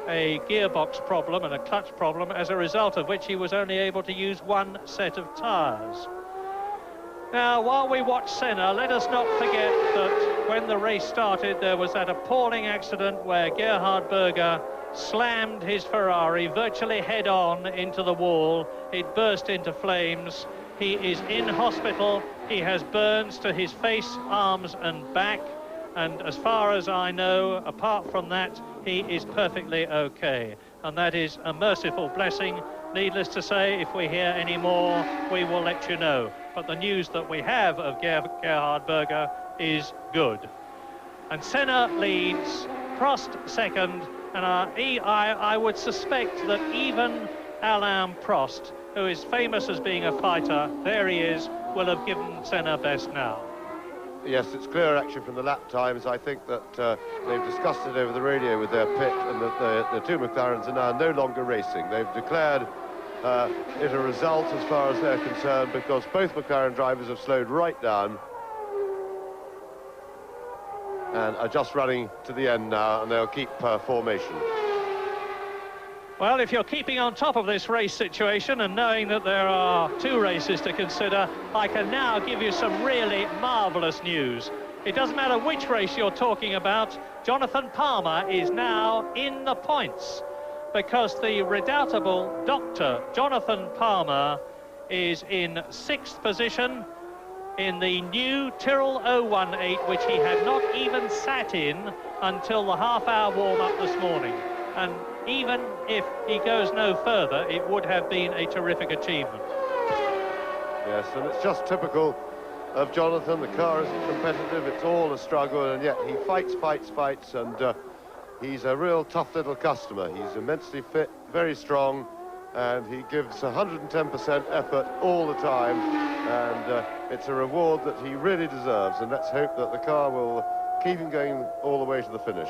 a gearbox problem and a clutch problem, as a result of which he was only able to use one set of tyres. Now, while we watch Senna, let us not forget that when the race started, there was that appalling accident where Gerhard Berger slammed his Ferrari virtually head-on into the wall. It burst into flames. He is in hospital. He has burns to his face, arms and back. And as far as I know, apart from that, he is perfectly okay. And that is a merciful blessing. Needless to say, if we hear any more, we will let you know. But the news that we have of Gerhard Berger is good. And Senna leads, Prost second, and I would suspect that even Alain Prost, who is famous as being a fighter, there he is, will have given Senna best now. Yes, it's clear actually from the lap times. I think that they've discussed it over the radio with their pit, and that the two McLarens are now no longer racing. They've declared it a result as far as they're concerned, because both McLaren drivers have slowed right down. and are just running to the end now, and they'll keep formation. Well, if you're keeping on top of this race situation and knowing that there are 2 races to consider, I can now give you some really marvellous news. It doesn't matter which race you're talking about, Jonathan Palmer is now in the points, because the redoubtable Dr. Jonathan Palmer is in 6th position in the new Tyrrell 018, which he had not even sat in until the half-hour warm-up this morning. And even if he goes no further, it would have been a terrific achievement. Yes, and it's just typical of Jonathan. The car isn't competitive, it's all a struggle, and yet he fights, and he's a real tough little customer. He's immensely fit, very strong, and he gives 110% effort all the time, and it's a reward that he really deserves, and let's hope that the car will keep him going all the way to the finish.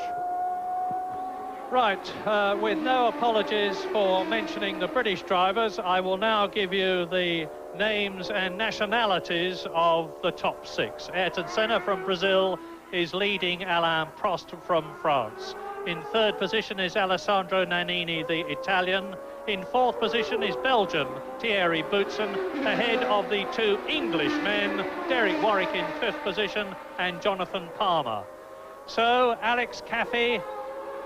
Right, with no apologies for mentioning the British drivers, I will now give you the names and nationalities of the top 6. Ayrton Senna from Brazil is leading Alain Prost from France. In 3rd position is Alessandro Nannini, the Italian. In 4th position is Belgian Thierry Boutsen, ahead of the 2 Englishmen, Derek Warwick in 5th position and Jonathan Palmer. So Alex Caffey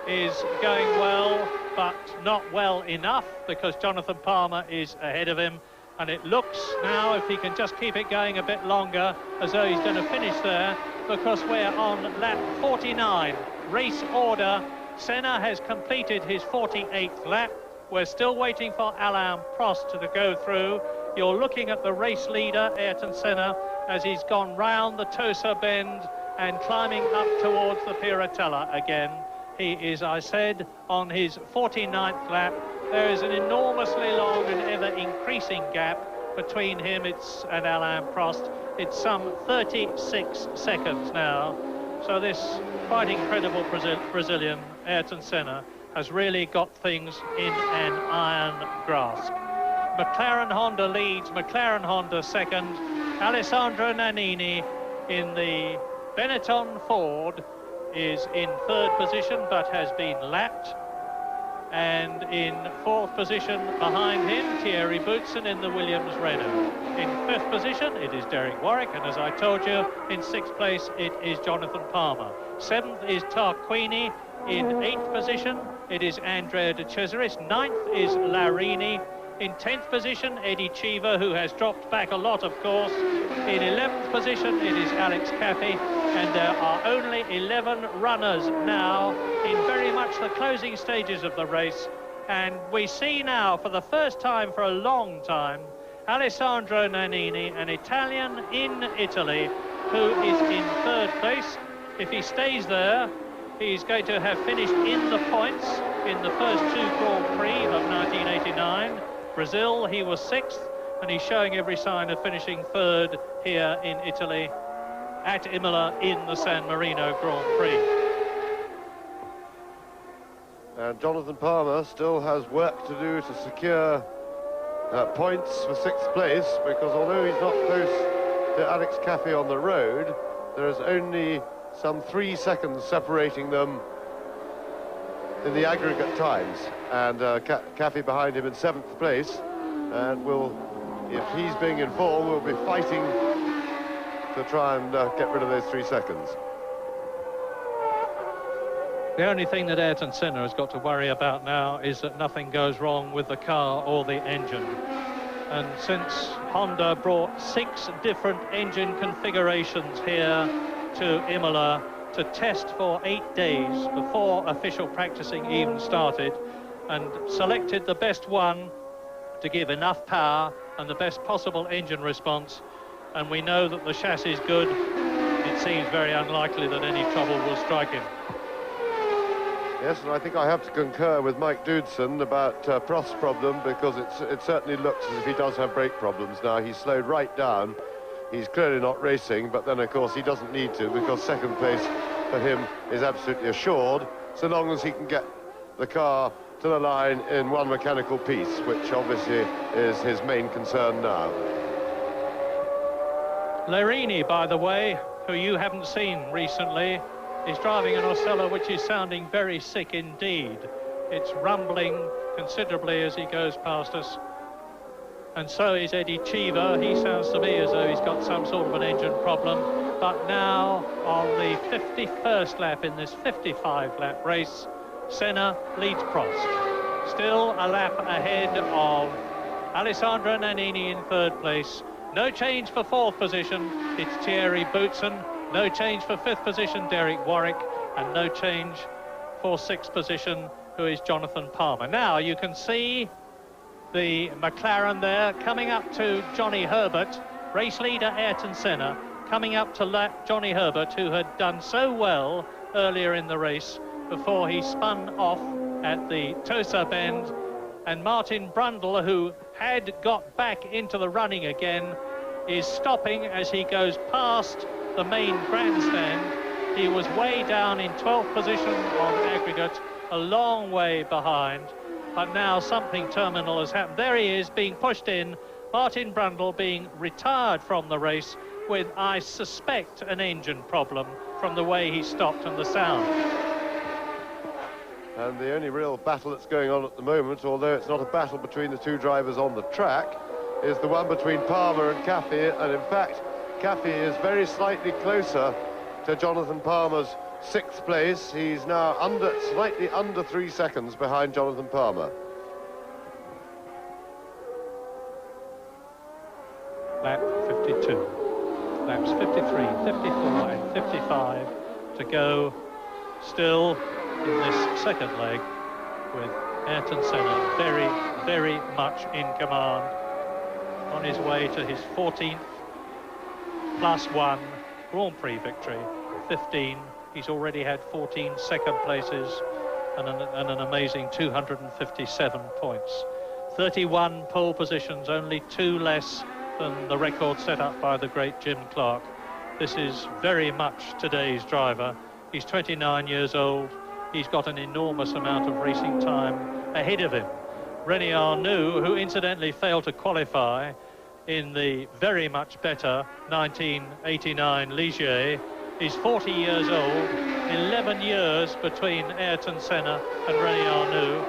is going well, but not well enough, because Jonathan Palmer is ahead of him, and it looks now, if he can just keep it going a bit longer, as though he's going to finish there, because we're on lap 49. Race order, Senna has completed his 48th lap. We're still waiting for Alain Prost to go through. You're looking at the race leader, Ayrton Senna, as he's gone round the Tosa bend and climbing up towards the Piratella again. He is, I said, on his 49th lap. There is an enormously long and ever-increasing gap between him and Alain Prost. It's some 36 seconds now. So this quite incredible Brazilian, Ayrton Senna, has really got things in an iron grasp. McLaren Honda leads, McLaren Honda second. Alessandro Nannini in the Benetton Ford is in 3rd position, but has been lapped. And in 4th position behind him, Thierry Boutsen in the Williams Renault. In 5th position, it is Derek Warwick, and as I told you, in 6th place, it is Jonathan Palmer. 7th is Tarquini. In 8th position, it is Andrea De Cesaris. 9th is Larini. In 10th position, Eddie Cheever, who has dropped back a lot, of course. In 11th position, it is Alex Caffey, and there are only 11 runners now in very much the closing stages of the race. And we see now, for the first time for a long time, Alessandro Nannini, an Italian in Italy, who is in 3rd place. If he stays there, he's going to have finished in the points in the first 2 Grand Prix of 1989. Brazil, he was 6th, and he's showing every sign of finishing 3rd here in Italy at Imola in the San Marino Grand Prix. And Jonathan Palmer still has work to do to secure points for 6th place, because although he's not close to Alex Caffey on the road, there is only some 3 seconds separating them in the aggregate times, and Caffey behind him in 7th place, and if he's being in form, we'll be fighting to try and get rid of those 3 seconds. The only thing that Ayrton Senna has got to worry about now is that nothing goes wrong with the car or the engine. And since Honda brought 6 different engine configurations here to Imola to test for 8 days before official practicing even started, and selected the best one to give enough power and the best possible engine response, and we know that the chassis is good, it seems very unlikely that any trouble will strike him. Yes, and I think I have to concur with Mike Dudson about Prost's problem, because it certainly looks as if he does have brake problems now. He's slowed right down. He's clearly not racing, but then, of course, he doesn't need to, because 2nd place for him is absolutely assured, so long as he can get the car to the line in one mechanical piece, which obviously is his main concern now. Larini, by the way, who you haven't seen recently, is driving an Osella which is sounding very sick indeed. It's rumbling considerably as he goes past us. And so is Eddie Cheever. He sounds to me as though he's got some sort of an engine problem. But now, on the 51st lap in this 55-lap race, Senna leads Prost. Still a lap ahead of Alessandro Nannini in third place. No change for fourth position, it's Thierry Boutsen. No change for fifth position, Derek Warwick. And no change for sixth position, who is Jonathan Palmer. Now you can see the McLaren there coming up to Johnny Herbert, race leader Ayrton Senna, coming up to Johnny Herbert, who had done so well earlier in the race before he spun off at the Tosa bend. And Martin Brundle, who had got back into the running again, is stopping as he goes past the main grandstand. He was way down in 12th position on aggregate, a long way behind. But now something terminal has happened. There he is, being pushed in. Martin Brundle being retired from the race with, I suspect, an engine problem from the way he stopped and the sound. And the only real battle that's going on at the moment, although it's not a battle between the two drivers on the track, is the one between Palmer and Caffey. And in fact, Caffey is very slightly closer to Jonathan Palmer's sixth place. He's now slightly under 3 seconds behind Jonathan Palmer. Lap 52. Laps 53, 54 and 55 to go still in this second leg, with Ayrton Senna very, very much in command, on his way to his 14th +1 Grand Prix victory. 15. He's already had 14 second places and an amazing 257 points. 31 pole positions, only 2 less than the record set up by the great Jim Clark. This is very much today's driver. He's 29 years old. He's got an enormous amount of racing time ahead of him. René Arnoux, who incidentally failed to qualify in the very much better 1989 Ligier, is 40 years old. 11 years between Ayrton Senna and René Arnoux,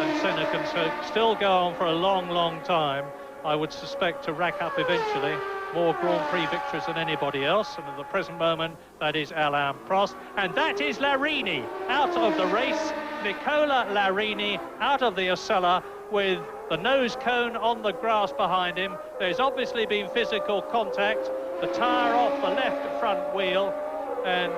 and Senna can still go on for a long, long time. I would suspect to rack up eventually more Grand Prix victories than anybody else. And at the present moment, that is Alain Prost. And that is Larini out of the race. Nicola Larini out of the Osella with the nose cone on the grass behind him. There's obviously been physical contact. The tyre off the left front wheel. And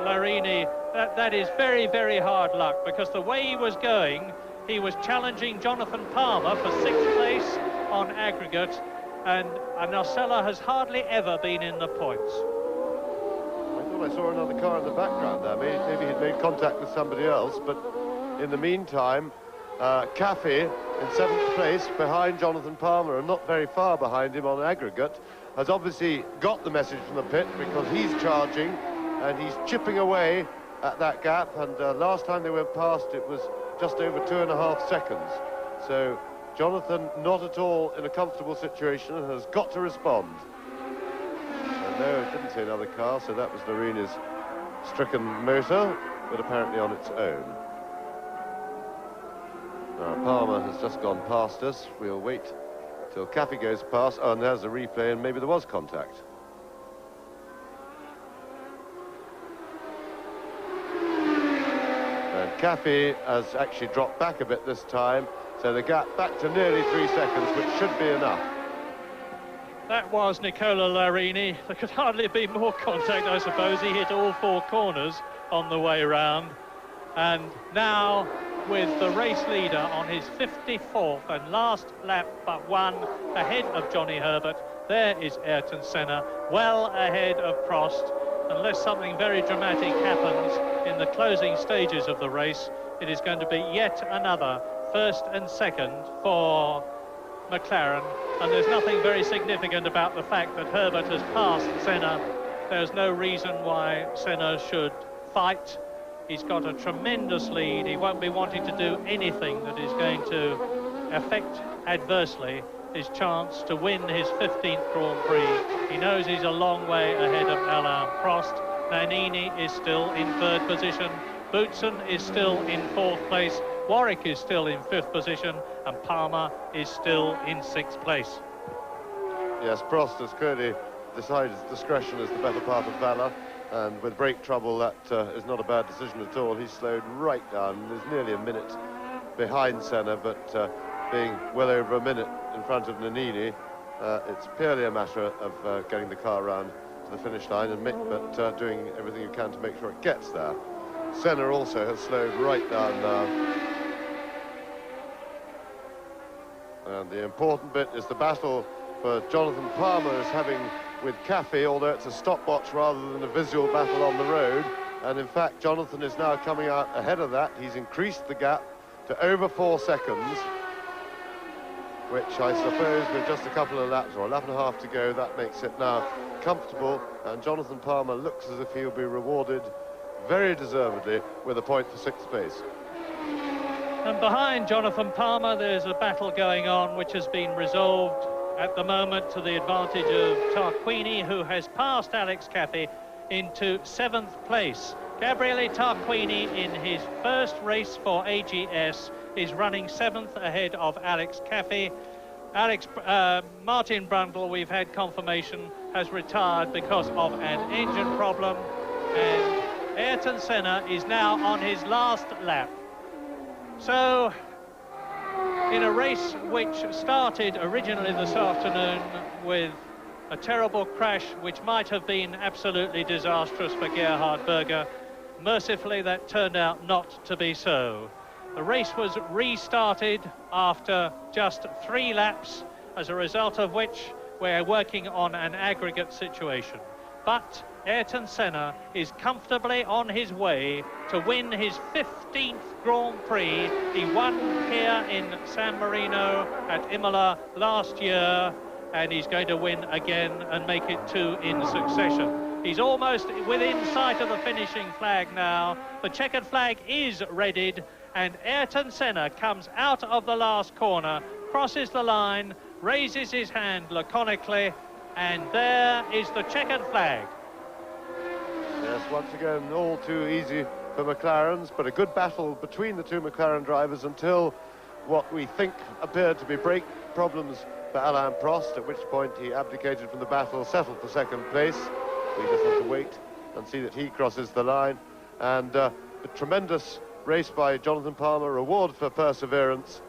Larini, that is very, very hard luck, because the way he was going, he was challenging Jonathan Palmer for 6th place on aggregate, and Osella has hardly ever been in the points. I thought I saw another car in the background there. Maybe he'd made contact with somebody else, but in the meantime, Caffey in 7th place behind Jonathan Palmer, and not very far behind him on aggregate, has obviously got the message from the pit, because he's charging and he's chipping away at that gap, and last time they went past it was just over 2.5 seconds. So Jonathan not at all in a comfortable situation and has got to respond. And no, it didn't see another car, so that was Larini's stricken motor, but apparently on its own. Now Palmer has just gone past us. We'll wait till Caffey goes past. Oh, and there's the replay, and maybe there was contact. Caffey has actually dropped back a bit this time, so the gap back to nearly 3 seconds, which should be enough. That was Nicola Larini. There could hardly be more contact, I suppose. He hit all 4 corners on the way round. And now, with the race leader on his 54th and last lap but one, ahead of Johnny Herbert, there is Ayrton Senna, well ahead of Prost. Unless something very dramatic happens in the closing stages of the race, it is going to be yet another first and second for McLaren. And there's nothing very significant about the fact that Herbert has passed Senna. There's no reason why Senna should fight. He's got a tremendous lead. He won't be wanting to do anything that is going to affect adversely his chance to win his 15th Grand Prix. He knows he's a long way ahead of Alain Prost. Nannini is still in third position. Boutsen is still in fourth place. Warwick is still in fifth position. And Palmer is still in sixth place. Yes, Prost has clearly decided discretion is the better part of valour. And with brake trouble, that is not a bad decision at all. He slowed right down. There's nearly a minute behind Senna, but being well over a minute in front of Nannini, it's purely a matter of getting the car around to the finish line, and Mick, but doing everything you can to make sure it gets there. Senna also has slowed right down now. And the important bit is the battle for Jonathan Palmer is having with Caffey, although it's a stopwatch rather than a visual battle on the road. And in fact, Jonathan is now coming out ahead of that. He's increased the gap to over 4 seconds, which I suppose with just a couple of laps, or a lap and a half to go, that makes it now comfortable. And Jonathan Palmer looks as if he'll be rewarded very deservedly with a point for sixth place. And behind Jonathan Palmer, there's a battle going on which has been resolved at the moment to the advantage of Tarquini, who has passed Alex Caffey into 7th place. Gabriele Tarquini, in his first race for AGS, is running 7th ahead of Alex Caffey. Martin Brundle, we've had confirmation, has retired because of an engine problem, and Ayrton Senna is now on his last lap. So, in a race which started originally this afternoon with a terrible crash which might have been absolutely disastrous for Gerhard Berger, mercifully that turned out not to be so. The race was restarted after just 3 laps, as a result of which we're working on an aggregate situation. But Ayrton Senna is comfortably on his way to win his 15th Grand Prix. He won here in San Marino at Imola last year, and he's going to win again and make it 2 in succession. He's almost within sight of the finishing flag now. The checkered flag is readied, and Ayrton Senna comes out of the last corner, crosses the line, raises his hand laconically, and there is the checkered flag. Yes, once again, all too easy for McLarens, but a good battle between the two McLaren drivers until what we think appeared to be brake problems for Alain Prost, at which point he abdicated from the battle, settled for second place. We just have to wait and see that he crosses the line. And a tremendous race by Jonathan Palmer, reward for perseverance.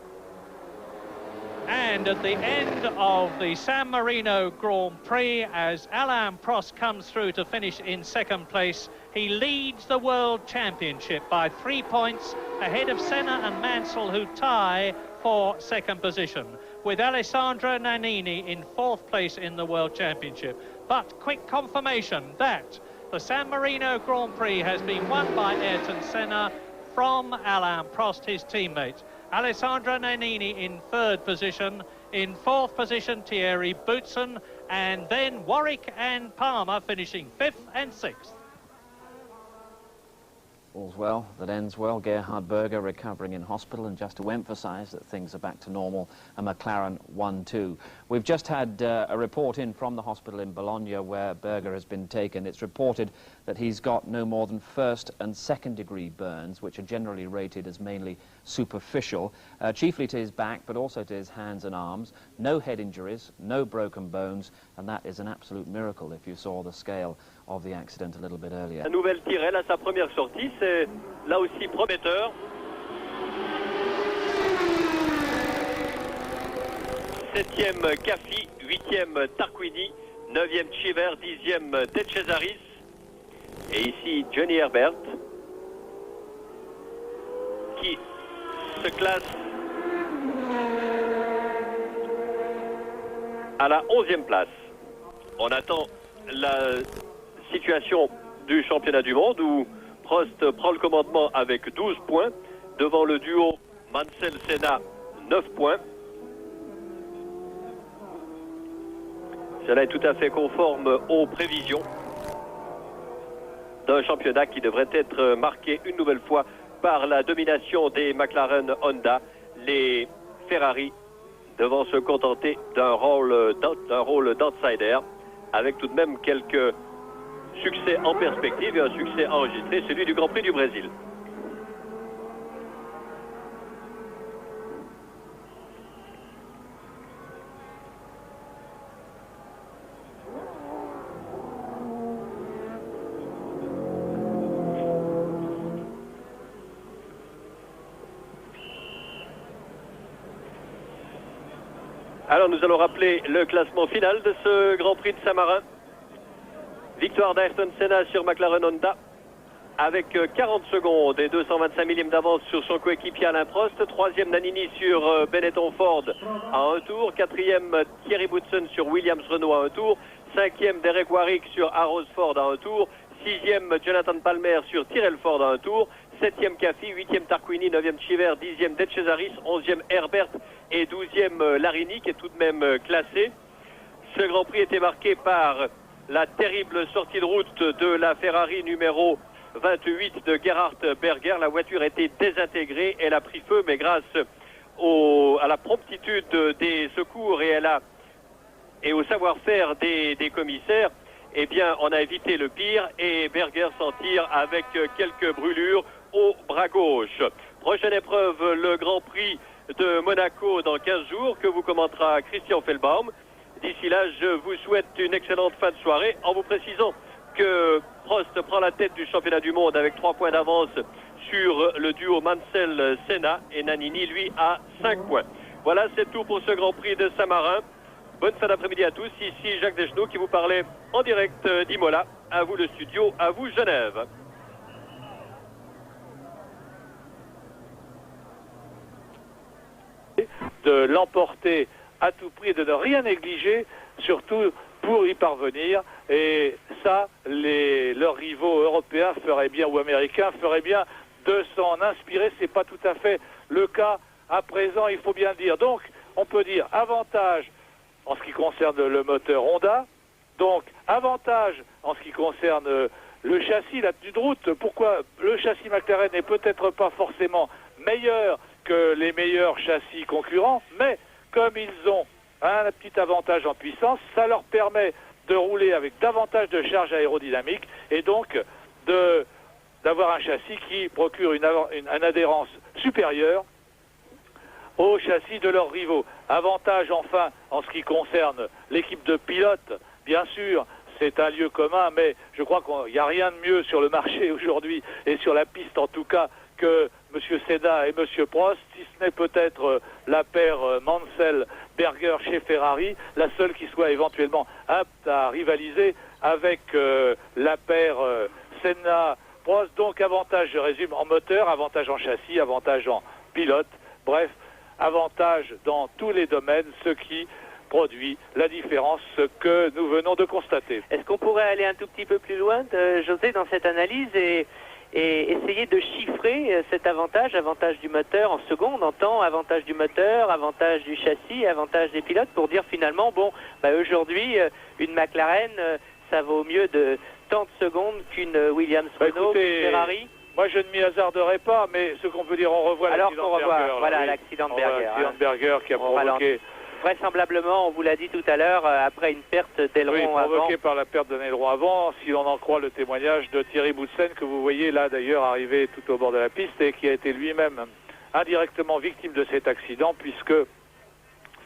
And at the end of the San Marino Grand Prix, as Alain Prost comes through to finish in second place, he leads the World Championship by 3 points ahead of Senna and Mansell, who tie for second position, with Alessandro Nannini in fourth place in the World Championship. But quick confirmation that the San Marino Grand Prix has been won by Ayrton Senna from Alain Prost, his teammate. Alessandro Nannini in third position, in fourth position Thierry Boutsen, and then Warwick and Palmer finishing 5th and 6th. All's well that ends well. Gerhard Berger recovering in hospital, and just to emphasise that things are back to normal, a McLaren 1-2. We've just had a report in from the hospital in Bologna where Berger has been taken. It's reported that he's got no more than 1st and 2nd degree burns, which are generally rated as mainly superficial, chiefly to his back but also to his hands and arms. No head injuries, no broken bones, and that is an absolute miracle if you saw the scale of the accident a little bit earlier. La nouvelle Tyrrell à sa première sortie, c'est là aussi prometteur. Septième Caffey, 8e Tarquini, 9e Cheever, 10e De Cesaris. Et ici Johnny Herbert qui se classe à la 11e place. On attend la situation du championnat du monde où Prost prend le commandement avec 12 points devant le duo Mansell-Senna, 9 points. Cela est tout à fait conforme aux prévisions d'un championnat qui devrait être marqué une nouvelle fois par la domination des McLaren Honda. Les Ferrari devant se contenter d'un rôle d'outsider, avec tout de même quelques succès en perspective et un succès enregistré, celui du Grand Prix du Brésil. Alors nous allons rappeler le classement final de ce Grand Prix de Saint-Marin. Victoire d'Ayrton Senna sur McLaren Honda avec 40 secondes et 225 millièmes d'avance sur son coéquipier Alain Prost. Troisième Nannini sur Benetton Ford à un tour. Quatrième Thierry Boutsen sur Williams Renault à un tour. Cinquième Derek Warwick sur Arrows Ford à un tour. Sixième Jonathan Palmer sur Tyrrell Ford à un tour. Septième Caffi, huitième Tarquini, neuvième Chiver, dixième De Cesaris, onzième Herbert et douzième Larini qui est tout de même classé. Ce Grand Prix était marqué par la terrible sortie de route de la Ferrari numéro 28 de Gerhard Berger. La voiture a été désintégrée, elle a pris feu, mais grâce à la promptitude des secours et au savoir-faire des commissaires, eh bien, on a évité le pire et Berger s'en tire avec quelques brûlures au bras gauche. Prochaine épreuve, le Grand Prix de Monaco dans 15 jours que vous commentera Christian Fellbaum. D'ici là, je vous souhaite une excellente fin de soirée en vous précisant que Prost prend la tête du championnat du monde avec 3 points d'avance sur le duo Mansell-Senna et Nannini, lui, a 5 points. Voilà, c'est tout pour ce Grand Prix de Saint-Marin. Bonne fin d'après-midi à tous. Ici Jacques Deschenaux qui vous parlait en direct d'Imola. À vous le studio, à vous Genève. De l'emporter à tout prix et de ne rien négliger, surtout pour y parvenir. Et ça, leurs rivaux européens feraient bien, ou américains feraient bien de s'en inspirer. C'est pas tout à fait le cas à présent, il faut bien le dire. Donc, on peut dire avantage en ce qui concerne le moteur Honda, donc avantage en ce qui concerne le châssis, la tenue de route. Pourquoi le châssis McLaren n'est peut-être pas forcément meilleur que les meilleurs châssis concurrents, mais comme ils ont un petit avantage en puissance, ça leur permet de rouler avec davantage de charge aérodynamique et donc d'avoir un châssis qui procure une adhérence supérieure au châssis de leurs rivaux. Avantage enfin en ce qui concerne l'équipe de pilotes, bien sûr, c'est un lieu commun, mais je crois qu'il n'y a rien de mieux sur le marché aujourd'hui, et sur la piste en tout cas, que M. Senna et M. Prost, si ce n'est peut-être la paire Mansell-Berger chez Ferrari, la seule qui soit éventuellement apte à rivaliser avec la paire Senna-Prost. Donc avantage, je résume, en moteur, avantage en châssis, avantage en pilote, bref, avantage dans tous les domaines, ce qui produit la différence que nous venons de constater. Est-ce qu'on pourrait aller un tout petit peu plus loin, José, dans cette analyse et essayer de chiffrer cet avantage, avantage du moteur en seconde, en temps, avantage du moteur, avantage du châssis, avantage des pilotes, pour dire finalement, bon, aujourd'hui, une McLaren, ça vaut mieux de tant de secondes qu'une Williams Renault, qu'une Ferrari. Moi, je ne m'y hasarderai pas, mais ce qu'on peut dire, on revoit l'accident de Berger. Voilà, l'accident de Berger. L'accident de Berger qui a provoqué... Vraisemblablement, on vous l'a dit tout à l'heure, après une perte d'aileron avant. Provoqué par la perte d'un aileron avant, si on en croit le témoignage de Thierry Boutsen, que vous voyez là d'ailleurs arriver tout au bord de la piste, et qui a été lui-même indirectement victime de cet accident, puisque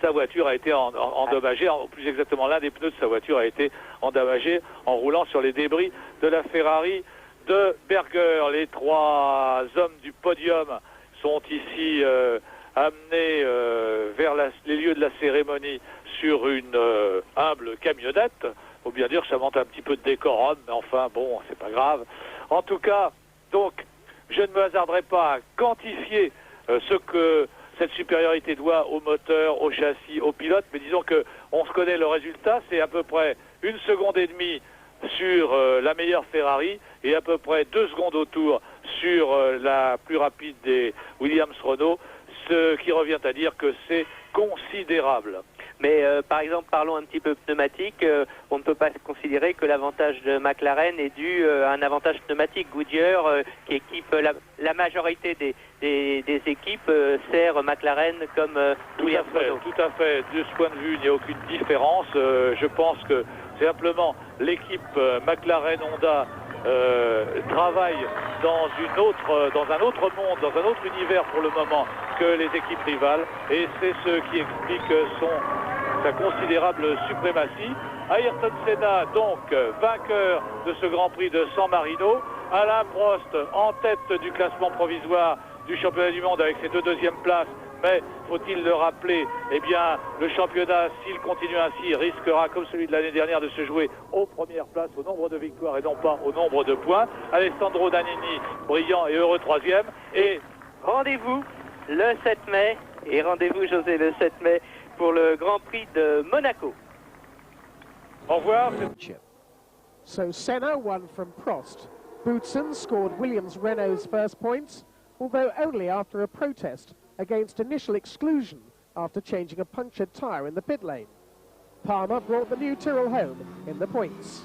sa voiture a été endommagée, plus exactement l'un des pneus de sa voiture a été endommagé en roulant sur les débris de la Ferrari de Berger. Les 3 hommes du podium sont ici amenés vers les lieux de la cérémonie sur une humble camionnette. Faut bien dire que ça monte un petit peu de décorum, mais enfin bon, c'est pas grave. En tout cas, donc, je ne me hasarderai pas à quantifier ce que cette supériorité doit au moteur, au châssis, au pilote, mais disons que on se connaît le résultat, c'est à peu près 1 seconde et demie sur la meilleure Ferrari et à peu près 2 secondes au tour sur la plus rapide des Williams Renault, ce qui revient à dire que c'est considérable. Mais par exemple, parlons un petit peu pneumatique, on ne peut pas considérer que l'avantage de McLaren est dû à un avantage pneumatique. Goodyear, qui équipe la majorité des équipes, sert McLaren comme Williams. Tout à fait. De ce point de vue, il n'y a aucune différence. Je pense que simplement l'équipe McLaren-Honda travaille dans un autre monde, dans un autre univers pour le moment que les équipes rivales, et c'est ce qui explique sa considérable suprématie. Ayrton Senna, donc, vainqueur de ce Grand Prix de San Marino. Alain Prost en tête du classement provisoire du championnat du monde avec ses 2 deuxièmes places. Mais, faut-il le rappeler, eh bien, le championnat, s'il continue ainsi, risquera, comme celui de l'année dernière, de se jouer aux premières places, au nombre de victoires et non pas au nombre de points. Alessandro Nannini, brillant et heureux 3e. Et rendez-vous le 7 mai, et rendez-vous, José, le 7 mai, pour le Grand Prix de Monaco. Au revoir. So Senna won from Prost. Boutsen scored Williams-Renault's first points, although only after a protest against initial exclusion after changing a punctured tyre in the pit lane. Palmer brought the new Tyrrell home in the points.